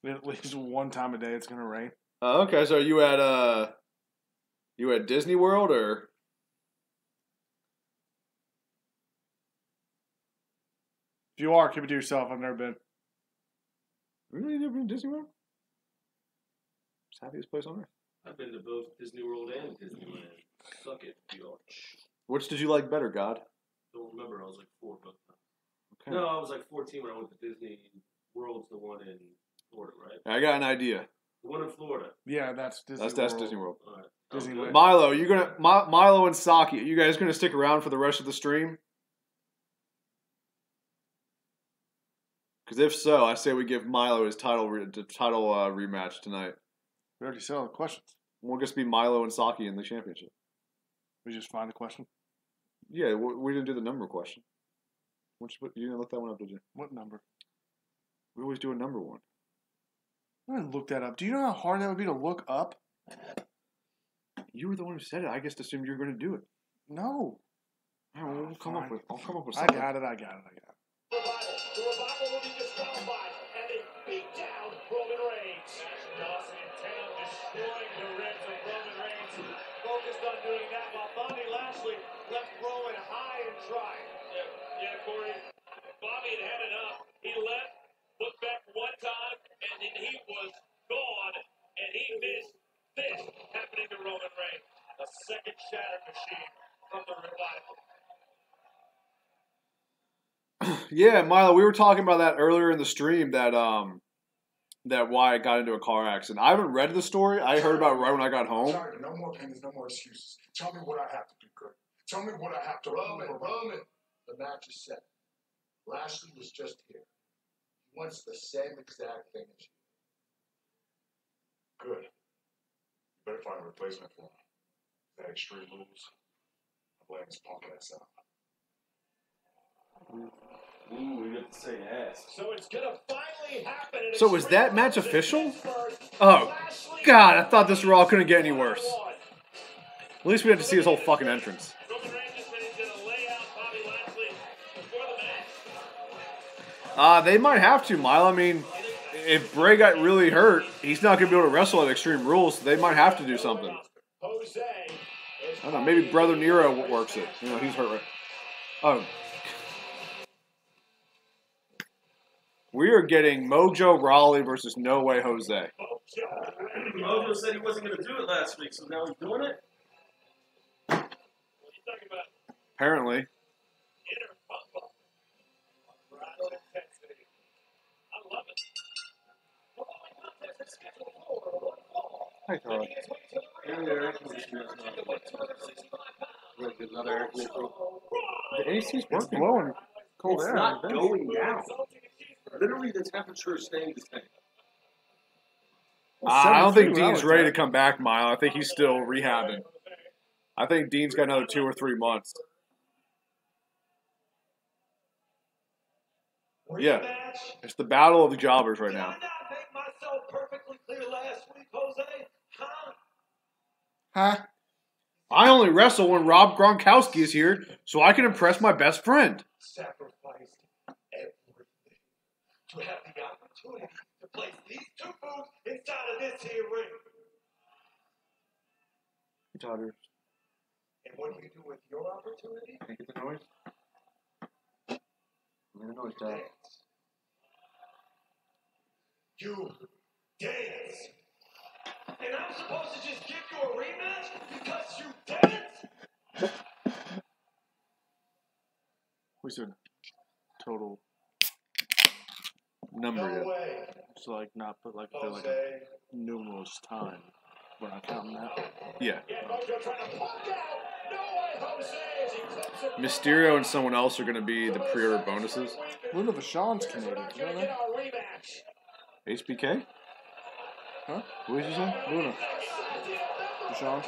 At least one time a day it's going to rain. Okay, so you at Disney World, or? If you are, keep it to yourself. I've never been. Really, never been to Disney World? It's the happiest place on earth. I've been to both Disney World and Disneyland. Suck it, George. Which did you like better, God? Don't remember. I was like 4, but Okay. no, I was like 14 when I went to Disney World's the one in Florida, right? I got an idea. The one in Florida. Yeah, that's Disney World. That's Disney World. All right. Disneyland. Milo, you gonna Milo and Saki, you guys gonna stick around for the rest of the stream? Because if so, I say we give Milo his title rematch tonight. We already said all the questions. We'll just be Milo and Saki in the championship. We just find the question. Yeah, we didn't do the number question. You didn't look that one up, did you? What number? We always do a number one. I'm gonna look that up. Do you know how hard that would be to look up? You were the one who said it. I just assumed you were going to do it. No. All right, I'll come up with I something. got it. The revival will be disqualified, and they beat down Roman Reigns. Dawson in town destroying the ribs of Roman Reigns. Focused on doing that while Bobby Lashley left Roman high and dry. Yeah, Corey. Bobby had had enough. He left, looked back one time, and then he was gone, and he missed this happening to Roman Reigns. A second shatter machine from the revival. Yeah, Milo, we were talking about that earlier in the stream that Wyatt got into a car accident. I haven't read the story. I heard about it right when I got home. Sorry, no more opinions, no more excuses. Tell me what I have to do good. Tell me what I have to Roman, the match is set. Lashley was just here. He wants the same exact thing as you. Good. You better find a replacement for him. That extreme moves. I'm laying his punk ass out. Ooh, we get to say yes. So it's gonna finally happen. So is that match official? Oh, God, I thought this Raw couldn't get any worse. At least we had to see his whole fucking entrance. Roman Reigns is gonna lay out Bobby Lashley before the match. They might have to, Milo. I mean, if Bray got really hurt, he's not going to be able to wrestle at Extreme Rules, so they might have to do something. I don't know, maybe Brother Nero works it. You know, he's hurt right. Oh. We are getting Mojo Rawley versus No Way Jose. Mojo said he wasn't going to do it last week, so now he's doing it? What are you talking about? Apparently. Inner fumble. Unbridled intensity. I love it. The following contest is scheduled for one fall. Hi, Carl. Making his way to the ring. The AC's working. Blowing cold It's air. not going down. Literally, the temperature is staying the same. I don't think Dean's ready to come back, Mile. I think he's still rehabbing. I think Dean's got another 2 or 3 months. Yeah. It's the battle of the jobbers right now. Did I not make myself perfectly clear last week, Jose? Huh? I only wrestle when Rob Gronkowski is here, so I can impress my best friend. Sacrificed everything to have the opportunity to place these two moves inside of this here ring. Todders. And what do you do with your opportunity? Can you get the noise? Get the noise, Dad. Dance. You dance. And I'm supposed to just give you a rematch because you dance? We said total Number No yet. way. So like not put like a Jose. numerous time. We're not counting that. Yeah. Mojo trying to punk out. No way, Jose, as he clips him. Mysterio and someone else are going to be the pre-order bonuses. Luna Vachon's Canadian. You know that? Our rematch. HBK? Huh? What did you say? Luna. Vachon?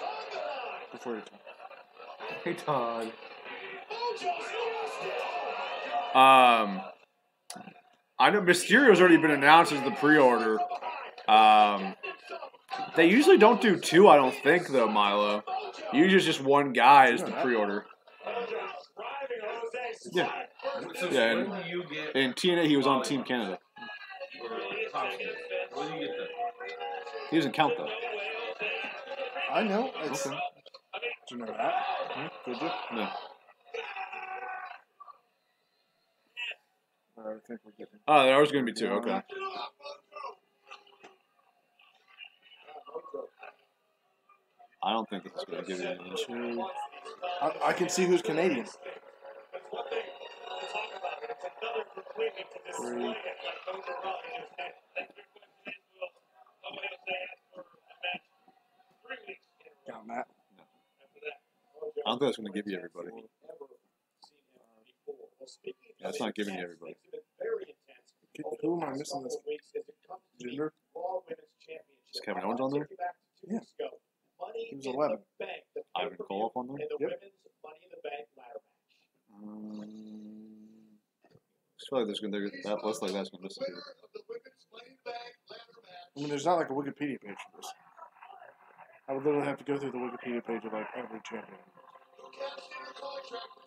Before your time. Hey, Todd. I know Mysterio's already been announced as the pre-order. They usually don't do 2, I don't think, though, Milo. Usually it's just one guy as the pre-order. Yeah. Yeah, and in TNA he was on Team Canada. He doesn't count, though. I know. It's, Okay. Do you know that? Did you? No. I think we're getting. Oh, there was going to be 2, okay. I don't think this is going to give you anything. I can see who's Canadian. 3. Got Matt. I don't think that's going to give you everybody. Yeah, it's not giving you everybody. Who am I missing this? Gender? Is Kevin Owens on there? Yeah. Money He was in 11. the Bank, the Ivan Koloff on there? and the Yep. women's Money in the Bank ladder match. I feel like that list like that's gonna disappear. I mean, there's not like a Wikipedia page for this. I would literally have to go through the Wikipedia page of like every champion.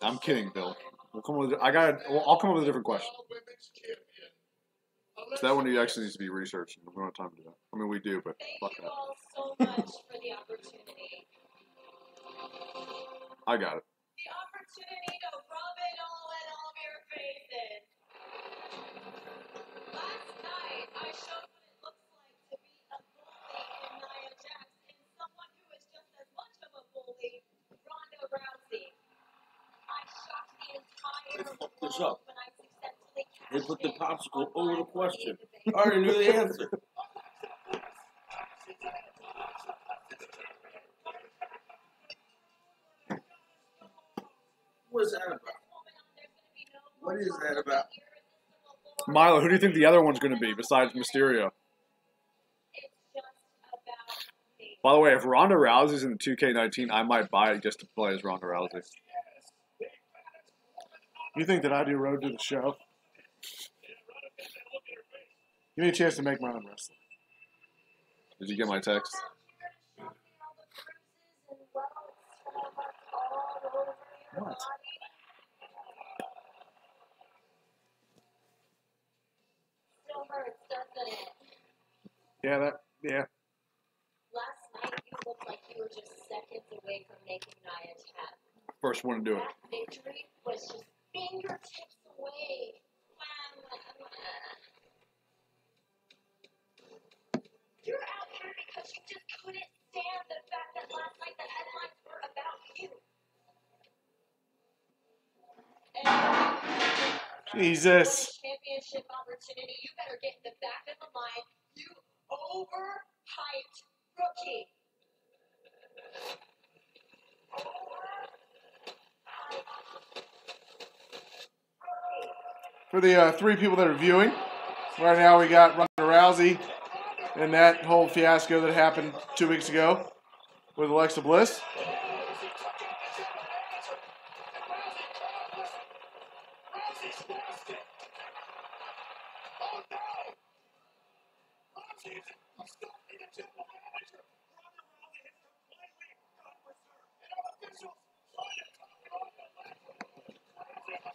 I'm kidding, Bill. I'll come up with a different question. So that one actually needs to be researched, and we don't have time to do that. I mean, we do, but fuck Thank you that. all so much for the opportunity. I got it. The opportunity to rub it all in all of your faces. Last night, I showed what it looks like to be a bully in Nia Jax and someone who is just as much of a bully, Ronda Rousey. I shocked the entire Fuck this world up. when I successfully They cashed put the in popsicle on over my the question. Money in the I already knew the Bank. answer. What is that about? What is that about? Milo, who do you think the other one's going to be besides Mysterio? By the way, if Ronda Rousey's in the 2K19, I might buy it just to play as Ronda Rousey. You think that I do Road to the Show? Give me a chance to make my own wrestling. Did you get my text? What? Still hurts, doesn't it? Yeah, Last night, you looked like you were just seconds away from making Nia Jax. First one to do it. That victory was just fingertips away. You're out here because you just couldn't stand the fact that last night the headlines were about you. And Jesus. championship opportunity, you better get in the back of the line. You overhyped rookie. For the 3 people that are viewing, right now we got Ronda Rousey and that whole fiasco that happened 2 weeks ago with Alexa Bliss.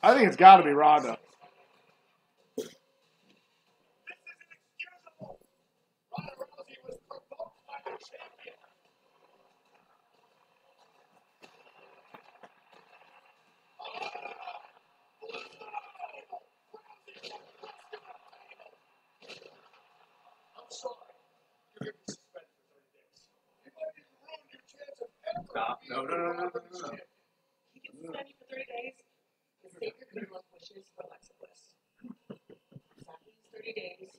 I think it's got to be Ronda. Stop. No. He can suspend you for 30 days and save your good luck wishes for Alexa Bliss. After these 30 days,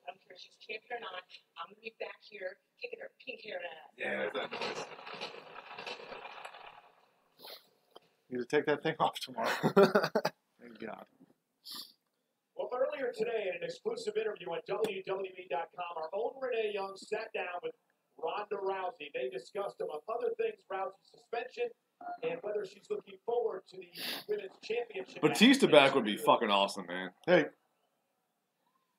I don't care if she's champion or not, I'm going to be back here kicking her pink hair ass. Yeah, that's nice. You need to take that thing off tomorrow. Thank God. Well, earlier today, in an exclusive interview on WWE.com, our own Renee Young sat down with Ronda Rousey. They discussed, among other things, Rousey's suspension and whether she's looking forward to the Women's Championship. Batista back would be fucking awesome, man. Hey.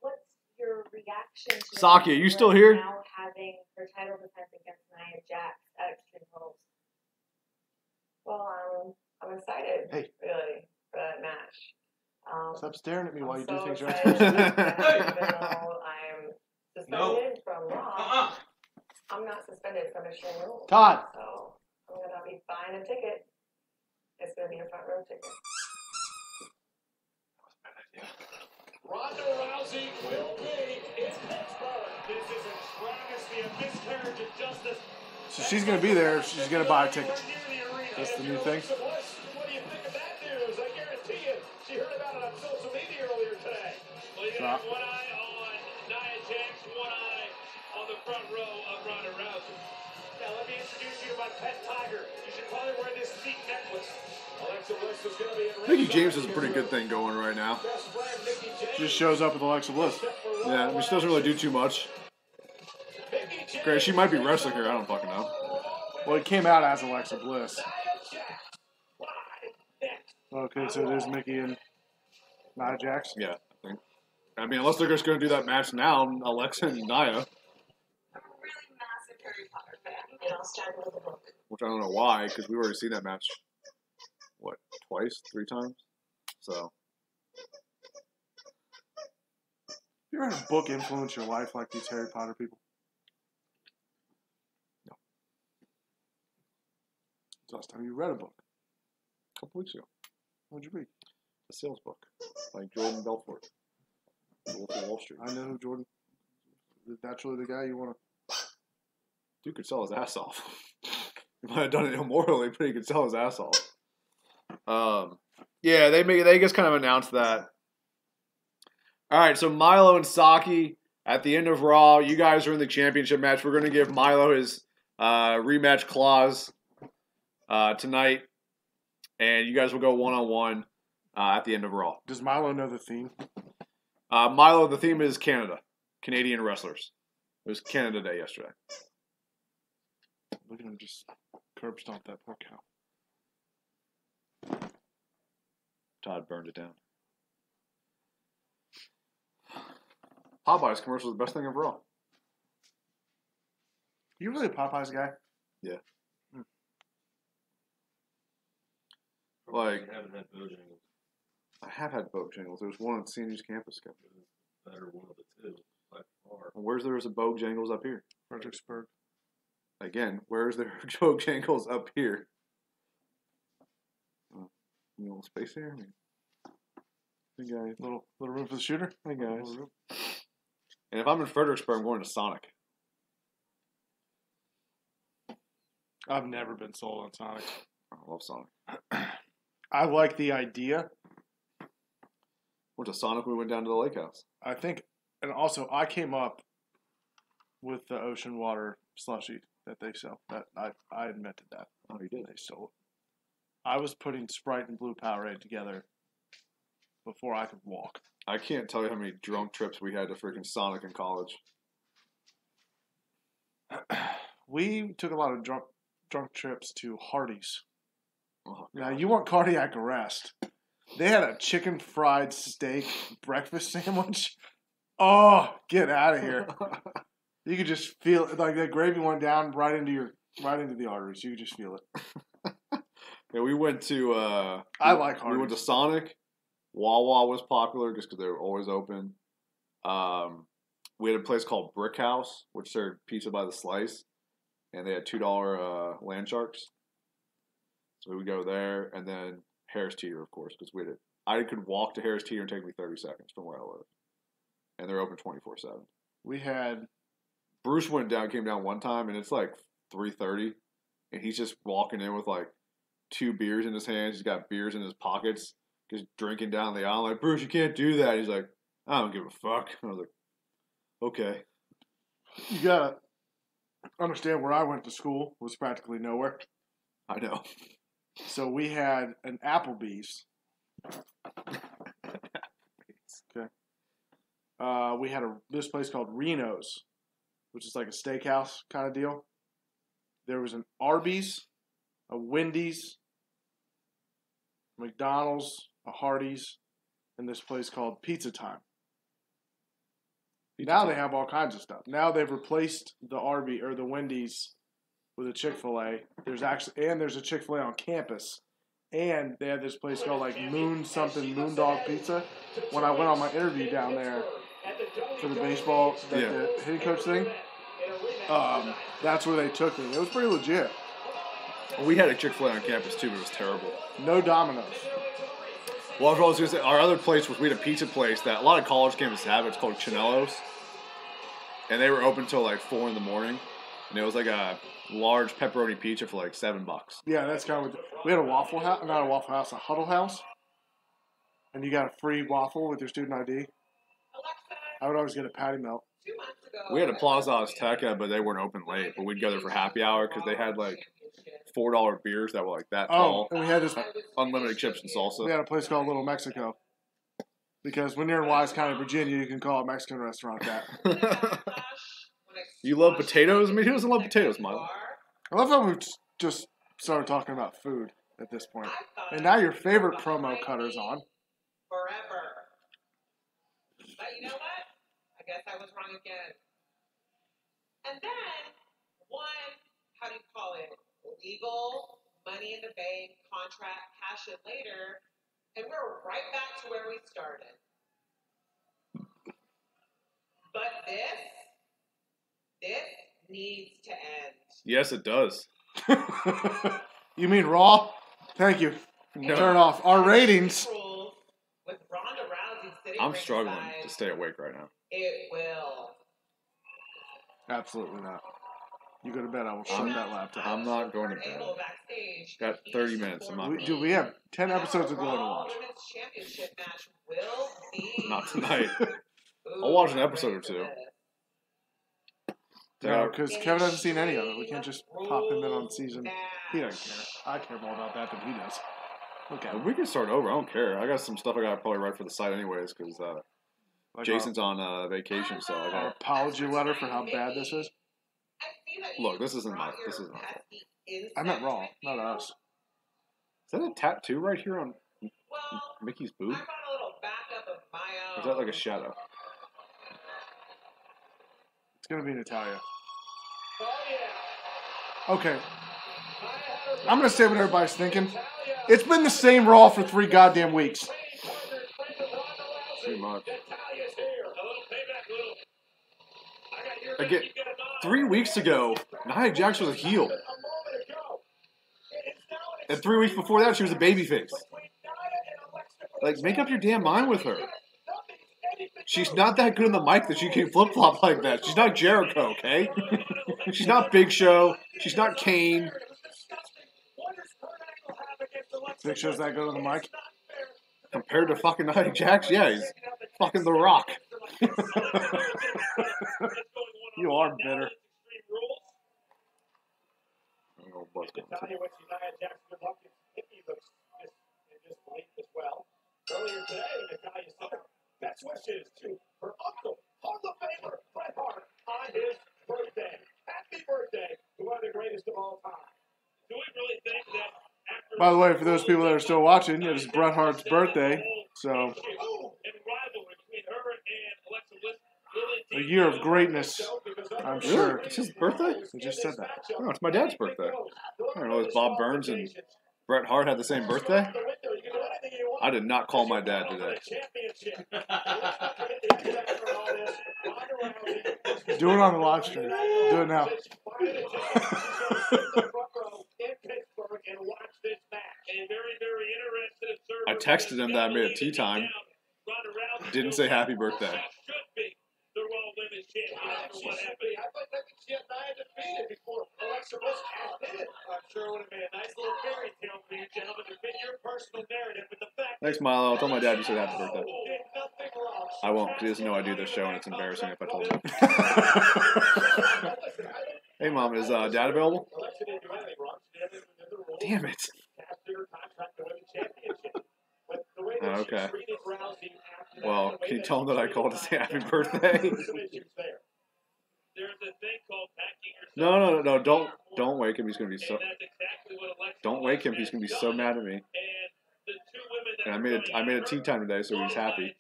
What's your reaction to Saki, are you still here? now having her title defense against Nia Jax at Extreme Rules? Well, I'm excited, really, for that match. Stop staring at me while you do so things you're excited supposed to do. that even though I'm suspended from Raw, I'm not suspended from Extreme Rules. Todd. So I'm going to be buying a ticket. It's going to be a front row ticket. Ronda Rousey will be in Pittsburgh. This is a travesty, a miscarriage of justice. So she's going to be there. She's going to buy a ticket. That's the new thing. What do you think of that news? I guarantee you, she heard about it on social media earlier today. Well, you got one eye on Nia Jax, one eye on the front row of Ronda Rousey. Now, let me introduce you to my pet tiger. You should probably wear this seat necklace. Alexa Bliss is going to be in Mickey James has a pretty good thing going right now. Just shows up with Alexa Bliss. Yeah, I mean, she doesn't really do too much. Great, she might be wrestling here. I don't fucking know. Well, it came out as Alexa Bliss. Okay, so there's Mickey and Nia Jax. Yeah, I think. I mean, unless they're just going to do that match now, Alexa and Nia. I'm a really massive Harry Potter fan. It all started with a book. Which I don't know why, because we've already seen that match, what, twice, 3 times? So. You ever had a book influence your life like these Harry Potter people? No. When's the last time you read a book? A couple weeks ago. What'd you read? A sales book. Like Jordan Belfort. The Wolf of Wall Street. I know who Jordan. That's really the guy you want to. Dude could sell his ass off. He might have done it immorally, but he could sell his ass off. Yeah, they just kind of announced that. All right, so Milo and Saki at the end of Raw. You guys are in the championship match. We're going to give Milo his rematch clause tonight, and you guys will go one-on-one at the end of Raw. Does Milo know the theme? Milo, the theme is Canada. Canadian wrestlers. It was Canada Day yesterday. Look at him just curb stomp that poor cow. Todd burned it down. Popeye's commercial is the best thing of Raw. You really a Popeyes guy? Yeah. Like, I haven't had Bojangles. I have had Bojangles. There was one on CNU's campus. Better one of the two, by far. Where's there a Bojangles up here? Fredericksburg. Again, where's there Bojangles up here? You know, space here? I mean, hey guys. Little room for the shooter? Hey guys. And if I'm in Fredericksburg, I'm going to Sonic. I've never been sold on Sonic. I love Sonic. I like the idea. Went to Sonic, we went down to the lake house. I think, and also I came up with the ocean water slushie that they sell. That I invented that. Oh, you did? They sold it. I was putting Sprite and Blue Powerade together before I could walk. I can't tell you how many drunk trips we had to freaking Sonic in college. We took a lot of drunk trips to Hardee's. Oh, now, you want cardiac arrest. They had a chicken fried steak breakfast sandwich. Oh, get out of here. You could just feel it. Like that gravy went down right into the arteries. You could just feel it. Yeah, we went to I like Hardee's. We went to Sonic. Wawa was popular just because they were always open. We had a place called Brick House, which served pizza by the slice, and they had $2 land sharks. So we would go there, and then Harris Teeter, of course, because I could walk to Harris Teeter and take me 30 seconds from where I live, and they're open 24/7. We had Bruce came down one time, and it's like 3:30, and he's just walking in with like 2 beers in his hands. He's got beers in his pockets, just drinking down the aisle. I'm like, Bruce, you can't do that. He's like, I don't give a fuck. I was like, okay. You gotta understand where I went to school was practically nowhere. I know. So we had an Applebee's. Okay. We had this place called Reno's, which is like a steakhouse kind of deal. There was an Arby's, a Wendy's, McDonald's, a Hardee's, and this place called Pizza Time. Now they have all kinds of stuff. Now they've replaced the the Wendy's with a Chick-fil-A. There's a Chick-fil-A on campus. And they had this place called like Moondog Pizza. When I went on my interview down there for the baseball, the hitting coach thing, that's where they took me. It was pretty legit. We had a Chick-fil-A on campus too, but it was terrible. No Domino's. Well, I was going to say, our other place we had a pizza place that a lot of college campuses have. It's called Chinello's. And they were open till like 4 in the morning. And it was like a large pepperoni pizza for like $7. Yeah, that's kind of what we had a Waffle House, not a Waffle House, a Huddle House. And you got a free waffle with your student ID. I would always get a patty melt. We had a Plaza Azteca, but they weren't open late. But we'd go there for happy hour because they had like $4 beers that were like that tall. And we had this unlimited chips and salsa. We had a place called Little Mexico. Because when you're in Wise County, Virginia, you can call a Mexican restaurant that. You love potatoes? I mean, who doesn't love potatoes, Milo? I love how we just started talking about food at this point. And now your favorite promo cutter's on. Forever. But you know what? I guess I was wrong again. And then, one, how do you call it? Legal, money in the bank, contract, cash in later, and we're right back to where we started. But this needs to end. Yes, it does. You mean Raw? Thank you. No. Turn off our ratings. With Ronda Rousey sitting I'm struggling ringside, to stay awake right now. it will. Absolutely not. You go to bed, I will shut that laptop. I'm not going to bed. Got 30 minutes. I'm not going to Dude, we have 10 episodes of Glow to watch. Women's championship match will be. Not tonight. I'll watch an episode or two. No, because Kevin hasn't seen any of it. We can't just pop him in on season. He doesn't care. I care more about that than he does. Okay. We can start over. I don't care. I got some stuff I got to probably write for the site anyways because Jason's on vacation, so I got an apology letter for how bad this is. Look, this isn't my fault. I meant Raw, not us. Is that a tattoo right here on Mickey's boob? Or is that like a shadow? It's gonna be Natalia. Okay. I'm gonna say what everybody's thinking. It's been the same Raw for 3 goddamn weeks. Pretty much. Again, 3 weeks ago, Nia Jax was a heel. And 3 weeks before that, she was a babyface. Like, make up your damn mind with her. She's not that good on the mic that she can flip-flop like that. She's not Jericho, okay? She's not Big Show. She's not Kane. Big Show's that good on the mic? Compared to fucking Nia Jax, yeah, he's fucking The Rock. You are bitter. I don't know what's going on. Earlier today, Natalia said best wishes to her uncle, Hall of Famer Bret Hart, on his birthday. Happy birthday to one of the greatest of all time. Do we really think that after By the way, for those people that are still watching, it is Bret Hart's birthday, so a year of greatness, I'm sure. It's his birthday? He just said that. No, it's my dad's birthday. I don't know, is Bob Burns and Bret Hart had the same birthday? I did not call my dad today. Do it on the live stream. Do it now. I texted him that I made a tea time. Didn't say happy birthday. Thanks, Milo. I'll tell my dad you said happy birthday. I won't, because he doesn't know I do this show, and it's embarrassing if I told him. Hey, Mom, is Dad available? Damn it. Okay. Well, can you tell him that I called to say happy birthday? No. Don't wake him. He's gonna be so. Don't wake him. He's gonna be so mad at me. And I made a tea time today, so he's happy.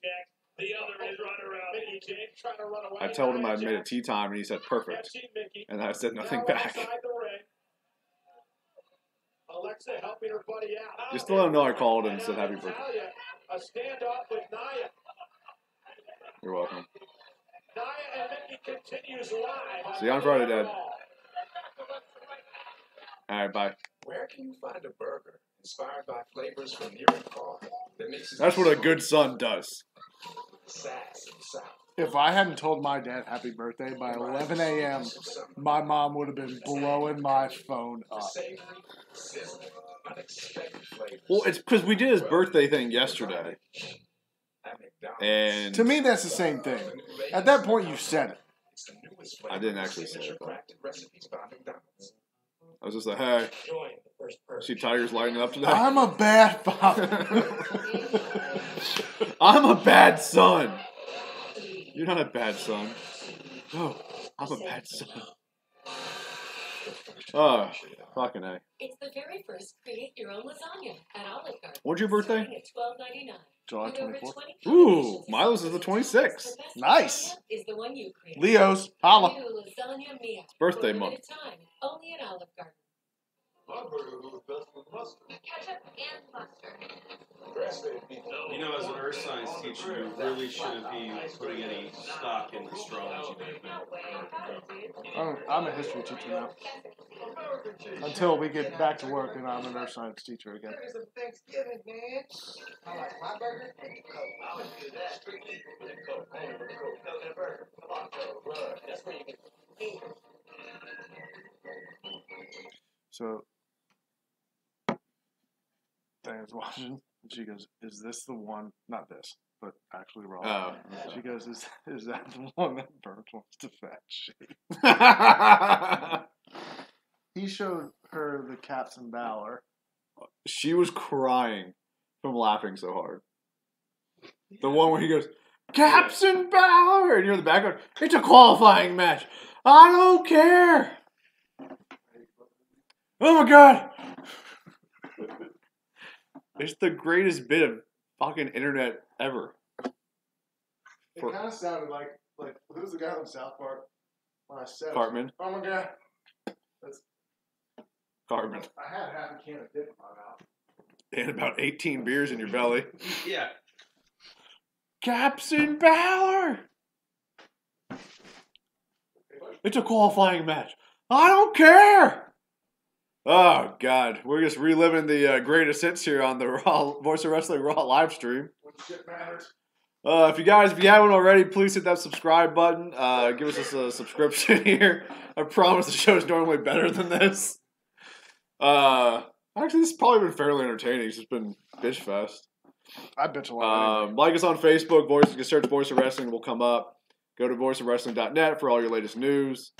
I told him I made a tea time, and he said perfect. And I said nothing back. Alexa helping her buddy out. Just to let him know I called and said happy birthday. A standoff with Nia. You're welcome. Nia and Mickey continues live. See you on Friday, Dad. All right, bye. Where can you find a burger inspired by flavors from your car that mixes That's what a good son does. sass and sour? If I hadn't told my dad happy birthday by 11 a.m., my mom would have been blowing my phone up. Well, it's because we did his birthday thing yesterday. And to me, that's the same thing. At that point, you said it. I didn't actually say it, though. I was just like, hey, see Tiger's lighting up today? I'm a bad father. I'm a bad son. You're not a bad son. Oh, I'm a bad son. Oh, fucking A. It's the very first create your own lasagna at Olive Garden. When's your birthday? Starting at $12.99. July With over 24th. 20 Ooh, Milo's is the 26th. The best Nice. lasagna is the one you create. Leo's, holla. New lasagna mia. Birthday For a month. limited time, only at Olive Garden. My burger goes best with mustard. Ketchup and mustard. Grass-fed beef. You know, as an earth science teacher, you really shouldn't be putting any stock in astrology. I'm a history teacher now. Until we get back to work and I'm an earth science teacher again. Burgers of Thanksgiving, man. I like my burger and the Coke. I would do that. Strictly with a Coke. Only with a Coke. Coconut burger. Come on, Coke. Blood. That's where you get the So, Diana's watching. And she goes, "Is this the one? Not this, but actually Raw." Oh. She goes, "Is that the one that Burke wants to fat shame?" He showed her the Captain Balor. She was crying from laughing so hard. The one where he goes, Captain Balor! And you're in the background, it's a qualifying match. I don't care. Oh my god. It's the greatest bit of fucking internet ever. It kind of sounded like who's the guy on South Park? When I said Cartman. Oh my god. That's, Cartman. I had half a can of dip in my mouth. And about 18 beers in your belly. Yeah. Captain Balor! It's a qualifying match. I don't care! Oh, God. We're just reliving the greatest hits here on the Raw Voice of Wrestling Raw live stream. When shit matters. If you haven't already, please hit that subscribe button. Give us a subscription here. I promise the show's normally better than this. Actually, this has probably been fairly entertaining. It's just been bitch fest. I bitch a lot. Like us on Facebook. You can search Voice of Wrestling. Will come up. Go to voiceofwrestling.net for all your latest news,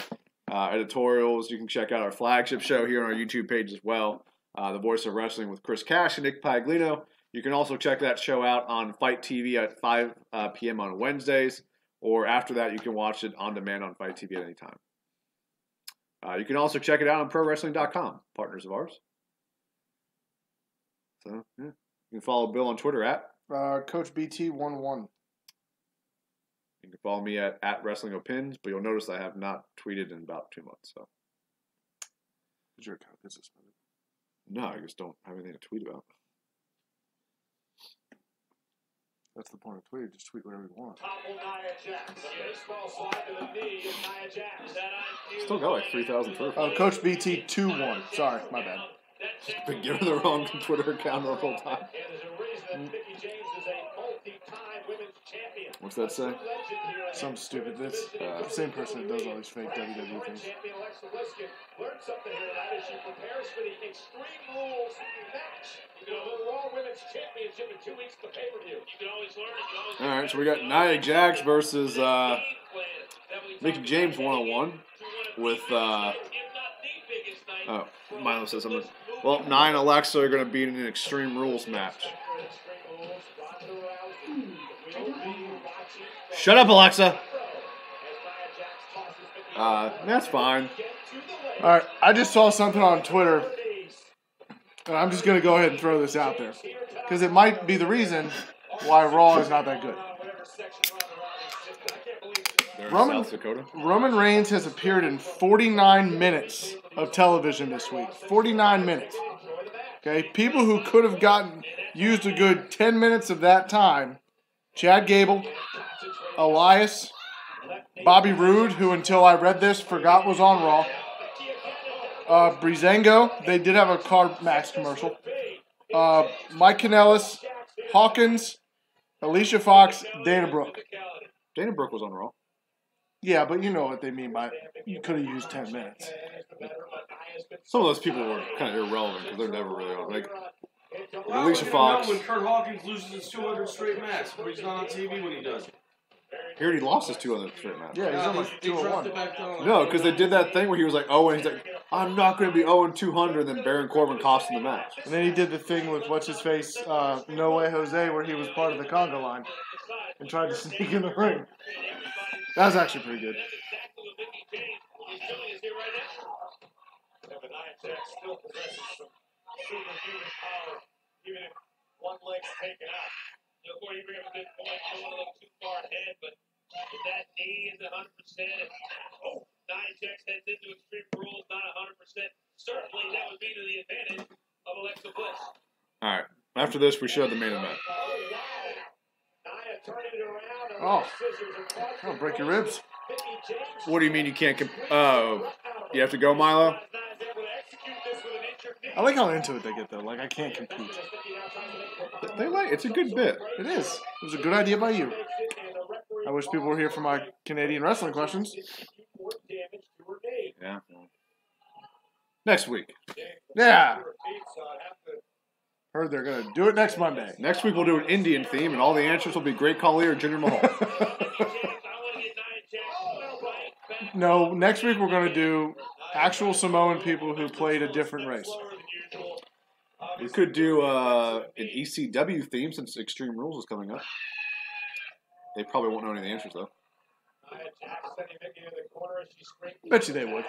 editorials. You can check out our flagship show here on our YouTube page as well. The Voice of Wrestling with Chris Cash and Nick Paglino. You can also check that show out on Fight TV at 5 p.m. on Wednesdays. Or after that, you can watch it on demand on Fight TV at any time. You can also check it out on ProWrestling.com, partners of ours. So, yeah. You can follow Bill on Twitter at Coach BT11. You can follow me at WrestlingOpins, but you'll notice I have not tweeted in about 2 months. So, your account is suspended? No, I just don't have anything to tweet about. That's the point of Twitter. Just tweet whatever you want. Still got like 3,000 Twitter. Oh, Coach BT21. Sorry, my bad. Been given the wrong Twitter account the whole time. What's that say? Some stupid. That's the same person that does all these fake WWE things. All right, so we got Nia Jax versus Mickey James 1-on-1 with Milo says something. Well, Nia and Alexa are going to be in an Extreme Rules match. Shut up, Alexa. That's fine. All right, I just saw something on Twitter, and I'm just going to go ahead and throw this out there because it might be the reason why Raw is not that good. Roman Reigns has appeared in 49 minutes of television this week. 49 minutes. Okay, people who could have used a good 10 minutes of that time: Chad Gable, Elias, Bobby Roode, who until I read this forgot was on Raw. Breezango, they did have a Car Max commercial. Mike Kanellis, Hawkins, Alicia Fox, Dana Brooke. Dana Brooke was on Raw. Yeah, but you know what they mean by you could have used 10 minutes. Some of those people were kind of irrelevant because they're never really on. Like Alicia Fox. When Kurt Hawkins loses his 200 straight match, where he's not on TV when he does it. He already lost his 200 straight match. Yeah, he's on like 201. No, because they did that thing where he was like, oh, and he's like, I'm not going to be 0-200, and then Baron Corbin cost him the match. And then he did the thing with what's-his-face, No Way Jose, where he was part of the conga line and tried to sneak in the ring. That was actually pretty good. taken out. You know, Corey, you bring up a good point. I don't want to look too far ahead, but if that knee is 100%, Nia Jax heads into Extreme Rules not 100%, certainly that would be to the advantage of Alexa Bliss. All right. After this, we show the main event. Oh, I'll break your ribs. What do you mean you can't? You have to go, Milo. I like how into it they get though. Like I can't compete. They like it's a good bit. It is. It was a good idea by you. I wish people were here for my Canadian wrestling questions. Yeah. Next week. Yeah. Heard they're gonna do it next Monday. Next week we'll do an Indian theme, and all the answers will be Great Khali or Jinder Mahal. No, next week we're gonna do actual Samoan people who played a different race. We could do an ECW theme since Extreme Rules is coming up. They probably won't know any of the answers though. Bet you they would.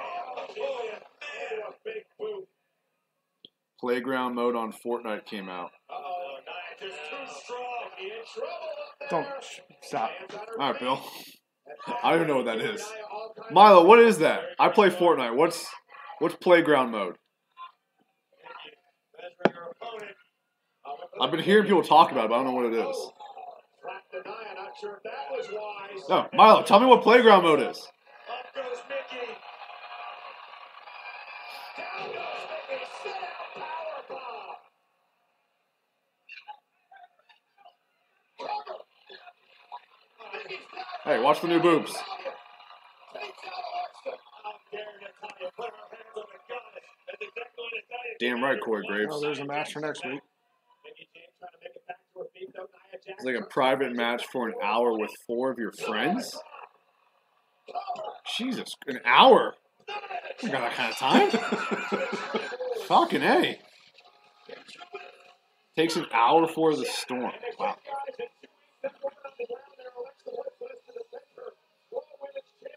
Playground mode on Fortnite came out. Don't stop. All right, Bill. I don't even know what that is. Milo, what is that? I play Fortnite. What's Playground mode? I've been hearing people talk about it, but I don't know what it is. No, Milo, tell me what Playground mode is. Hey, watch the new boobs. Damn right, Corey Graves. Oh, there's a match for next week. It's like a private match for an hour with 4 of your friends? Jesus, an hour? I got that kind of time. Fucking A. Takes an hour for the storm. Wow.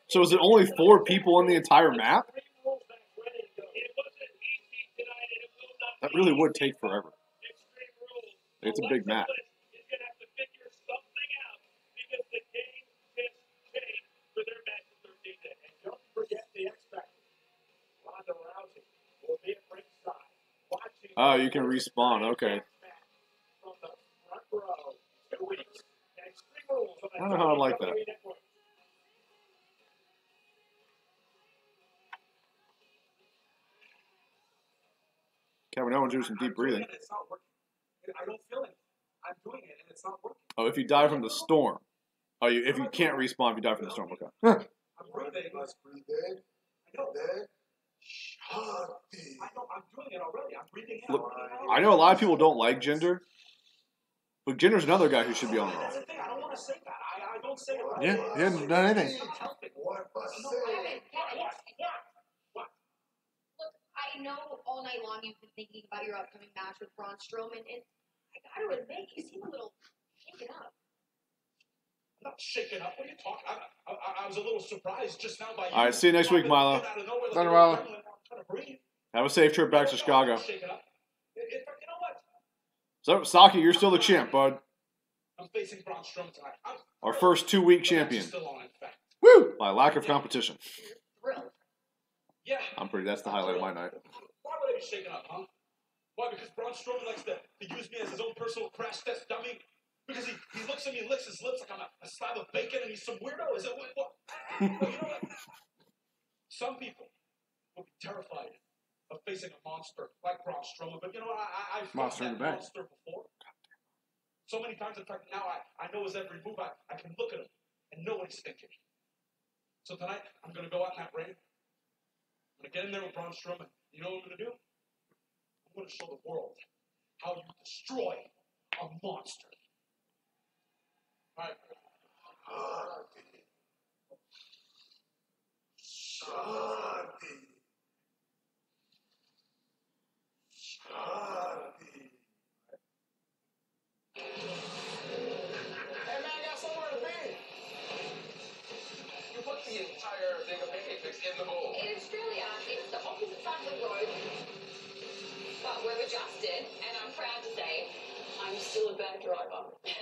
So is it only 4 people on the entire map? That really would take forever. It's a big match. Oh, you can respawn. Okay. I don't know how I like that. Kevin Owens do some deep breathing. I don't feel it. I'm doing it, and it's not working. Oh, if you die from the storm. Oh, if you can't respawn if you die from the storm. Okay. I'm breathing. Let's breathe in. I know. Then, I know. I'm doing it already. I'm breathing in. Look, I know a lot of people don't like Jinder, but Jinder's another guy who should be on the That's the thing. I don't want to say that. I don't say it. Yeah, he hasn't done anything. I know all night long you've been thinking about your upcoming match with Braun Strowman, and I gotta admit, you seem a little shaken up. I'm not shaken up. What are you talking? I was a little surprised just now by you. All right, see you next week, Milo. Later, Milo. Have a safe trip back to Chicago. You know what? So, Saki, you're still the champ, bud. I'm facing Braun Strowman tonight. Our first 2-week champion. Still on, in fact. Woo! By lack of competition. Yeah. That's the highlight of my night. Why would I be shaken up, huh? Why? Because Braun Strowman likes to use me as his own personal crash test dummy? Because he looks at me and licks his lips like I'm a slab of bacon and he's some weirdo? Is it what? Well, you know what? Some people will be terrified of facing a monster like Braun Strowman, but you know what? I've fought that monster before. So many times, in fact, now I know his every move. I can look at him and know what he's thinking. So tonight, I'm going to go out in that ring. I'm going to get in there with Braun Strowman. You know what I'm going to do? I'm going to show the world how you destroy a monster. All right. Shanti. Hey, man, I got somewhere to be. You put the entire thing of pancake mix in the bowl. In Australia, it's the opposite side of the road, but we've adjusted, and I'm proud to say I'm still a bad driver. You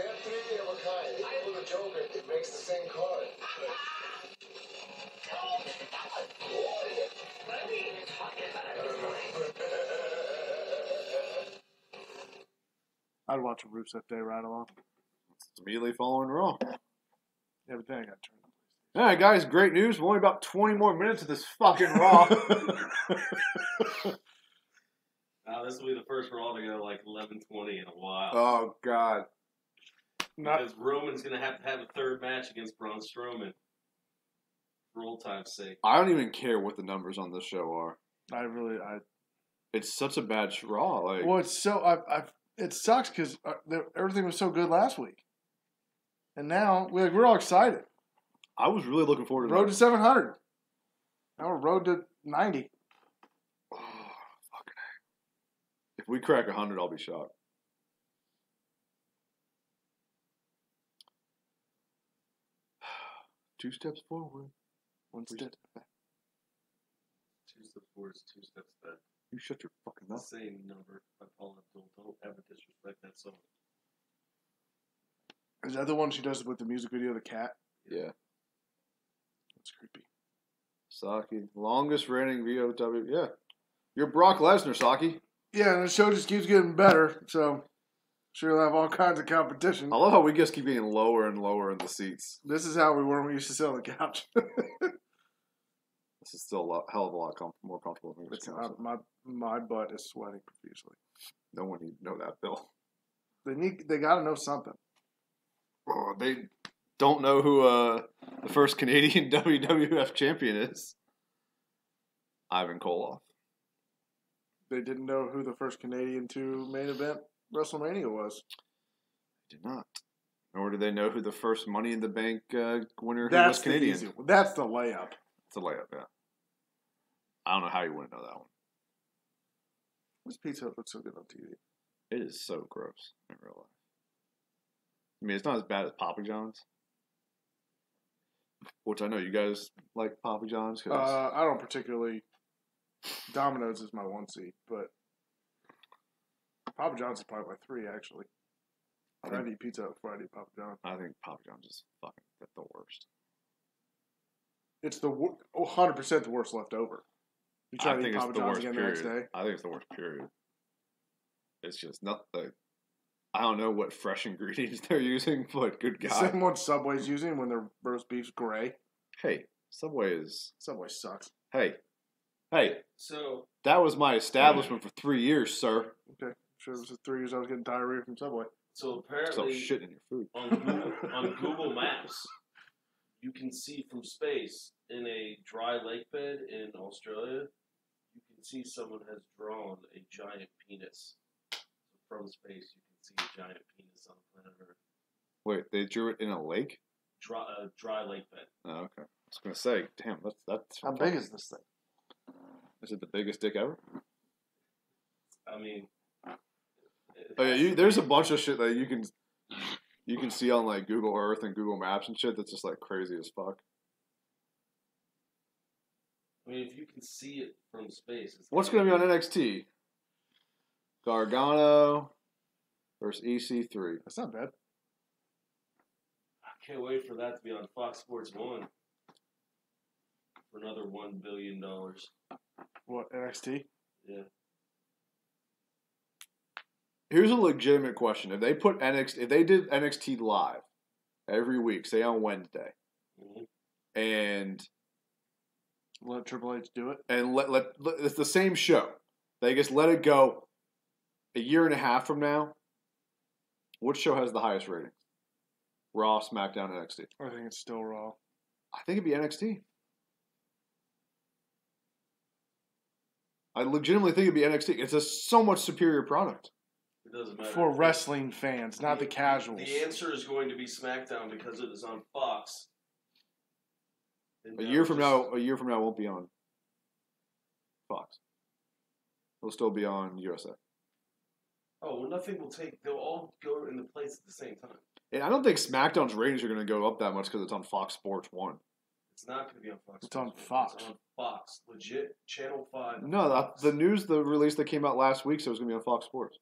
have three of a kind. Even with a joker, it makes the same card. I'd watch a Rusev Day ride along. It's immediately following Raw. Yeah, but then I got turned. All right, guys, great news. We're only about 20 more minutes of this fucking Raw. This will be the first Raw to go like 11:20 in a while. Oh, God. Because Roman's going to have a third match against Braun Strowman. For old time's sake. I don't even care what the numbers on this show are. It's such a bad Raw. Like, well, it's so it sucks because everything was so good last week, and now we're all excited. I was really looking forward to road to 700. Now we're road to 90. Oh, fucking A. If we crack 100, I'll be shocked. Two steps forward, one step back. Two steps forward, two steps back. You shut your fucking mouth. Same number by Paul Abdul. Don't ever disrespect that song. Is that the one she does with the music video of the cat? Yeah. That's creepy. Saki, longest reigning VOW. Yeah. You're Brock Lesnar, Saki. Yeah, and the show just keeps getting better, so sure we'll have all kinds of competition. I love how we just keep getting lower and lower in the seats. This is how we were when we used to sit on the couch. This is still a hell of a lot more comfortable than this. My butt is sweating profusely. No one need to know that, Bill. They got to know something. Oh, they don't know who the first Canadian WWF champion is. Ivan Koloff. They didn't know who the first Canadian to main event WrestleMania was. They did not. Nor did they know who the first Money in the Bank winner who That's was Canadian. the easy one. That's the layup. It's a layup, yeah. I don't know how you wouldn't know that one. This Pizza Hut looks so good on TV. It is so gross in real life. I mean, it's not as bad as Papa John's. Which I know you guys like Papa John's. I don't particularly. Domino's is my 1 seat, but Papa John's is probably my 3, actually. I'd eat pizza before I'd eat Papa John's. I think Papa John's is fucking the worst. It's the 100% the worst left over. You try to eat Papa John's again the next day? I think it's the worst, period. It's just not the... I don't know what fresh ingredients they're using, but good God. The same one Subway's using when their roast beef's gray. Hey, Subway sucks. Hey. So that was my establishment for 3 years, sir. Okay. Sure, it was 3 years I was getting diarrhea from Subway. So apparently, shit in your food. on Google Maps, you can see from space in a dry lake bed in Australia, you can see someone has drawn a giant penis. So from space, you can see a giant penis on planet Earth. Wait, they drew it in a lake? Dry lake bed. Oh, okay. I was gonna say, damn, that's how big is this thing? Is it the biggest dick ever? I mean, oh yeah, there's a bunch of shit that you can see on like Google Earth and Google Maps and shit that's just like crazy as fuck. I mean, if you can see it from space, What's going to be on NXT? Gargano versus EC3. That's not bad. I can't wait for that to be on Fox Sports 1 for another $1 billion. What, NXT? Yeah. Here's a legitimate question: if they did NXT live every week, say on Wednesday, and let Triple H do it, and let it's the same show, they just let it go a year and a half from now. Which show has the highest ratings? Raw, SmackDown, NXT. I think it's still Raw. I think it'd be NXT. I legitimately think it'd be NXT. It's a so much superior product. It doesn't matter. For wrestling fans, not the casuals. The answer is going to be SmackDown because it is on Fox. A year from now, it won't be on Fox. It'll still be on USA. Oh, well, nothing will take. They'll all go into place at the same time. And I don't think SmackDown's ratings are going to go up that much because it's on Fox Sports 1. It's not going to be on Fox. It's on Fox. It's on Fox. Legit. Channel 5. No, the news, the release that came out last week said it was going to be on Fox Sports.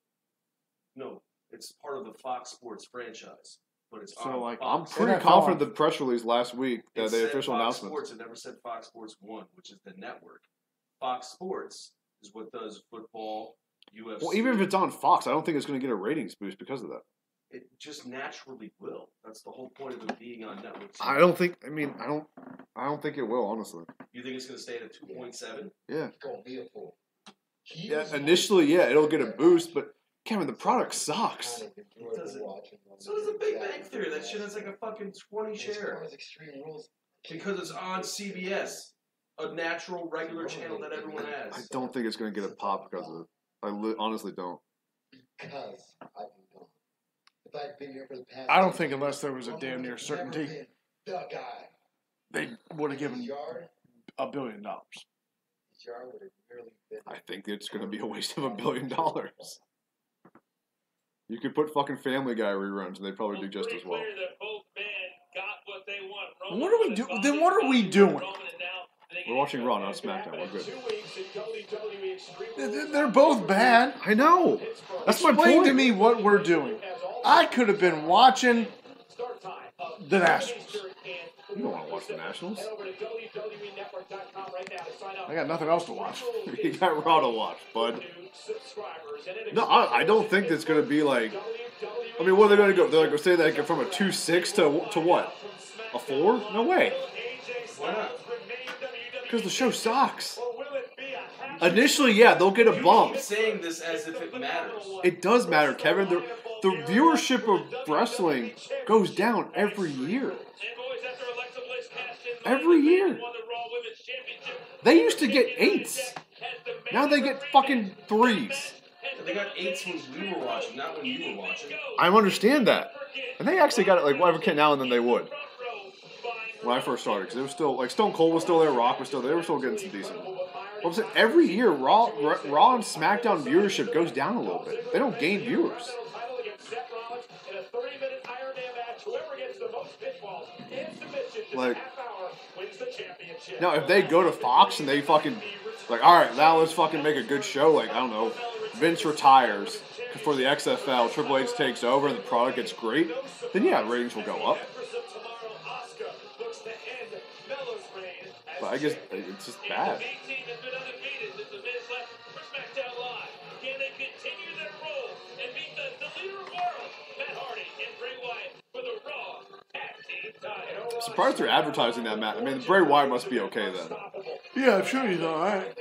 No, it's part of the Fox Sports franchise. But it's So, on like, I'm Fox. pretty confident the press release last week that It the said official Fox announcement. Sports. It never said Fox Sports 1, which is the network. Fox Sports is what does football, UFC. Well, even if it's on Fox, I don't think it's going to get a ratings boost because of that. It just naturally will. That's the whole point of it being on networks. I don't think. I mean, I don't think it will. Honestly. You think it's going to stay at 2.7? Yeah. It's gonna be a full. Yeah. Initially, yeah, it'll get a boost, but Kevin, the product sucks. It doesn't. So does the Big Bang Theory. That shit has like a fucking 20 share. Because it's on CBS, a natural, regular channel that everyone has. I don't think it's going to get a pop because of it. Honestly don't. Because I've been gone. If I'd been here for the past, I don't think unless there was a damn near certainty, the guy. they would have given $1 billion. Yard would have really been. I think it's going to be a waste of $1 billion. You could put fucking Family Guy reruns, and they'd probably do just as well. What are we doing? Then what are we doing? We're watching Raw, not SmackDown. We're good. They're both bad. I know. That's my Explain point. to me what we're doing. I could have been watching the Nationals. You don't want to watch the Nationals. I got nothing else to watch. You got Raw to watch, bud. No, I don't think it's going to be like. I mean, what are they going to go? They're going to say they go from a 2.6 to what? A 4? No way. Why not? Because the show sucks. Initially, yeah, they'll get a bump. Keep saying this as if it matters. It does matter, Kevin. The viewership of wrestling goes down every year. Every year. They used to get 8s. Now they get fucking 3s. They got 8s when we were watching, not when you were watching. I understand that. And they actually got it like whatever now and then they would. When I first started, because it was still like Stone Cold was still there, Rock was still there. They were still getting some decent. What was it? Every year, Raw and SmackDown viewership goes down a little bit. They don't gain viewers. Like, now if they go to Fox and they fucking like, all right, now let's fucking make a good show. Like, I don't know, Vince retires for the XFL, Triple H takes over, and the product gets great. Then yeah, ratings will go up. But I guess it's just bad. I'm surprised they're advertising that match. I mean, Bray Wyatt must be okay then. Yeah, I'm sure he's all right.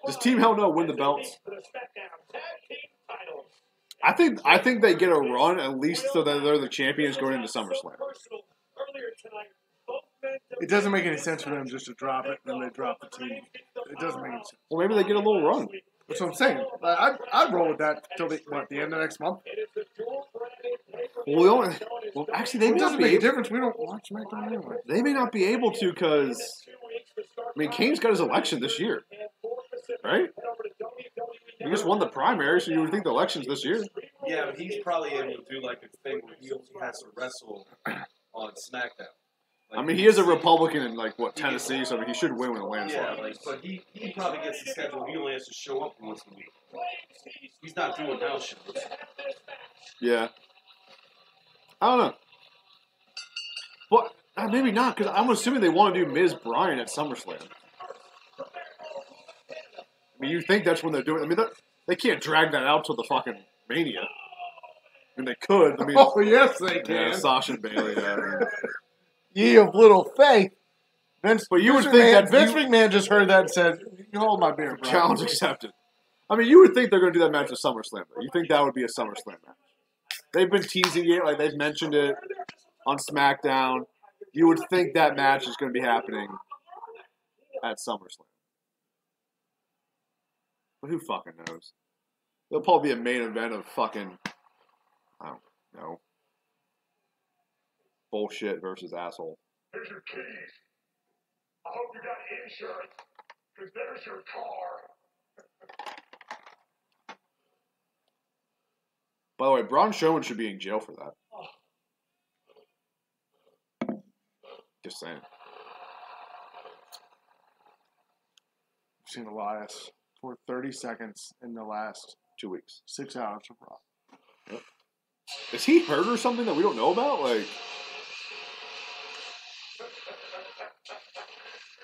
Does Team Hell No win the belts? I think they get a run at least so that they're the champions going into SummerSlam. It doesn't make any sense for them just to drop it, then they drop the team. It doesn't make any sense. Well, maybe they get a little run. That's what I'm saying. I'd roll with that till the end of next month. Well, actually, they It may not doesn't be make a able, difference. We don't watch SmackDown anyway. they may not be able to because I mean, Kane's got his election this year, right? He just won the primary, so you would think the election's this year. Yeah, but he's probably able to do like a thing where he only has to wrestle on SmackDown. I mean, he is a Republican in like what Tennessee, so I mean, he should win with a Yeah, landslide. like, but he probably gets the schedule. He only has to show up once a week. He's not doing house shows. Yeah, I don't know, but maybe not because I'm assuming they want to do Miz Bryan at SummerSlam. I mean, you think that's when they're doing? I mean, they can't drag that out till the fucking Mania. I mean, they could. I mean, Oh, yes, they can. yeah, Sasha and Bailey. Yeah, I mean, Ye of little faith. Vince, But you Vince would think McMahon, that Vince you- McMahon just heard that and said, "You hold my beer, bro." challenge accepted. I mean, you would think they're going to do that match at SummerSlam. Though. You think that would be a SummerSlam match? They've been teasing it, like they've mentioned it on SmackDown. You would think that match is going to be happening at SummerSlam. But who fucking knows? It'll probably be a main event of fucking, I don't know, bullshit versus asshole. Here's your keys. I hope you got insurance, because there's your car. By the way, Braun Strowman should be in jail for that. Just saying. I've seen Elias for 30 seconds in the last 2 weeks. 6 hours of Raw. Yep. Is he hurt or something that we don't know about? Like,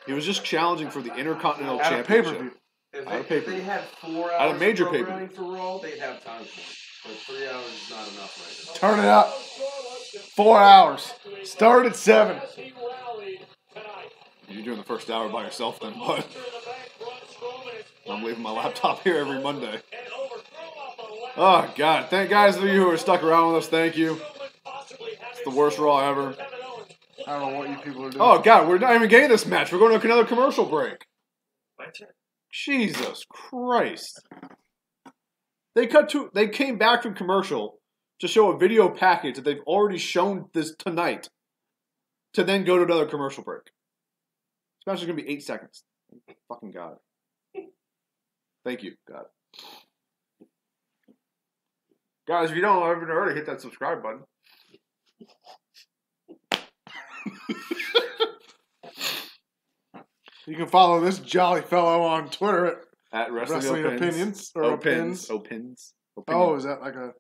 he was just challenging for the Intercontinental At a Championship. pay-per-view. If they had 4 hours At a major of pay-per-view. programming for Raw, they'd have time for it. But 3 hours is not enough right now. Turn it up. 4 hours. Start at 7. You're doing the first hour by yourself then, bud. I'm leaving my laptop here every Monday. Oh, God. Thank guys of you who are stuck around with us. Thank you. It's the worst Raw ever. I don't know what you people are doing. Oh, God. We're not even getting this match. We're going to another commercial break. My turn. Jesus Christ. They came back from commercial to show a video package that they've already shown this tonight to then go to another commercial break. This match is going to be 8 seconds. Fucking God. Thank you, God. Guys, if you don't haven't already, hit that subscribe button. You can follow this jolly fellow on Twitter at Wrestling Opinions. Or Opins. Oh, is that like a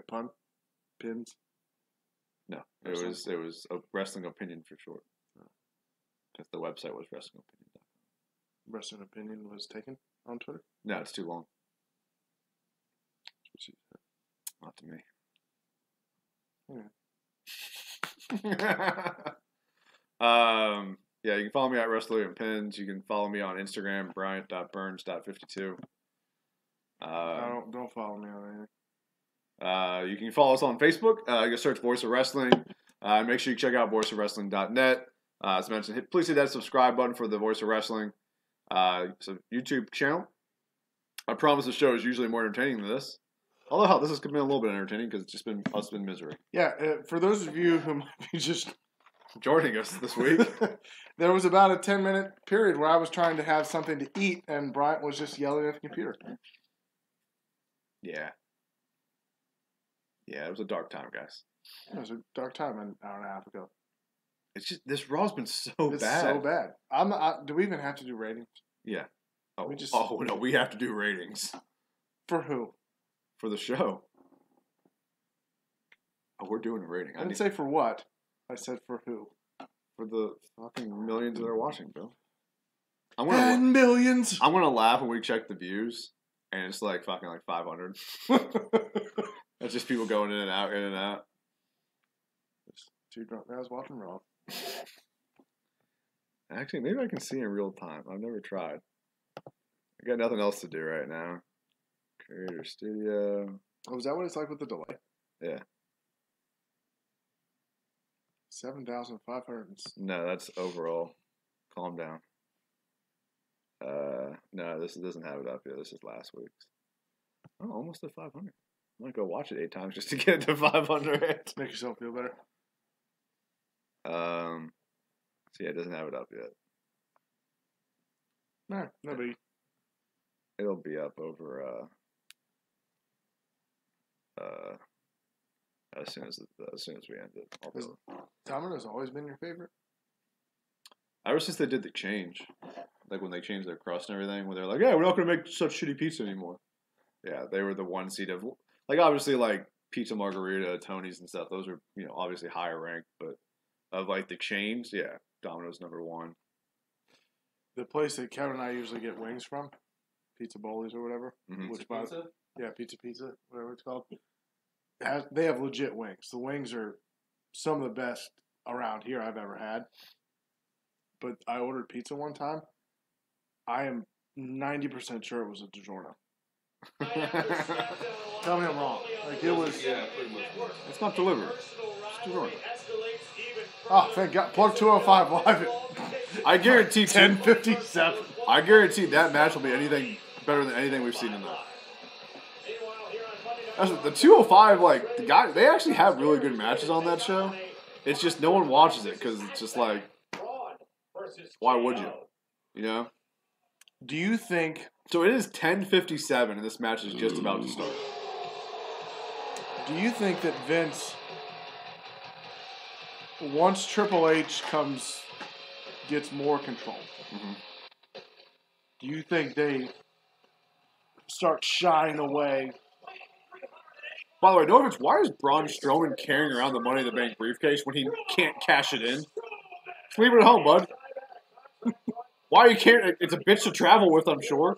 pun? Pins? No, it was a Wrestling Opinion for short. Because the website was WrestlingOpinion.com. Wrestling Opinion was taken on Twitter? No, it's too long. Not to me. Yeah, you can follow me at Wrestling Pins. You can follow me on Instagram, Bryant.burns.52. Don't follow me on anything. You can follow us on Facebook. You can search Voice of Wrestling. Make sure you check out voiceofwrestling.net. As mentioned, please hit that subscribe button for the Voice of Wrestling. It's a YouTube channel. I promise the show is usually more entertaining than this. Although, hell, this has been a little bit entertaining because it's just been us in misery. Yeah, for those of you who might be just joining us this week, there was about a 10-minute period where I was trying to have something to eat, and Bryant was just yelling at the computer. Yeah. Yeah, it was a dark time, guys. It was a dark time an hour and a half ago. It's just, this Raw's been so It's bad. so bad. Do we even have to do ratings? Yeah. Oh, We just- no, we have to do ratings. For who? For the show. Oh, we're doing a rating. I didn't say for what. I said for who. For the fucking millions that are watching, Bill. And millions. I'm gonna laugh when we check the views, and it's like fucking like 500. That's just people going in and out, in and out. Two drunk guys watching Raw. Actually, maybe I can see in real time. I've never tried. I got nothing else to do right now. Creator Studio. Oh, is that what it's like with the delay? Yeah. 7,500. No, that's overall. Calm down. No, this doesn't have it up yet. This is last week's. Oh, almost at 500. I'm gonna go watch it 8 times just to get it to 500. Make yourself feel better. So yeah, it doesn't have it up yet. No, nobody. It'll be up over as soon as we end it. Has Domino's always been your favorite? Ever since they did the change, like when they changed their crust and everything, where they're like, "Yeah, we're not going to make such shitty pizza anymore." Yeah, they were the one seed of, like, obviously like Pizza Margarita, Tony's and stuff. Those are, you know, obviously higher ranked, but of like the chains, yeah, Domino's #1. The place that Kevin and I usually get wings from, Pizza Bowlies or whatever, Pizza, whatever it's called. They have legit wings. The wings are some of the best around here I've ever had. But I ordered pizza one time. I am 90% sure it was a DiGiorno. Tell me I'm wrong. Like it was. Yeah, pretty much. It's not delivered. It's DiGiorno. Oh, thank God. Plug 205 live. I guarantee 10:57. I guarantee that match will be anything better than anything we've seen in there. The 205, like, the guy, they actually have really good matches on that show. It's just no one watches it because it's just like, why would you? You know? Do you think... So it is 10:57 and this match is just about to start. Do you think that Vince, once Triple H gets more control, do you think they start shying away. By the way, no offense, why is Braun Strowman carrying around the Money in the Bank briefcase when he can't cash it in? Just leave it at home, bud. Why are you carrying it? It's a bitch to travel with, I'm sure.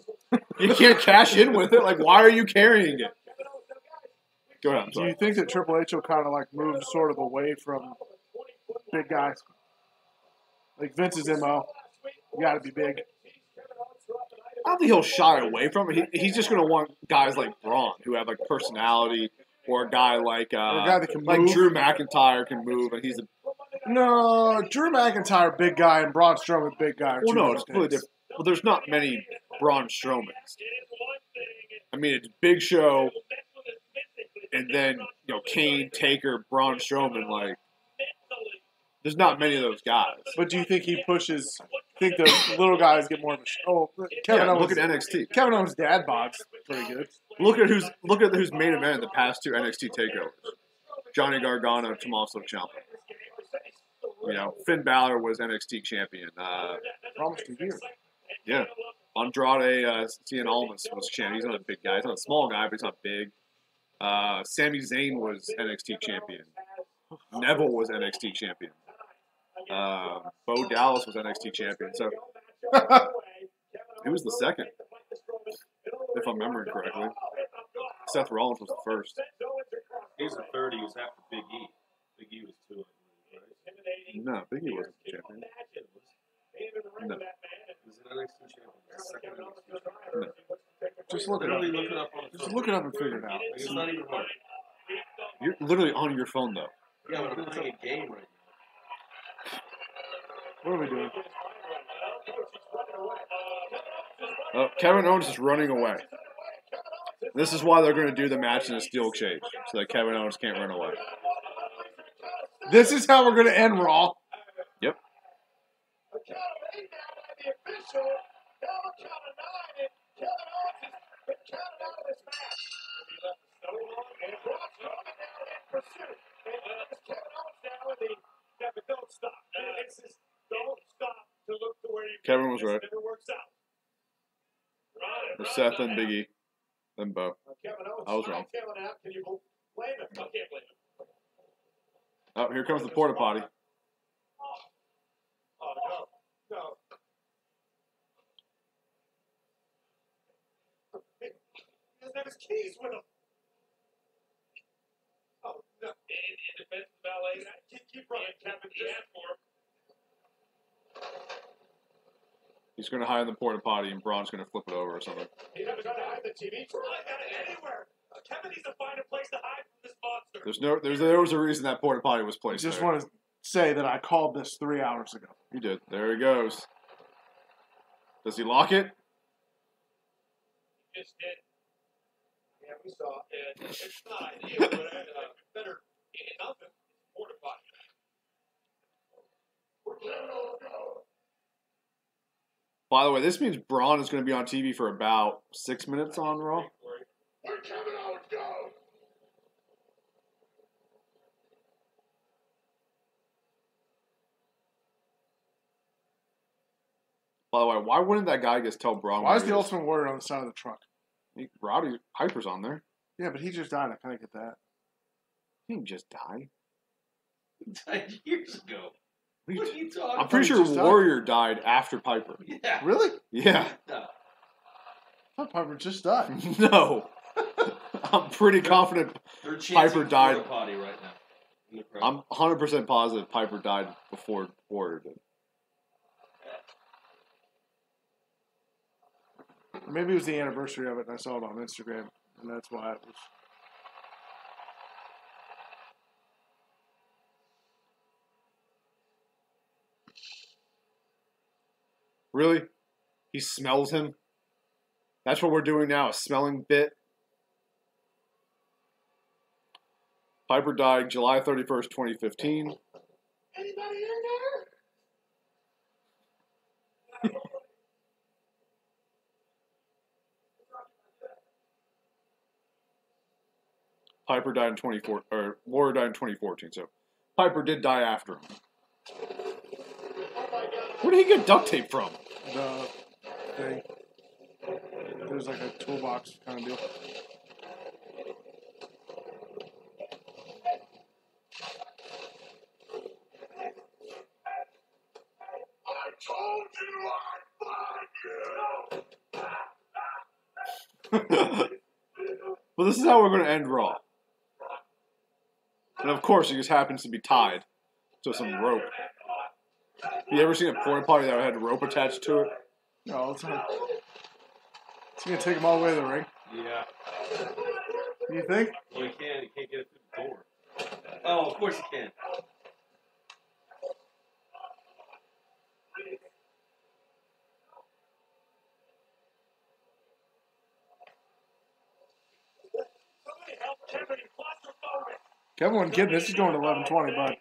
You can't cash in with it. Like, why are you carrying it? Go ahead. I'm Do sorry. you think that Triple H will kind of like move sort of away from big guys? Like Vince's MO. You got to be big. I don't think he'll shy away from it. He's just going to want guys like Braun who have like personality, or a guy like Or a guy that can like move. Drew McIntyre can move, and he's a No, Drew McIntyre, big guy, and Braun Strowman, big guy. Are well, two no, different it's completely things. different. Well, there's not many Braun Strowmans. I mean, it's Big Show, and then Kane, Taker, Braun Strowman. Like, there's not many of those guys. But do you think he pushes? Think the little guys get more of a? Kevin Owens. Look at NXT. Kevin Owens' dad bod's pretty good. Look at who's main event in the past two NXT takeovers. Johnny Gargano, Tommaso Ciampa. Finn Balor was NXT champion. Almost a year. Yeah. Andrade Cien Almas was champion. He's not a big guy. He's not a small guy, but he's not big. Sami Zayn was NXT champion. Neville was NXT champion. Bo Dallas was NXT champion. So he was the second, if I'm remembering correctly. Seth Rollins was the first. He's the third. He was after Big E. Big E was 2. Right? No, Big E wasn't champion. No. He's an NXT champion. He's the second NXT champion. No. Just look it up. Literally look it up on Just look it up and figure it out. Like, it's not even hard. You're literally on your phone, though. Yeah, we're playing a game right What are we doing? Kevin Owens is running away. This is why they're going to do the match in a steel cage, so that Kevin Owens can't run away. This is how we're going to end Raw. Yep. Kevin was right. There's Seth and Big E, then Bo. I was wrong. Oh, here comes the porta potty. He doesn't have his keys with him. Oh, no. In defense of ballet, keep running, Kevin. He asked for him. He's going to hide in the porta potty, and Braun's going to flip it over or something. He's never trying to hide the TV. He's trying to hide it anywhere. Kevin needs to find a place to hide from this monster. There was a reason that porta potty was I placed just there. want to say that I called this 3 hours ago. You did. There he goes. Does he lock it? Just did. Yeah, we saw it. It's not ideal, but better enough than porta potty. By the way, this means Braun is going to be on TV for about 6 minutes on Raw. Where'd Kevin Owens go? By the way, why wouldn't that guy just tell Braun? Why where is he the Ultimate Warrior on the side of the truck? Roddy Piper's on there. Yeah, but he just died. I kind of get that. He didn't just die. He died years ago. What are you talking I'm pretty sure Warrior died after Piper. Yeah. Really? Yeah. No. I thought Piper just died. No. I'm pretty confident They're Piper chancing died. porta potty right now. In the crowd. I'm 100% positive Piper died before Warrior did. Or maybe it was the anniversary of it, and I saw it on Instagram, and that's why it was. Really? He smells him? That's what we're doing now, a smelling bit? Piper died July 31st, 2015. Anybody in there? Piper died in 2014, or Warrior died in 2014, so Piper did die after him. Where did he get duct tape from? The thing. there's like a toolbox kind of deal. I told you I'd find you! Well, this is how we're going to end Raw. And of course, it just happens to be tied to some rope. You ever seen a porta potty that had rope attached to it? No, all the time. It's going to take him all the way to the ring. Yeah. You think? Well, he can. He can't get it through the door. Oh, of course he can. Kevin wasn't kidding. This is going to 11:20, bud.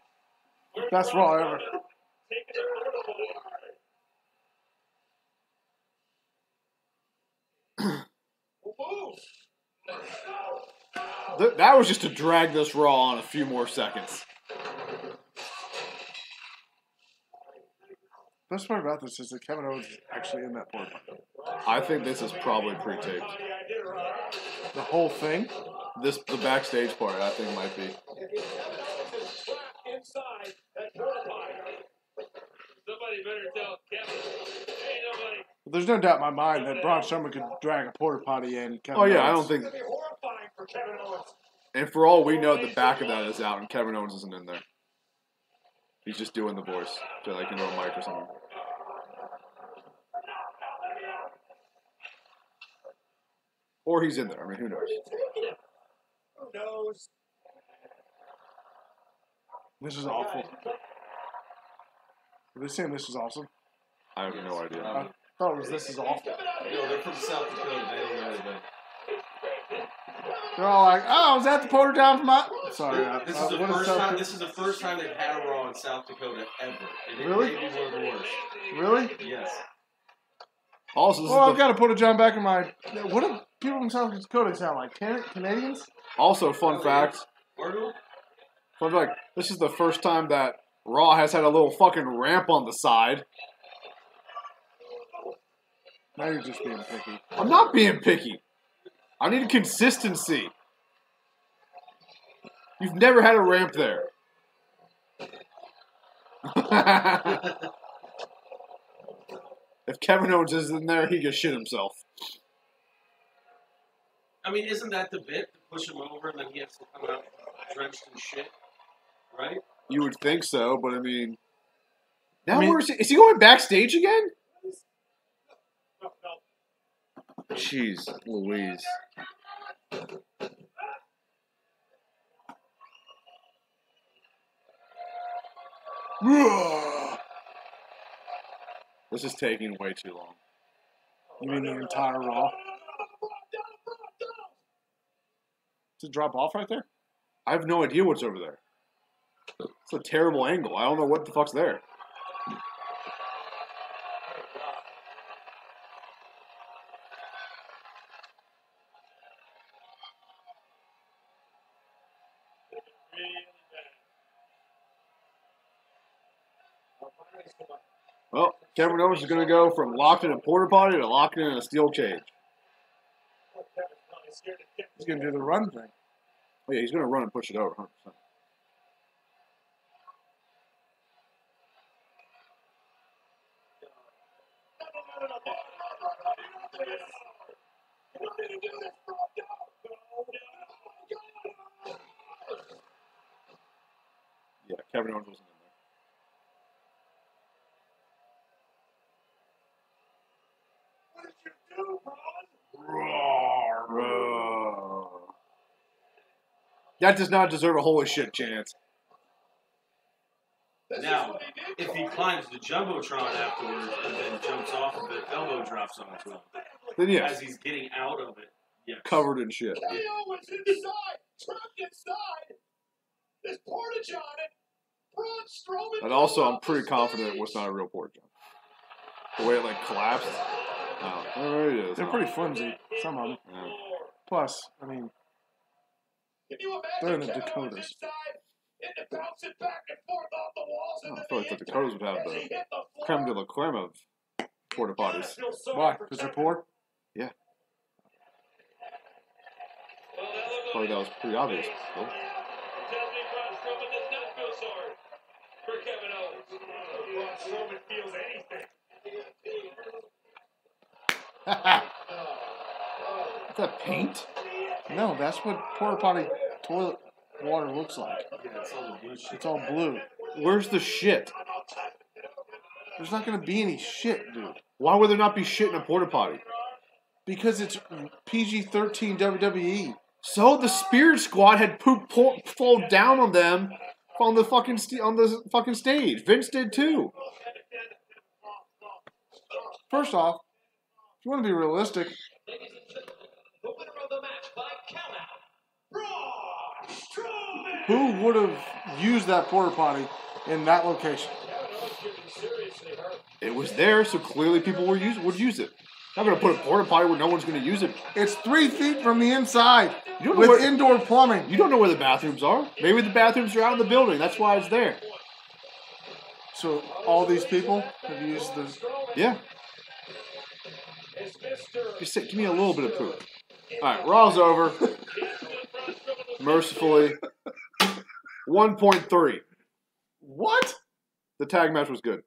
Best Raw ever. That was just to drag this Raw on a few more seconds. Best part about this is that Kevin Owens is actually in that porta potty. I think this is probably pre-taped. The whole thing? The backstage part, I think might be. Inside that porta potty. Somebody better tell Kevin. Hey, nobody. But there's no doubt in my mind that Braun Strowman could drag a porta potty in. Kevin Oh yeah, I Owens. don't think. And for all we know, the back of that is out, and Kevin Owens isn't in there. He's just doing the voice to like into a mic or something. Or he's in there. I mean, who knows? Who knows? This is awful. Are they saying this is awesome? I have no idea. I thought it was this is awful. No, they're from South Dakota. They don't know anything. They're all like, "Oh, was that the porter down from my?" Sorry, This is the first time. This is the first time they've had a Raw in South Dakota ever, and it Really? may be one of the worst. Really? Yes. Also, this Well, is I've got to put a John back in my. What do people from South Dakota sound like? Canadians? Also, fun fact. Fun fact. This is the first time that Raw has had a little fucking ramp on the side. Now you're just being picky. I'm not being picky. I need consistency. You've never had a ramp there. If Kevin Owens is in there, he can shit himself. I mean, isn't that the bit to push him over and then he has to come out drenched in shit? Right? You would think so, but I mean... Now where's he? Is he going backstage again? Jeez Louise. This is taking way too long. You mean the entire Raw? Does it drop off right there? I have no idea what's over there. It's a terrible angle. I don't know what the fuck's there. Well, Kevin Owens is going to go from locked in a porta potty to locked in a steel cage. He's going to do the run thing. Oh, yeah, he's going to run and push it over 100%. Yeah, Kevin Owens wasn't in there. What did you do, That does not deserve a holy shit chance. Now, if he climbs the Jumbotron afterwards and then jumps off of it, elbow drops onto him. Then yes. As he's getting out of it. Yes. Covered in shit. Kevin Owens inside, trapped inside. This porta john and Braun Strowman. And also, I'm pretty confident it was not a real porta john. The way it like collapsed. Oh, there it is. They're pretty flimsy, some of them. Yeah. Plus, I mean, Can you they're in imagine the Kevin Owens Dakotas. inside and to bounce it back and forth off the walls I into feel like the Dakotas would have the creme de la creme of porta potties. Why? Because they're poor? Yeah. felt like that was pretty obvious. So. Braun Strowman does not feel sorry for Kevin Owens. Braun Strowman feels anything. Is that paint? No, that's what porta potty toilet water looks like. It's all blue. Where's the shit? There's not going to be any shit, dude. Why would there not be shit in a porta potty? Because it's PG-13 WWE. So the Spirit Squad had poop fall down on them on the fucking stage. Vince did too. First off, if you want to be realistic, The winner of the match by countout, Braun Strowman. who would have used that porta potty in that location? It was there, so clearly people would use it. Not going to put a porta potty where no one's going to use it. It's 3 feet from the inside with indoor plumbing. You don't know where the bathrooms are. Maybe the bathrooms are out in the building. That's why it's there. So all these people have used the... Yeah. Just give me a little bit of poop. All right, Raw's over. Mercifully. 1.3. What? The tag match was good.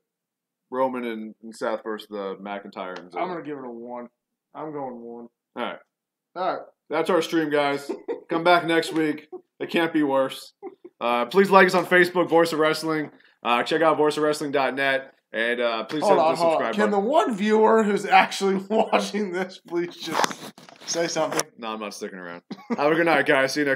Roman and Seth versus the McIntyre and Ziggler. I'm going to give it a 1. I'm going 1. All right. All right. That's our stream, guys. Come back next week. It can't be worse. Please like us on Facebook, Voice of Wrestling. Check out voiceofwrestling.net. And please hit the subscribe Can button. the one viewer who's actually watching this please just say something? No, I'm not sticking around. Have a good night, guys. See you next